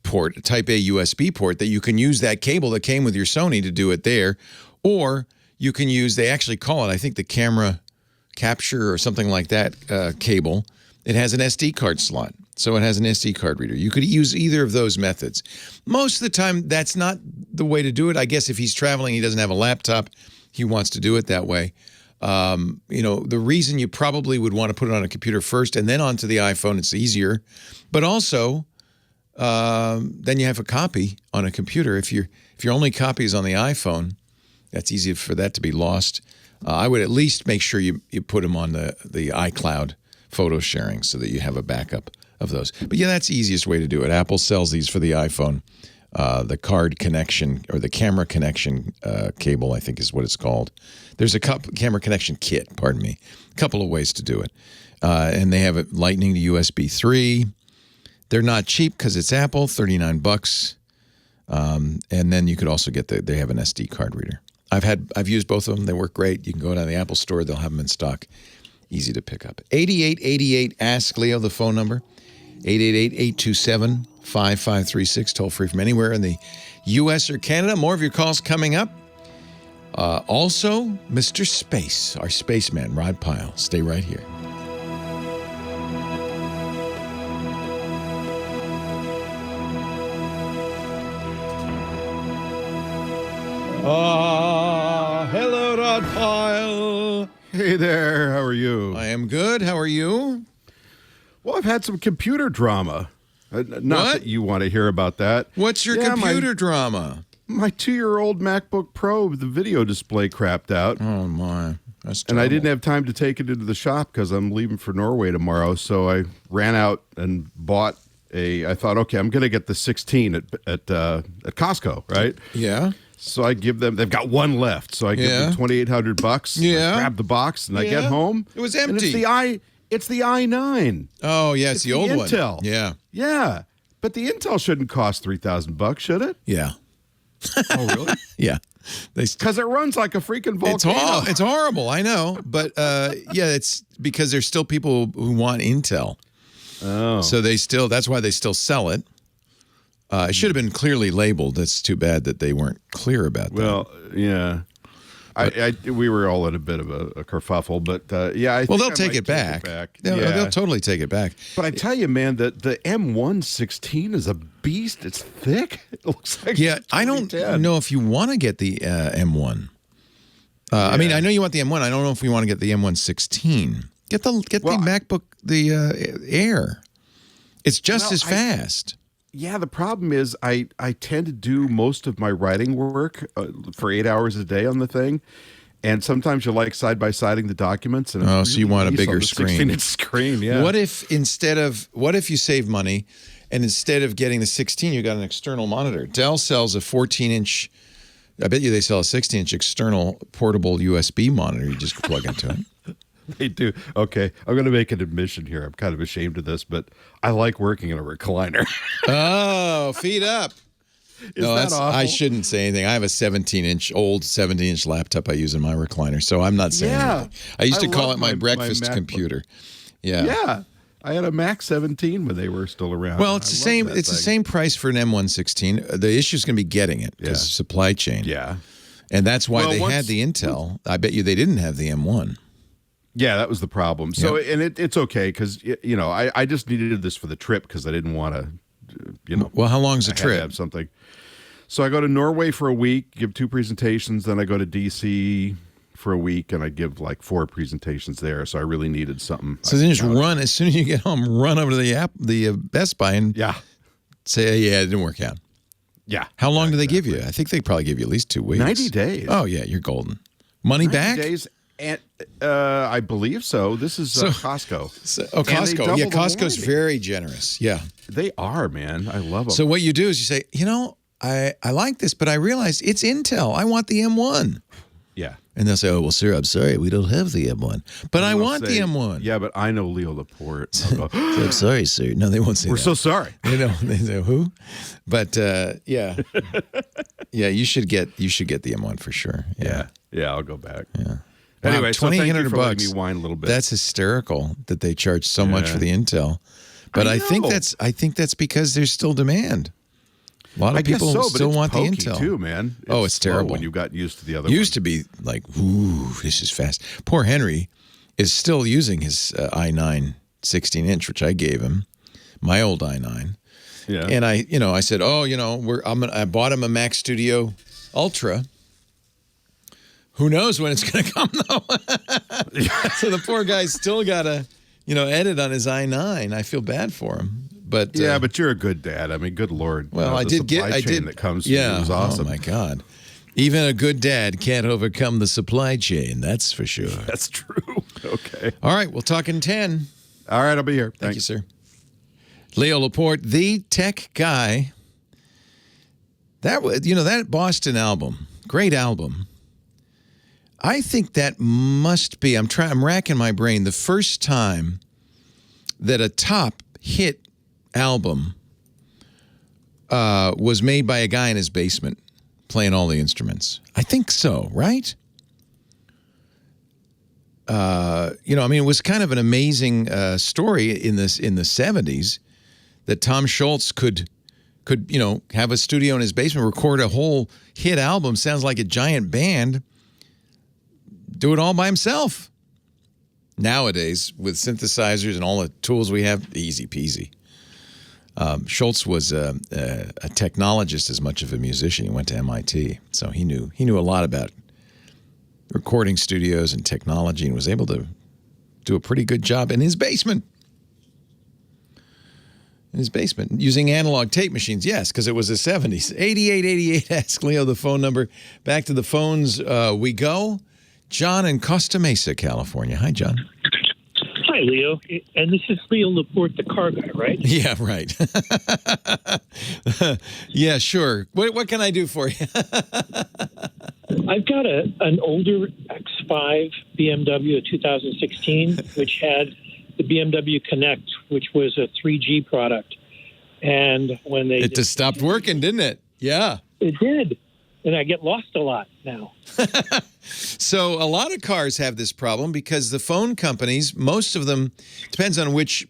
port, a Type A USB port, that you can use that cable that came with your Sony to do it there. Or you can use, they actually call it, I think, the camera capture or something like that cable. It has an SD card slot. So it has an SD card reader. You could use either of those methods. Most of the time, that's not the way to do it. I guess if he's traveling, he doesn't have a laptop, he wants to do it that way. The reason you probably would want to put it on a computer first and then onto the iPhone, it's easier. But also, then you have a copy on a computer. If your only copy is on the iPhone, that's easy for that to be lost. I would at least make sure you put them on the iCloud photo sharing so that you have a backup of those. But yeah, that's the easiest way to do it. Apple sells these for the iPhone. The card connection or the camera connection cable, I think is what it's called. There's a camera connection kit, pardon me. A couple of ways to do it. And they have it lightning to USB 3. They're not cheap because it's Apple, $39. And then you could also get they have an SD card reader. I've used both of them. They work great. You can go down to the Apple store. They'll have them in stock. Easy to pick up. 8888 Ask Leo, the phone number. 888-827-5536. Toll free from anywhere in the U.S. or Canada. More of your calls coming up. Also, Mr. Space, our spaceman, Rod Pyle. Stay right here. Hello, Rod Pyle. Hey there, how are you? I am good. How are you? Well, I've had some computer drama. Not that you want to hear about that. What's your computer drama? My 2-year-old MacBook Pro, the video display crapped out. Oh, my. That's terrible. And I didn't have time to take it into the shop because I'm leaving for Norway tomorrow. So I ran out and bought I thought, okay, I'm going to get the 16 at Costco, right? Yeah. So I give them, they've got one left. So I give them $2,800. Yeah. I grab the box and I get home. It was empty. It's the i9. Oh, yeah, it's the old one. Intel. Yeah. Yeah. But the Intel shouldn't cost $3,000, should it? Yeah. Oh, really? Yeah. Because it runs like a freaking volcano. It's horrible, I know. But, it's because there's still people who want Intel. Oh. So that's why they still sell it. It should have been clearly labeled. It's too bad that they weren't clear about that. Well, yeah. We were all in a bit of a kerfuffle, but I think they'll take it back. They'll totally take it back. But I tell you, man, the M116 is a beast. It's thick. It looks like I don't know if you want to get the M1. I mean, I know you want the M1. I don't know if we want to get the M116. Get the MacBook, the Air. It's just as fast. Yeah, the problem is I tend to do most of my writing work for 8 hours a day on the thing, and sometimes you like side-by-siding the documents. And so you want a bigger screen. 16-inch screen, yeah. What if you save money, and instead of getting the 16, you got an external monitor? Dell sells a 14-inch. I bet you they sell a 16-inch external portable USB monitor. You just plug into it. They do. Okay, I'm going to make an admission here. I'm kind of ashamed of this, but I like working in a recliner. Oh, feet up. Is that awful? I shouldn't say anything. I have a 17-inch laptop I use in my recliner, so I'm not saying anything. I used to call it my breakfast computer. Yeah. Yeah. I had a Mac 17 when they were still around. Well, it's the same. It's the same price for an M116. The issue is going to be getting it because of supply chain. Yeah. And that's why they had the Intel. I bet you they didn't have the M1. Yeah, that was the problem. So, and it's okay because, I just needed this for the trip because I didn't want to, Well, how long's the trip? Have something. So I go to Norway for a week, give 2 presentations. Then I go to D.C. for a week, and I give like 4 presentations there. So I really needed something. So then just run, as soon as you get home, run over to the Best Buy and say, it didn't work out. Yeah. How long do they give you? I think they probably give you at least 2 weeks. 90 days. Oh, yeah, you're golden. Money 90 back? days. And I believe so. This is Costco. Costco. Yeah, Costco's very generous. Yeah. They are, man. I love them. So what you do is you say, I like this, but I realized it's Intel. I want the M1. Yeah. And they'll say, oh, well, sir, I'm sorry. We don't have the M1. But I want the M1. Yeah, but I know Leo Laporte. So I'm sorry, sir. No, they won't say We're that. so sorry. They say, who? But, yeah. Yeah, you should get the M1 for sure. Yeah, I'll go back. Yeah. Anyway, wow, so thank you for letting $2,800. me whine a little bit. That's hysterical that they charge so much for the Intel. But I think that's because there's still demand. A lot of people still want the Intel too, man. It's terrible when you've gotten used to the other. Used to be like, ooh, this is fast. Poor Henry is still using his i9 16-inch, which I gave him, my old i9. Yeah. And I said, I bought him a Mac Studio Ultra. Who knows when it's going to come, though? So the poor guy's still got to, edit on his i9. I feel bad for him. But yeah, but you're a good dad. I mean, good Lord. Well, I did get. I did. That comes. Yeah, it was awesome. Oh my God. Even a good dad can't overcome the supply chain. That's for sure. That's true. Okay. All right, we'll talk in 10. All right, I'll be here. Thank you, sir. Leo Laporte, the tech guy. That was, that Boston album, great album. I think that must be. I'm racking my brain. The first time that a top hit album was made by a guy in his basement playing all the instruments. I think so, right? It was kind of an amazing story in the 70s that Tom Schultz could have a studio in his basement, record a whole hit album. Sounds like a giant band. Do it all by himself. Nowadays, with synthesizers and all the tools we have, easy peasy. Schultz was a technologist as much of a musician. He went to MIT, so he knew a lot about recording studios and technology, and was able to do a pretty good job in his basement. Using analog tape machines, yes, because it was the 70s. 8888, ask Leo the phone number. Back to the phones we go. John in Costa Mesa, California. Hi, John. Hi, Leo. And this is Leo Laporte, the car guy, right? Yeah, right. Yeah, sure. What can I do for you? I've got an older X5 BMW, a 2016, which had the BMW Connect, which was a 3G product. And when it just stopped working, didn't it? Yeah. It did. And I get lost a lot now. So a lot of cars have this problem because the phone companies, most of them, depends on which,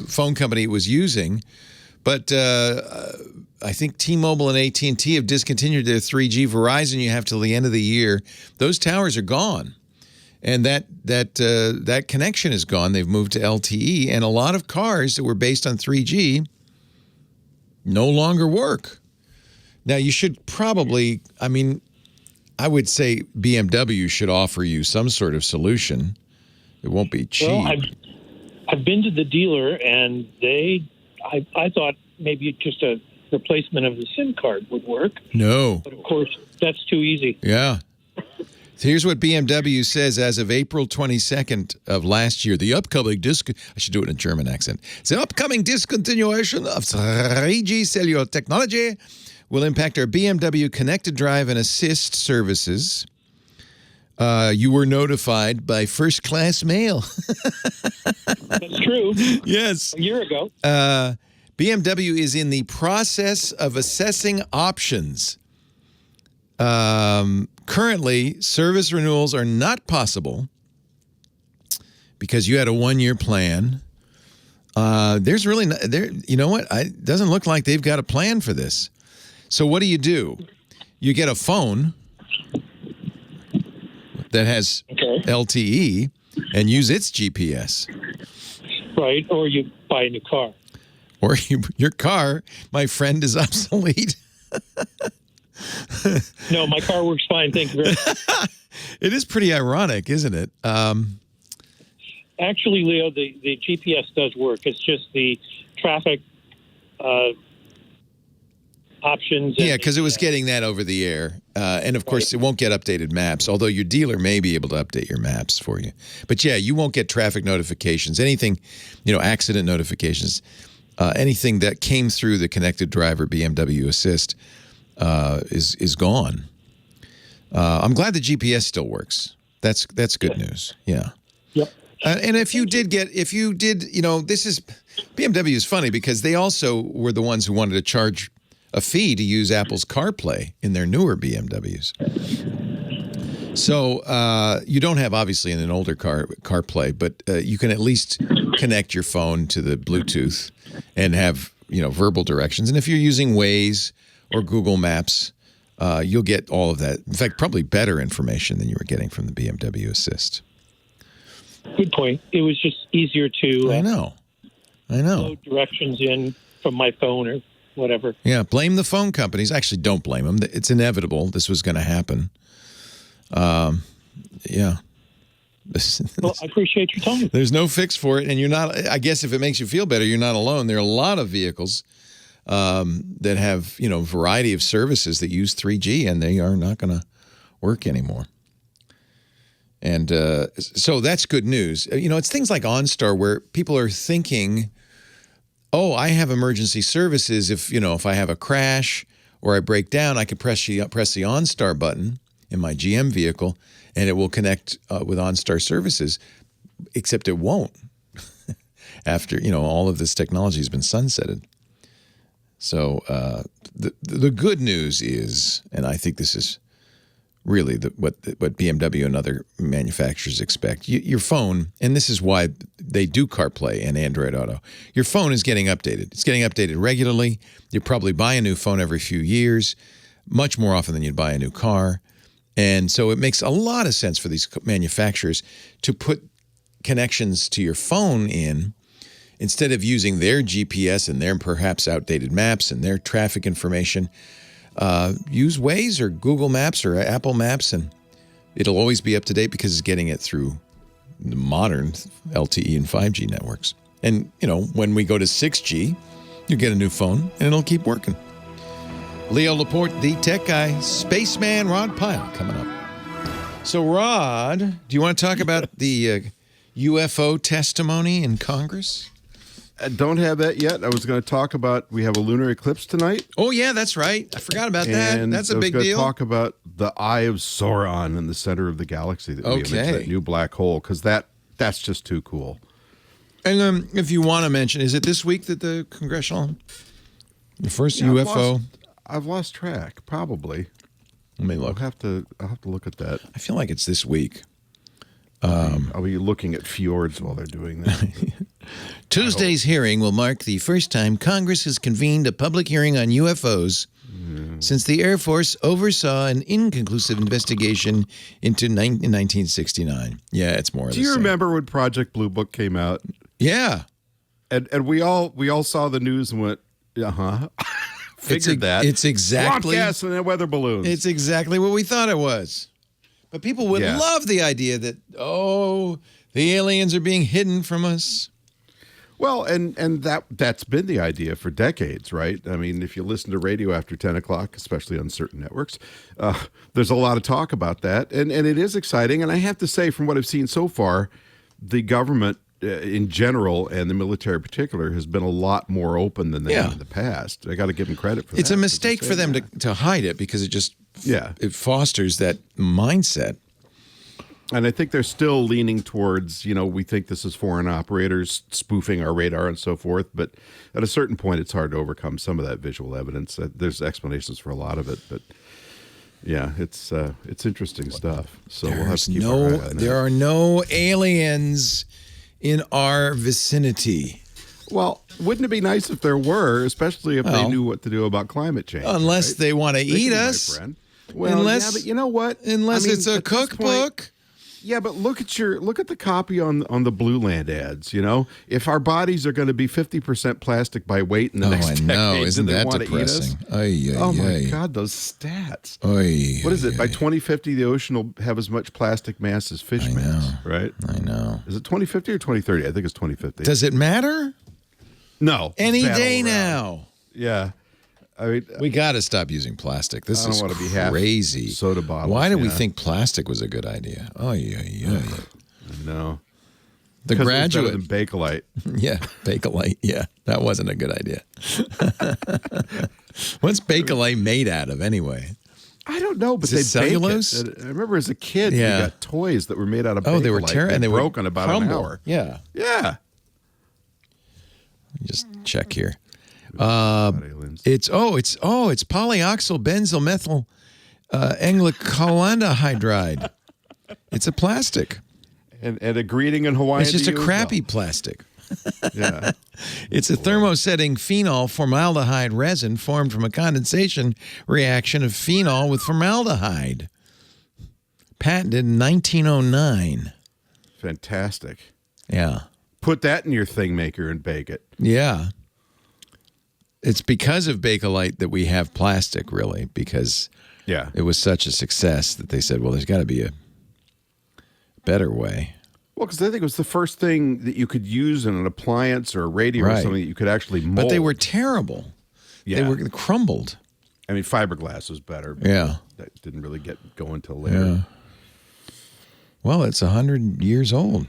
phone company it was using. But I think T-Mobile and AT&T have discontinued their 3G. Verizon, you have till the end of the year. Those towers are gone. And that connection is gone. They've moved to LTE. And a lot of cars that were based on 3G no longer work. Now, you should probably, I would say BMW should offer you some sort of solution. It won't be cheap. Well, I've been to the dealer, and I thought maybe just a replacement of the SIM card would work. No. But, of course, that's too easy. Yeah. Here's what BMW says as of April 22nd of last year. The upcoming I should do it in a German accent. The upcoming discontinuation of 3G cellular technology will impact our BMW Connected Drive and Assist services. You were notified by first-class mail. That's true. Yes. A year ago. BMW is in the process of assessing options. Currently, service renewals are not possible because you had a one-year plan. There's really not, you know what? It doesn't look like they've got a plan for this. So what do? You get a phone that has LTE and use its GPS. Right, or you buy a new car. Or your car, my friend, is obsolete. No, my car works fine. Thank you very much. It is pretty ironic, isn't it? Actually, Leo, the GPS does work. It's just the traffic options. Yeah, because it was getting that over the air. And, of course, it won't get updated maps, although your dealer may be able to update your maps for you. But, yeah, you won't get traffic notifications, anything, accident notifications, anything that came through the connected driver BMW Assist is gone. I'm glad the GPS still works. That's good news. Yeah. Yep. And if you did, this is BMW is funny because they also were the ones who wanted to charge a fee to use Apple's CarPlay in their newer BMWs. So you don't have, obviously, in an older car CarPlay, but you can at least connect your phone to the Bluetooth and have, verbal directions. And if you're using Waze or Google Maps, you'll get all of that. In fact, probably better information than you were getting from the BMW Assist. Good point. It was just easier to I know. load directions in from my phone or whatever. Yeah, blame the phone companies. Actually, don't blame them. It's inevitable. This was going to happen. Yeah. Well, I appreciate your time. There's no fix for it, and you're not. I guess if it makes you feel better, you're not alone. There are a lot of vehicles that have a variety of services that use 3G, and they are not going to work anymore. And so that's good news. It's things like OnStar where people are thinking, oh, I have emergency services. If I have a crash or I break down, I could press the OnStar button in my GM vehicle, and it will connect with OnStar services, except it won't after, all of this technology has been sunsetted. So the good news is, and I think this is really what BMW and other manufacturers expect, your phone, and this is why they do CarPlay and Android Auto, your phone is getting updated. It's getting updated regularly. You probably buy a new phone every few years, much more often than you'd buy a new car. And so it makes a lot of sense for these manufacturers to put connections to your phone in, instead of using their GPS and their perhaps outdated maps and their traffic information. Use Waze or Google Maps or Apple Maps, and it'll always be up to date because it's getting it through the modern LTE and 5G networks. And, when we go to 6G, you get a new phone and it'll keep working. Leo Laporte, the tech guy, spaceman Rod Pyle coming up. So, Rod, do you want to talk about the UFO testimony in Congress? I don't have that yet. I was going to talk about, we have a lunar eclipse tonight. Oh, yeah, that's right. I forgot about that. That's a big deal. I was going to talk about the Eye of Sauron in the center of the galaxy that we have, that new black hole, because that's just too cool. And if you want to mention, is it this week that the first UFO? I've lost track, probably. Let me look. I'll have to look at that. I feel like it's this week. I'll be looking at fjords while they're doing that. Tuesday's hearing will mark the first time Congress has convened a public hearing on UFOs since the Air Force oversaw an inconclusive investigation into 1969. Yeah, it's more of the same. Do you remember when Project Blue Book came out? Yeah. And we all saw the news and went, figured that. It's exactly. Swamp gas and weather balloons. It's exactly what we thought it was. But people would love the idea that, the aliens are being hidden from us. Well, and that's been the idea for decades, right? I mean, if you listen to radio after 10 o'clock, especially on certain networks, there's a lot of talk about that. And it is exciting. And I have to say, from what I've seen so far, the government in general and the military in particular has been a lot more open than they have in the past. I got to give them credit for that. It's a mistake for them to hide it because it just it fosters that mindset. And I think they're still leaning towards, we think this is foreign operators spoofing our radar and so forth. But at a certain point, it's hard to overcome some of that visual evidence. There's explanations for a lot of it, but yeah, it's interesting stuff. So we'll have to keep our eye on that. There are no aliens in our vicinity. Well, wouldn't it be nice if there were, especially if they knew what to do about climate change? Unless they want to eat us. My friend. Well, but you know what? Unless it's a cookbook. Yeah, but look at the copy on the Blue Land ads. If our bodies are going to be 50% plastic by weight in the next decade, isn't they that want depressing? To eat us? Oh my God, those stats! What is it? By 2050, the ocean will have as much plastic mass as fish mass, right? I know. Is it 2050 or 2030? I think it's 2050. Does it matter? No. Any day now. Yeah. I mean, we got to stop using plastic. This is want to be crazy. Soda bottles. Why did we think plastic was a good idea? No. The Graduate. Than Bakelite. Yeah, Bakelite. Yeah, that wasn't a good idea. What's Bakelite made out of anyway? I don't know, but is they cellulose. Bake it. I remember as a kid, we got toys that were made out of Bakelite. They were terrible, and they broke in about an hour. Yeah. Just check here. It's polyoxyl benzyl methyl hydride. It's a plastic. And a greeting in Hawaiian. It's just a crappy plastic. Yeah. It's a thermosetting phenol formaldehyde resin formed from a condensation reaction of phenol with formaldehyde. Patented in 1909. Fantastic. Yeah. Put that in your thing maker and bake it. Yeah. It's because of Bakelite that we have plastic, really, because it was such a success that they said, well, there's got to be a better way. Well, because I think it was the first thing that you could use in an appliance or a radio or something that you could actually mold. But they were terrible. Yeah. They were crumbled. I mean, fiberglass was better. But Yeah. That didn't really get going until later. Yeah. Well, it's 100 years old.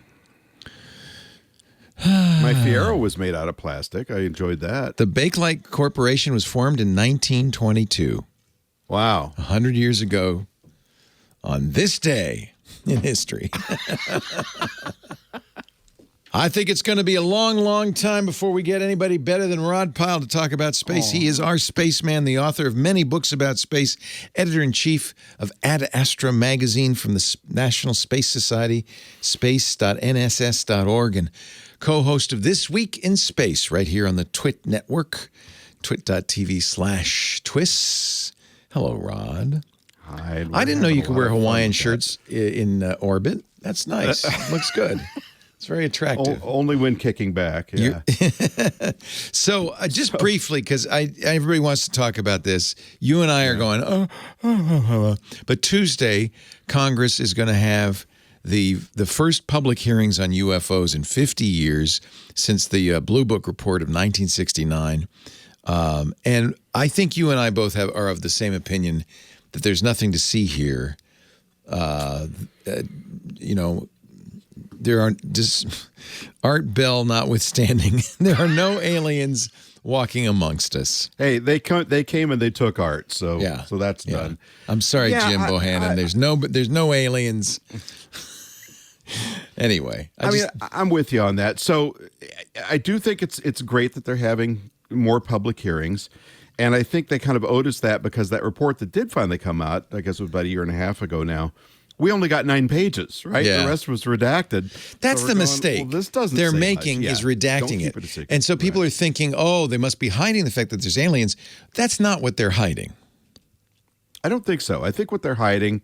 My Fiero was made out of plastic. I enjoyed that. The Bakelite Corporation was formed in 1922. Wow. 100 years ago on this day in history. I think it's going to be a long, long time before we get anybody better than Rod Pyle to talk about space. He is our spaceman, the author of many books about space, editor-in-chief of Ad Astra magazine from the National Space Society, space.nss.org, and co-host of This Week in Space right here on the Twit Network, twit.tv/twists. Hello, Rod. Hi. I didn't know you could wear Hawaiian shirts in orbit. That's nice. Looks good. It's very attractive. Only when kicking back. Yeah. So just briefly, because everybody wants to talk about this. You and I are going, but Tuesday, Congress is going to have the first public hearings on UFOs in 50 years since the Blue Book report of 1969. And I think you and I both are of the same opinion that there's nothing to see here. There are just Art Bell notwithstanding, there are no aliens walking amongst us. Hey, they came and they took Art, so that's done. I'm sorry, Jim Bohannon. There's no aliens. Anyway, I'm with you on that. So I do think it's great that they're having more public hearings. And I think they kind of owed us that because that report that did finally come out, I guess it was about a year and a half ago now, we only got 9 pages, right? Yeah. The rest was redacted. That's So the we're going, mistake. well, this doesn't they're say making much. is Yeah, redacting don't keep it. a secret. And so people are thinking, oh, they must be hiding the fact that there's aliens. That's not what they're hiding. I don't think so. I think what they're hiding,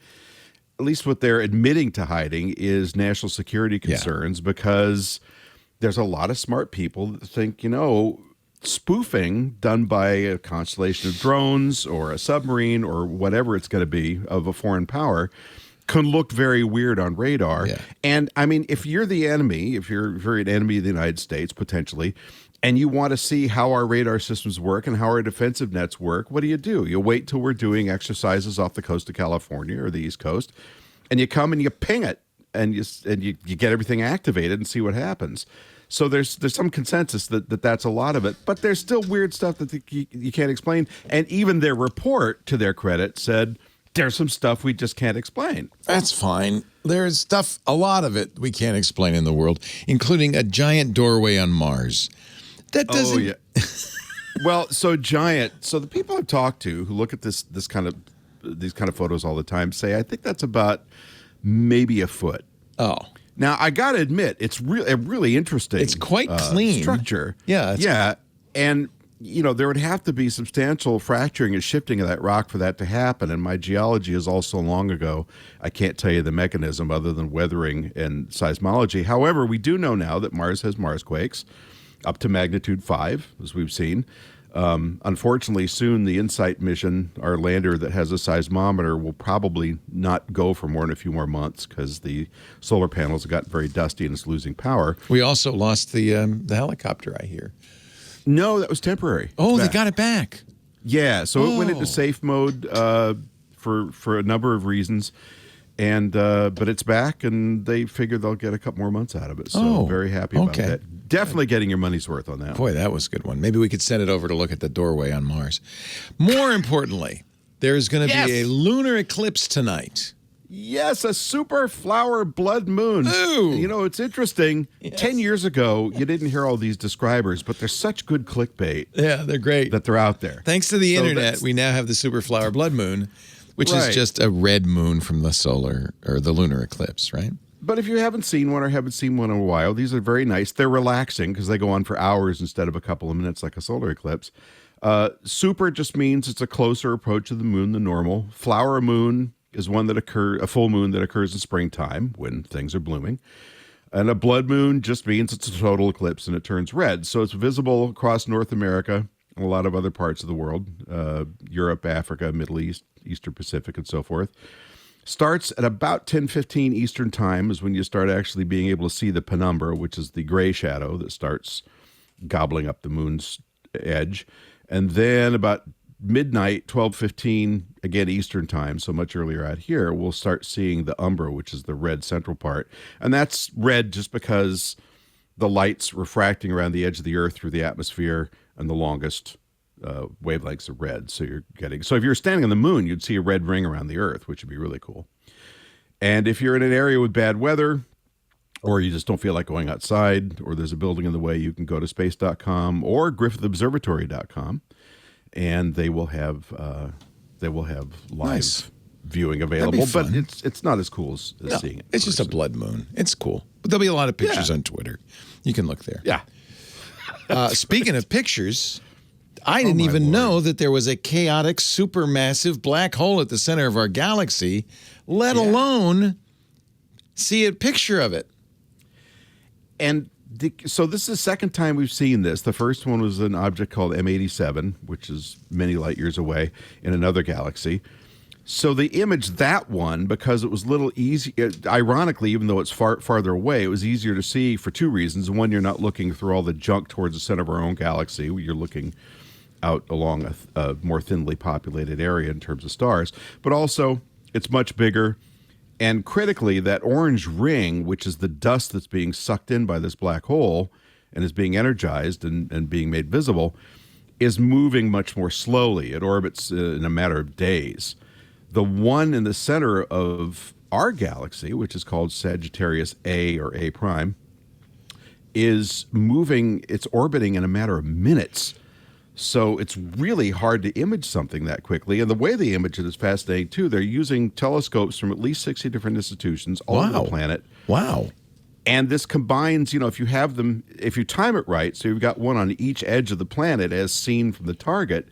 at least what they're admitting to hiding, is national security concerns because there's a lot of smart people that think, spoofing done by a constellation of drones or a submarine or whatever it's going to be of a foreign power can look very weird on radar. Yeah. And I mean, if you're the enemy, if you're an enemy of the United States, potentially, and you want to see how our radar systems work and how our defensive nets work, what do? You wait till we're doing exercises off the coast of California or the East Coast, and you come and you ping it and you get everything activated and see what happens. So there's some consensus that's a lot of it, but there's still weird stuff that you can't explain. And even their report, to their credit, said there's some stuff we just can't explain. That's fine. There's stuff, a lot of it we can't explain in the world, including a giant doorway on Mars. That doesn't. Oh, yeah. Well, so giant. So the people I've talked to who look at these kind of photos all the time say, I think that's about maybe a foot. Oh. Now, I got to admit, it's really interesting. It's quite clean. Structure. Yeah. Yeah. And, there would have to be substantial fracturing and shifting of that rock for that to happen. And my geology is all so long ago, I can't tell you the mechanism other than weathering and seismology. However, we do know now that Mars has Marsquakes up to magnitude 5, as we've seen. Unfortunately, soon the InSight mission, our lander that has a seismometer, will probably not go for more than a few more months because the solar panels have gotten very dusty and it's losing power. We also lost the helicopter, I hear. No, that was temporary. Oh, they got it back. Yeah, so it went into safe mode for a number of reasons. And but it's back, and they figure they'll get a couple more months out of it. So very happy about that. Definitely getting your money's worth on that. Boy, that was a good one. Maybe we could send it over to look at the doorway on Mars. More importantly, there's going to be a lunar eclipse tonight. Yes, a super flower blood moon. Ooh. It's interesting. Yes. 10 years ago, you didn't hear all these describers, but they're such good clickbait. Yeah, they're great. That they're out there. Thanks to the internet, we now have the super flower blood moon, which is just a red moon from the solar or the lunar eclipse, right? But if you haven't seen one or haven't seen one in a while, these are very nice. They're relaxing because they go on for hours instead of a couple of minutes like a solar eclipse. Super just means it's a closer approach to the moon than normal. Flower moon is one a full moon that occurs in springtime when things are blooming. And a blood moon just means it's a total eclipse and it turns red. So it's visible across North America and a lot of other parts of the world, Europe, Africa, Middle East, Eastern Pacific, and so forth. Starts at about 10:15 Eastern time is when you start actually being able to see the penumbra, which is the gray shadow that starts gobbling up the moon's edge. And then about midnight, 12:15, again Eastern time, so much earlier out here, we'll start seeing the umbra, which is the red central part. And that's red just because the light's refracting around the edge of the Earth through the atmosphere, and the longest wavelengths of red. So if you're standing on the moon, you'd see a red ring around the Earth, which would be really cool. And if you're in an area with bad weather, or you just don't feel like going outside, or there's a building in the way, you can go to space.com or griffithobservatory.com, and they will have live viewing available. But it's not as cool as seeing it. It's just a blood moon. It's cool. But there'll be a lot of pictures on Twitter. You can look there. Yeah. Speaking of pictures, I didn't even know that there was a chaotic, supermassive black hole at the center of our galaxy, let alone see a picture of it. And so this is the second time we've seen this. The first one was an object called M87, which is many light years away in another galaxy. So the image, that one, because it was a little easy, ironically, even though it's farther away, it was easier to see for two reasons. One, you're not looking through all the junk towards the center of our own galaxy. You're looking out along a more thinly populated area in terms of stars. But also, it's much bigger. And critically, that orange ring, which is the dust that's being sucked in by this black hole and is being energized and being made visible, is moving much more slowly. It orbits in a matter of days. The one in the center of our galaxy, which is called Sagittarius A or A prime, is moving, it's orbiting in a matter of minutes. So it's really hard to image something that quickly. And the way they image it is fascinating, too. They're using telescopes from at least 60 different institutions all over the planet. Wow. And this combines, if you have them, if you time it right, so you've got one on each edge of the planet as seen from the target,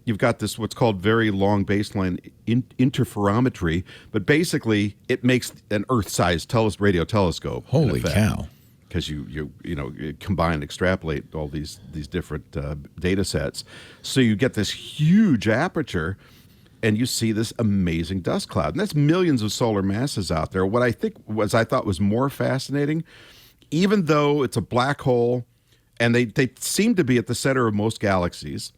you've got this what's called very long baseline interferometry, but basically it makes an Earth-sized radio telescope. Holy cow. Because you combine and extrapolate all these different data sets. So you get this huge aperture, and you see this amazing dust cloud. And that's millions of solar masses out there. What I thought was more fascinating, even though it's a black hole, and they seem to be at the center of most galaxies,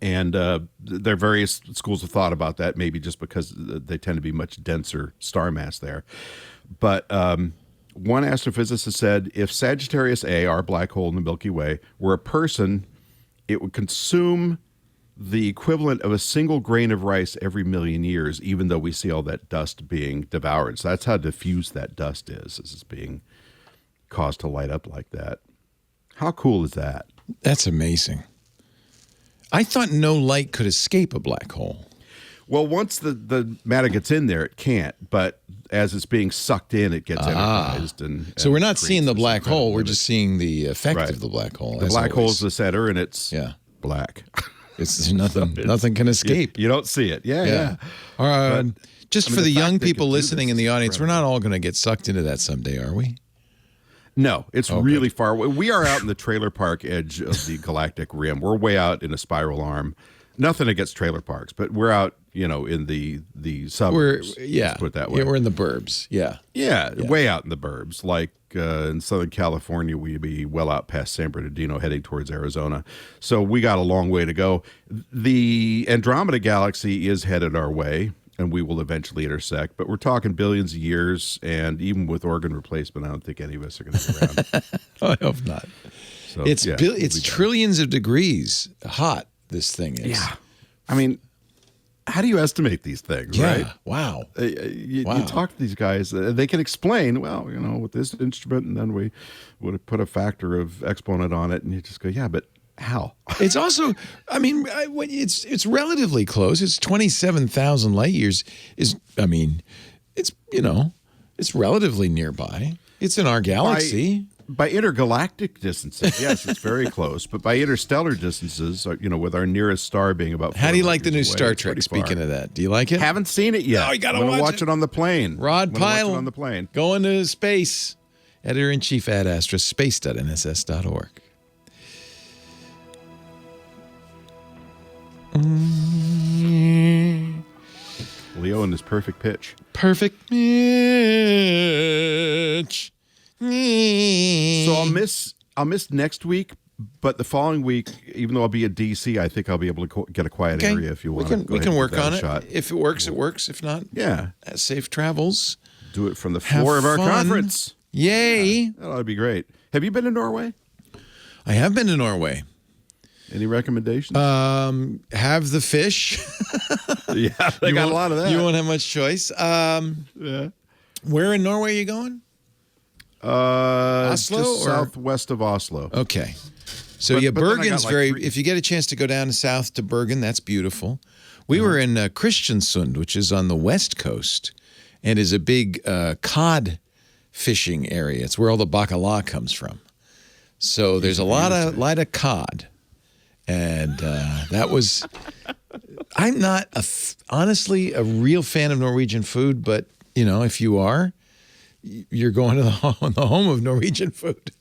and there are various schools of thought about that, maybe just because they tend to be much denser star mass there. But one astrophysicist said, if Sagittarius A, our black hole in the Milky Way, were a person, it would consume the equivalent of a single grain of rice every million years, even though we see all that dust being devoured. So that's how diffuse that dust is it's being caused to light up like that. How cool is that? That's amazing. I thought no light could escape a black hole. Well, once the matter gets in there, it can't. But as it's being sucked in, it gets energized. So we're not seeing the black hole. We're just seeing the effect of the black hole. The black hole's the center, and it's black. It's nothing can escape. You don't see it. Yeah. Just for the young people listening in the audience, we're not all going to get sucked into that someday, are we? No, it's really far away. We are out in the trailer park edge of the galactic rim. We're way out in a spiral arm. Nothing against trailer parks, but we're out, in the suburbs. Let's put it that way. Yeah, we're in the burbs. Yeah, way out in the burbs. Like in Southern California, we'd be well out past San Bernardino, heading towards Arizona. So we got a long way to go. The Andromeda Galaxy is headed our way, and we will eventually intersect. But we're talking billions of years, and even with organ replacement, I don't think any of us are going to be around. I hope not. So, it's trillions of degrees hot. This thing is. Yeah. I mean, how do you estimate these things, right? Wow. You talk to these guys, they can explain, with this instrument, and then we would put a factor of exponent on it, and you just go, yeah, but how? It's also, it's relatively close. It's 27,000 light years. It's relatively nearby. It's in our galaxy. By intergalactic distances, yes, it's very close. But by interstellar distances, with our nearest star being about 4 How do you like the new away, Star Trek, speaking of that? Do you like it? Haven't seen it yet. No, you got to watch it on the plane. Rod Pyle on the plane. Going to space. Editor-in-Chief Ad Astra, space.nss.org. Leo showing his perfect pitch. Perfect pitch. So I'll miss next week, but the following week, even though I'll be at DC, I think I'll be able to get a quiet area if you want. We can work on it. If it works, it works. If not, safe travels. Do it from the floor of our conference. Yay! That ought to be great. Have you been to Norway? I have been to Norway. Any recommendations? Have the fish. Yeah, they got a lot of that. You won't have much choice. Yeah. Where in Norway are you going? Oslo, just southwest of Oslo. Okay. So Bergen's if you get a chance to go down south to Bergen, that's beautiful. We were in Kristiansund, which is on the west coast, and is a big cod fishing area. It's where all the bacala comes from. So there's a lot of cod, and that was. I'm not honestly a real fan of Norwegian food, but if you are, you're going to the home of Norwegian food.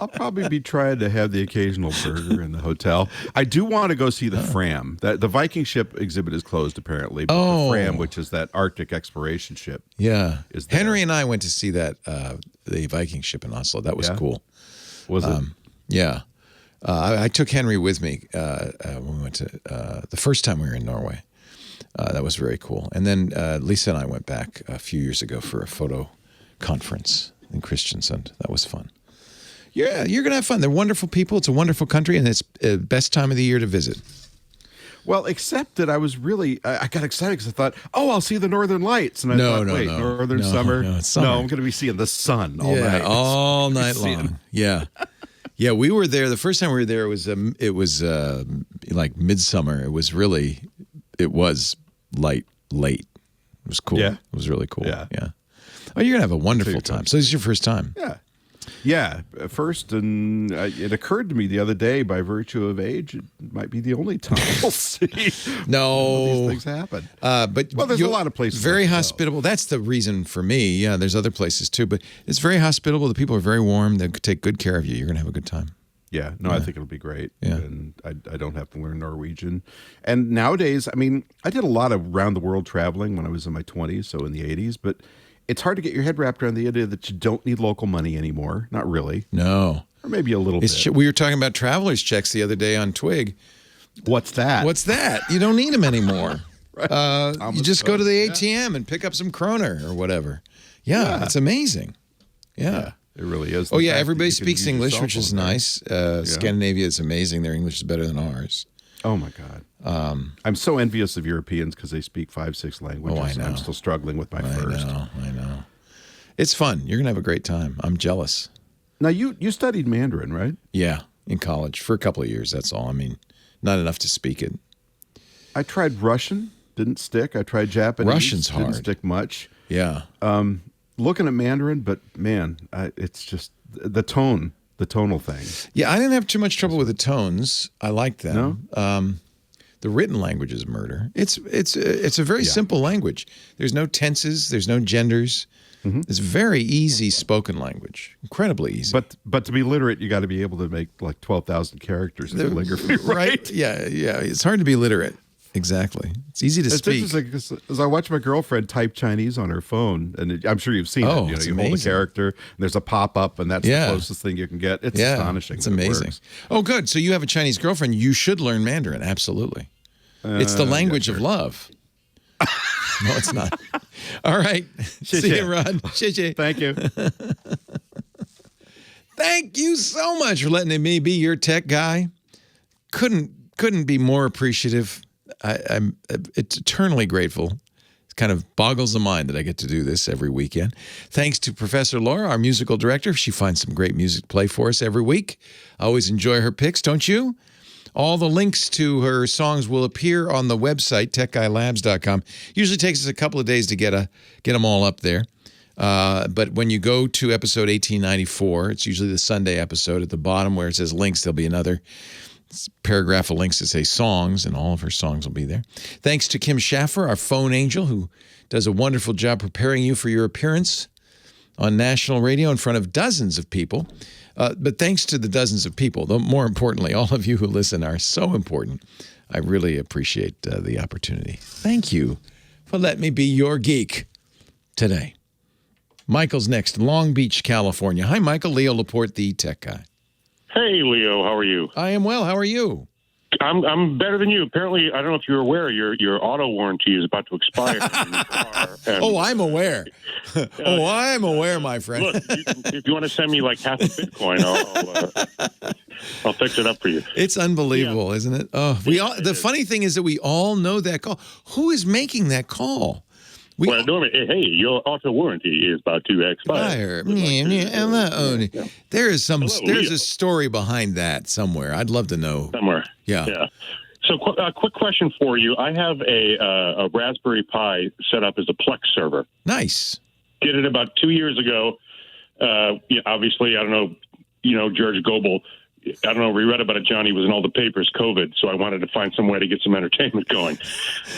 I'll probably be trying to have the occasional burger in the hotel. I do want to go see the Fram. The Viking ship exhibit is closed apparently, but the Fram, which is that Arctic exploration ship, is there. Henry and I went to see that the Viking ship in Oslo. That was cool. Was it? Yeah. I took Henry with me when we went to the first time we were in Norway. That was very cool. And then Lisa and I went back a few years ago for a photo conference in Kristiansund. That was fun. Yeah, you're going to have fun. They're wonderful people. It's a wonderful country, and it's the best time of the year to visit. Well, except that I was really, I got excited because I thought, I'll see the Northern Lights. And I thought, Northern Summer? No, it's summer. No, I'm going to be seeing the sun all night. all night long. Yeah. Yeah, we were there. The first time we were there, it was like midsummer. It was late. It was cool. Yeah. It was really cool. Yeah. Oh, you're going to have a wonderful time. So this is your first time. Yeah. Yeah, first, and it occurred to me the other day, by virtue of age, it might be the only time we'll see these things happen. But there's a lot of places. Very hospitable. That's the reason for me. Yeah, there's other places too, but it's very hospitable. The people are very warm. They take good care of you. You're going to have a good time. Yeah, I think it'll be great. Yeah. And I don't have to learn Norwegian. And nowadays, I did a lot of round-the-world traveling when I was in my 20s, so in the 80s, but it's hard to get your head wrapped around the idea that you don't need local money anymore. Not really. No. Or maybe a little bit. We were talking about traveler's checks the other day on Twig. What's that? You don't need them anymore. Right. You just go to the ATM and pick up some kroner or whatever. Yeah, it's amazing. Yeah. It really is. Everybody speaks English, which is nice. Scandinavia is amazing. Their English is better than ours. Oh, my God. I'm so envious of Europeans because they speak 5-6 languages. Oh, I know. I'm still struggling with my first. I know. It's fun. You're going to have a great time. I'm jealous. Now, you studied Mandarin, right? Yeah, in college for a couple of years. That's all. Not enough to speak it. I tried Russian. Didn't stick. I tried Japanese. Russian's hard. Didn't stick much. Yeah. Looking at Mandarin, but man, it's just the tonal thing. Yeah, I didn't have too much trouble with the tones. I liked them. No? The written language is murder. It's a very simple language. There's no tenses. There's no genders. Mm-hmm. It's very easy spoken language. Incredibly easy. But to be literate, you got to be able to make like 12,000 characters in calligraphy, right? Yeah. It's hard to be literate. Exactly. It's easy to speak. Interesting, as I watch my girlfriend type Chinese on her phone, and I'm sure you've seen it. You hold a character, and there's a pop-up, and that's the closest thing you can get. It's astonishing. It's amazing. Oh, good. So you have a Chinese girlfriend. You should learn Mandarin. Absolutely. It's the language of love. No, it's not. All right. See you, Rod. Thank you. Thank you so much for letting me be your tech guy. Couldn't be more appreciative. I'm eternally grateful. It kind of boggles the mind that I get to do this every weekend. Thanks to Professor Laura, our musical director. She finds some great music to play for us every week. I always enjoy her picks, don't you? All the links to her songs will appear on the website, techguylabs.com. Usually takes us a couple of days to get them all up there. But when you go to episode 1894, it's usually the Sunday episode, at the bottom where it says links, there'll be another paragraph of links that say songs, and all of her songs will be there. Thanks to Kim Schaffer, our phone angel, who does a wonderful job preparing you for your appearance on national radio in front of dozens of people. But thanks to the dozens of people, though more importantly, all of you who listen are so important. I really appreciate the opportunity. Thank you for letting me be your geek today. Michael's next, Long Beach, California. Hi, Michael. Leo Laporte, the tech guy. Hey, Leo. How are you? I am well. How are you? I'm better than you. Apparently, I don't know if you're aware, your auto warranty is about to expire. in your car, Oh, I'm aware. I'm aware, my friend. Look, if you want to send me like half a Bitcoin, I'll fix it up for you. It's unbelievable, isn't it? Oh, the funny thing is that we all know that call. Who is making that call? Well, hey, your auto warranty is about to expire. There's a story behind that somewhere. I'd love to know. Somewhere. Yeah. So, a quick question for you. I have a Raspberry Pi set up as a Plex server. Nice. Did it about 2 years ago. Obviously, I don't know, George Gobel. I don't know. We read about it, Johnny. Was in all the papers. COVID. So I wanted to find some way to get some entertainment going.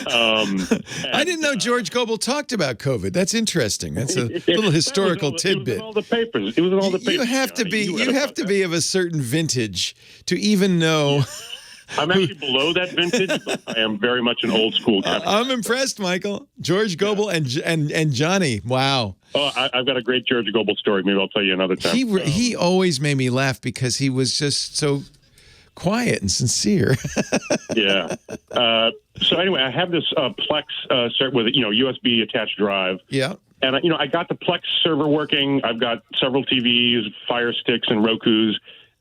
I didn't know George Gobel talked about COVID. That's interesting. That's a little historical tidbit. It was in all the papers. It was in all the papers. You have to be of a certain vintage to even know. I'm actually below that vintage, but I am very much an old school guy. I'm impressed, Michael. George Gobel and Johnny. Wow. Oh, I've got a great George Gobel story. Maybe I'll tell you another time. He always made me laugh because he was just so quiet and sincere. Yeah. So anyway, I have this Plex with USB attached drive. Yeah. And I got the Plex server working. I've got several TVs, Fire Sticks, and Rokus.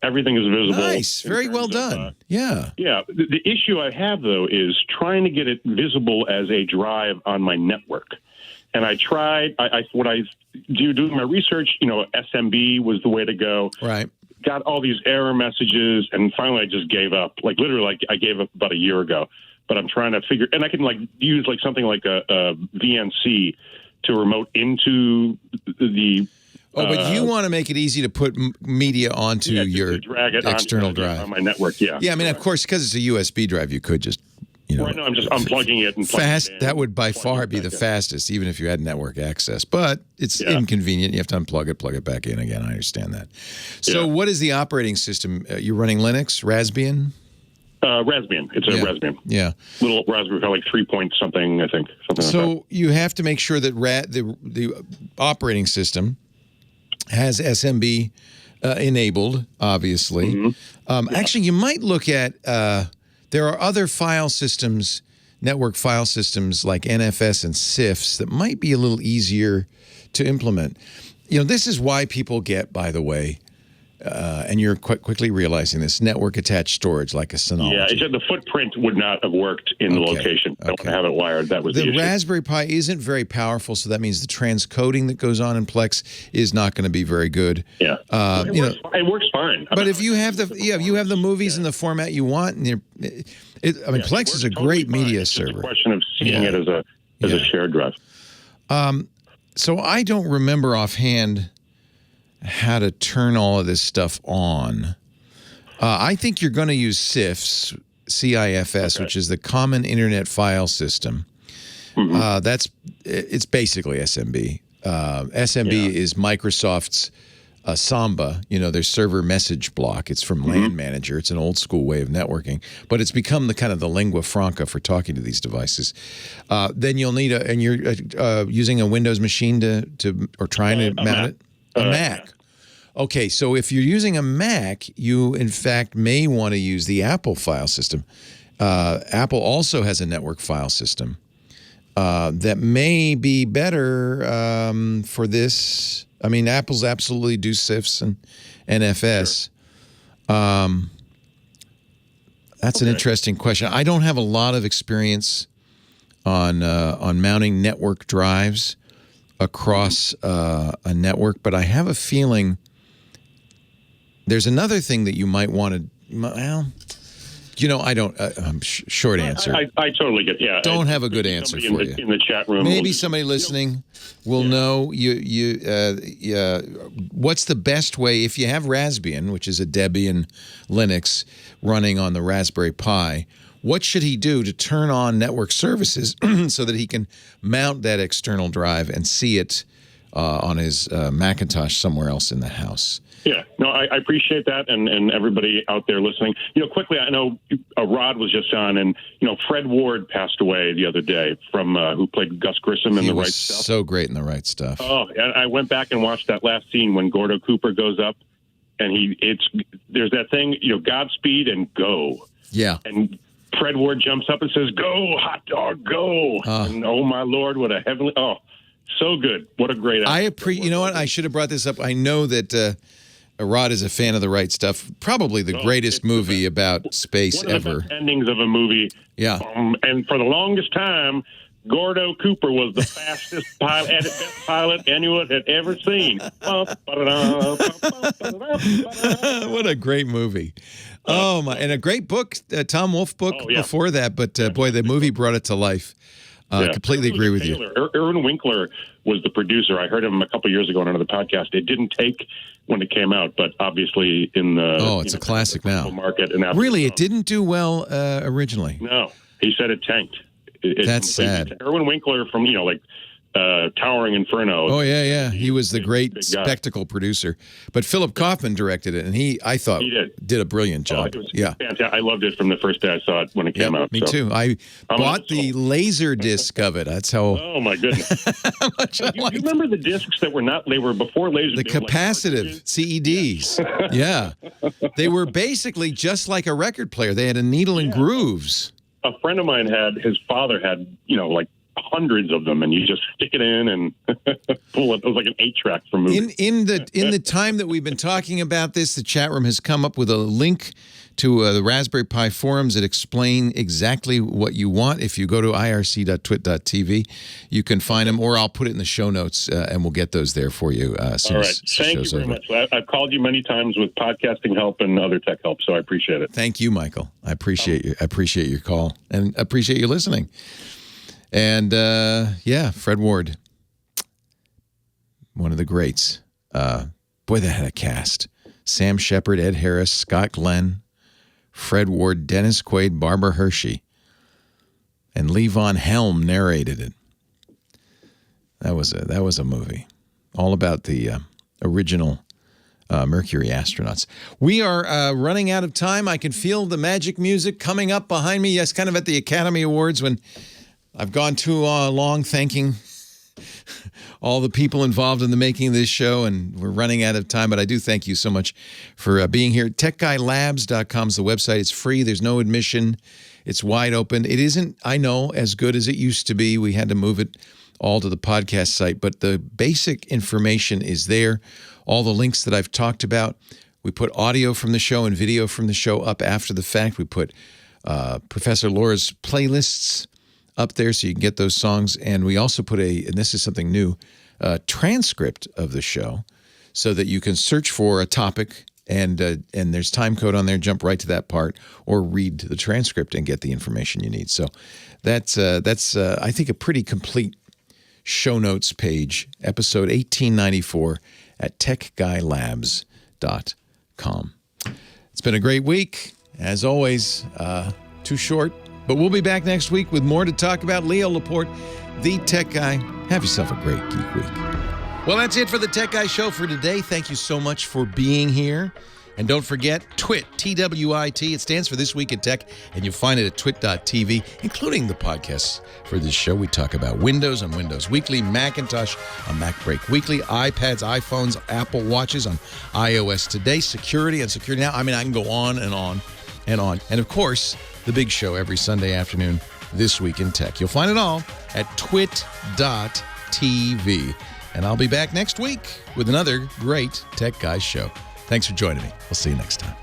Everything is visible. Nice. Very well done. Yeah. Yeah. The issue I have, though, is trying to get it visible as a drive on my network. And I tried. Doing my research, SMB was the way to go. Right. Got all these error messages, and finally I just gave up. Like literally, I gave up about a year ago. But I'm trying to figure, and I can use something like a VNC to remote into the. Oh, but you want to make it easy to put media onto your external drive on my network. Yeah. Yeah. I mean, of course, because it's a USB drive, you could just. Right now, I'm just unplugging it and fast. That would by far be the fastest, even if you had network access. But it's inconvenient. You have to unplug it, plug it back in again. I understand that. So, what is the operating system? You're running Linux, Raspbian? Raspbian. It's a Raspbian. Yeah. Little Raspberry, like 3 point something, I think. So you have to make sure that the operating system has SMB enabled, obviously. Mm-hmm. Actually, you might look at. There are other file systems, network file systems like NFS and CIFS that might be a little easier to implement. This is why people get, by the way, and you're quite quickly realizing this, network attached storage like a Synology. Yeah, it said the footprint would not have worked in the location. I don't want to have it wired. That was the issue. Raspberry Pi isn't very powerful, so that means the transcoding that goes on in Plex is not going to be very good. Yeah, it works fine. But if you have the movies in the format you want, and Plex is a great media server. It's a question of seeing it as a shared drive. So I don't remember offhand how to turn all of this stuff on. I think you're going to use CIFS, CIFS, which is the Common Internet File System. Mm-hmm. It's basically SMB. SMB is Microsoft's Samba, their server message block. It's from LAN Manager. It's an old school way of networking, but it's become the kind of the lingua franca for talking to these devices. Then you'll need and you're using a Windows machine or trying to mount it. A Mac. Okay, so if you're using a Mac, you in fact may want to use the Apple file system. Apple also has a network file system that may be better for this. I mean, Apple's absolutely do CIFS and NFS. Sure. That's an interesting question. I don't have a lot of experience on mounting network drives across a network, but I have a feeling there's another thing that you might want to. Well, I don't. Short answer. I totally get. Yeah, don't have a good answer for you in the chat room. Maybe somebody listening will know. What's the best way if you have Raspbian, which is a Debian Linux running on the Raspberry Pi? What should he do to turn on network services so that he can mount that external drive and see it on his Macintosh somewhere else in the house. Yeah, no, I appreciate that, and everybody out there listening. Quickly, I know Rod was just on, and Fred Ward passed away the other day from who played Gus Grissom in The Right Stuff. So great in The Right Stuff. Oh, and I went back and watched that last scene when Gordo Cooper goes up, and there's that thing, Godspeed and go. Yeah. And Fred Ward jumps up and says, "Go, hot dog, go!" And oh my Lord, what a heavenly! Oh, so good! What a great! You know what? I should have brought this up. I know that. Rod is a fan of The Right Stuff. Probably the greatest movie about space one of the ever. best endings of a movie. Yeah. And for the longest time, Gordo Cooper was the fastest best pilot anyone had ever seen. What a great movie. Oh, my. And a great book, Tom Wolfe book before that. But, boy, the movie brought it to life. Completely agree with you. Irwin Winkler was the producer. I heard him a couple years ago on another podcast. It didn't take when it came out, but obviously in the it's a classic now. Market and really, it didn't do well originally. No, he said it tanked. That's sad. Irwin Winkler from Towering Inferno. Oh yeah. He was the great spectacle producer. But Philip Kaufman directed it, and I thought did a brilliant job. Fantastic. I loved it from the first day I saw it when it came out. Me too. I bought the laser disc of it. That's how. Oh my goodness! You remember the discs that were not? They were before laser. The capacitive CEDs. Yeah, they were basically just like a record player. They had a needle and grooves. A friend of mine his father had hundreds of them, and you just stick it in and pull it. It was like an 8-track for movies. In the time that we've been talking about this, the chat room has come up with a link to the Raspberry Pi forums that explain exactly what you want. If you go to irc.twit.tv, you can find them, or I'll put it in the show notes, and we'll get those there for you as soon as the show's over. Thank you very much. I've called you many times with podcasting help and other tech help, so I appreciate it. Thank you, Michael. I appreciate you. I appreciate your call, and appreciate you listening. And, Fred Ward, one of the greats. Boy, that had a cast. Sam Shepard, Ed Harris, Scott Glenn, Fred Ward, Dennis Quaid, Barbara Hershey, and Lee Von Helm narrated it. That was a movie all about the original Mercury astronauts. We are running out of time. I can feel the magic music coming up behind me. Yes, kind of at the Academy Awards when I've gone too long thanking all the people involved in the making of this show, and we're running out of time, but I do thank you so much for being here. TechGuyLabs.com is the website. It's free. There's no admission. It's wide open. It isn't, I know, as good as it used to be. We had to move it all to the podcast site, but the basic information is there. All the links that I've talked about. We put audio from the show and video from the show up after the fact. We put Professor Laura's playlists up there so you can get those songs. And we also put and this is something new, transcript of the show so that you can search for a topic and there's time code on there, jump right to that part, or read the transcript and get the information you need. So that's I think, a pretty complete show notes page, episode 1894 at techguylabs.com. It's been a great week. As always, too short. But we'll be back next week with more to talk about. Leo Laporte, the Tech Guy. Have yourself a great Geek Week. Well, that's it for the Tech Guy Show for today. Thank you so much for being here. And don't forget, TWIT, T-W-I-T. It stands for This Week in Tech, and you'll find it at twit.tv, including the podcasts for this show. We talk about Windows on Windows Weekly, Macintosh on Mac Break Weekly, iPads, iPhones, Apple Watches on iOS Today, security on Security Now. I mean, I can go on and on and on. And, of course, the big show every Sunday afternoon, This Week in Tech. You'll find it all at twit.tv. And I'll be back next week with another great Tech Guys show. Thanks for joining me. We'll see you next time.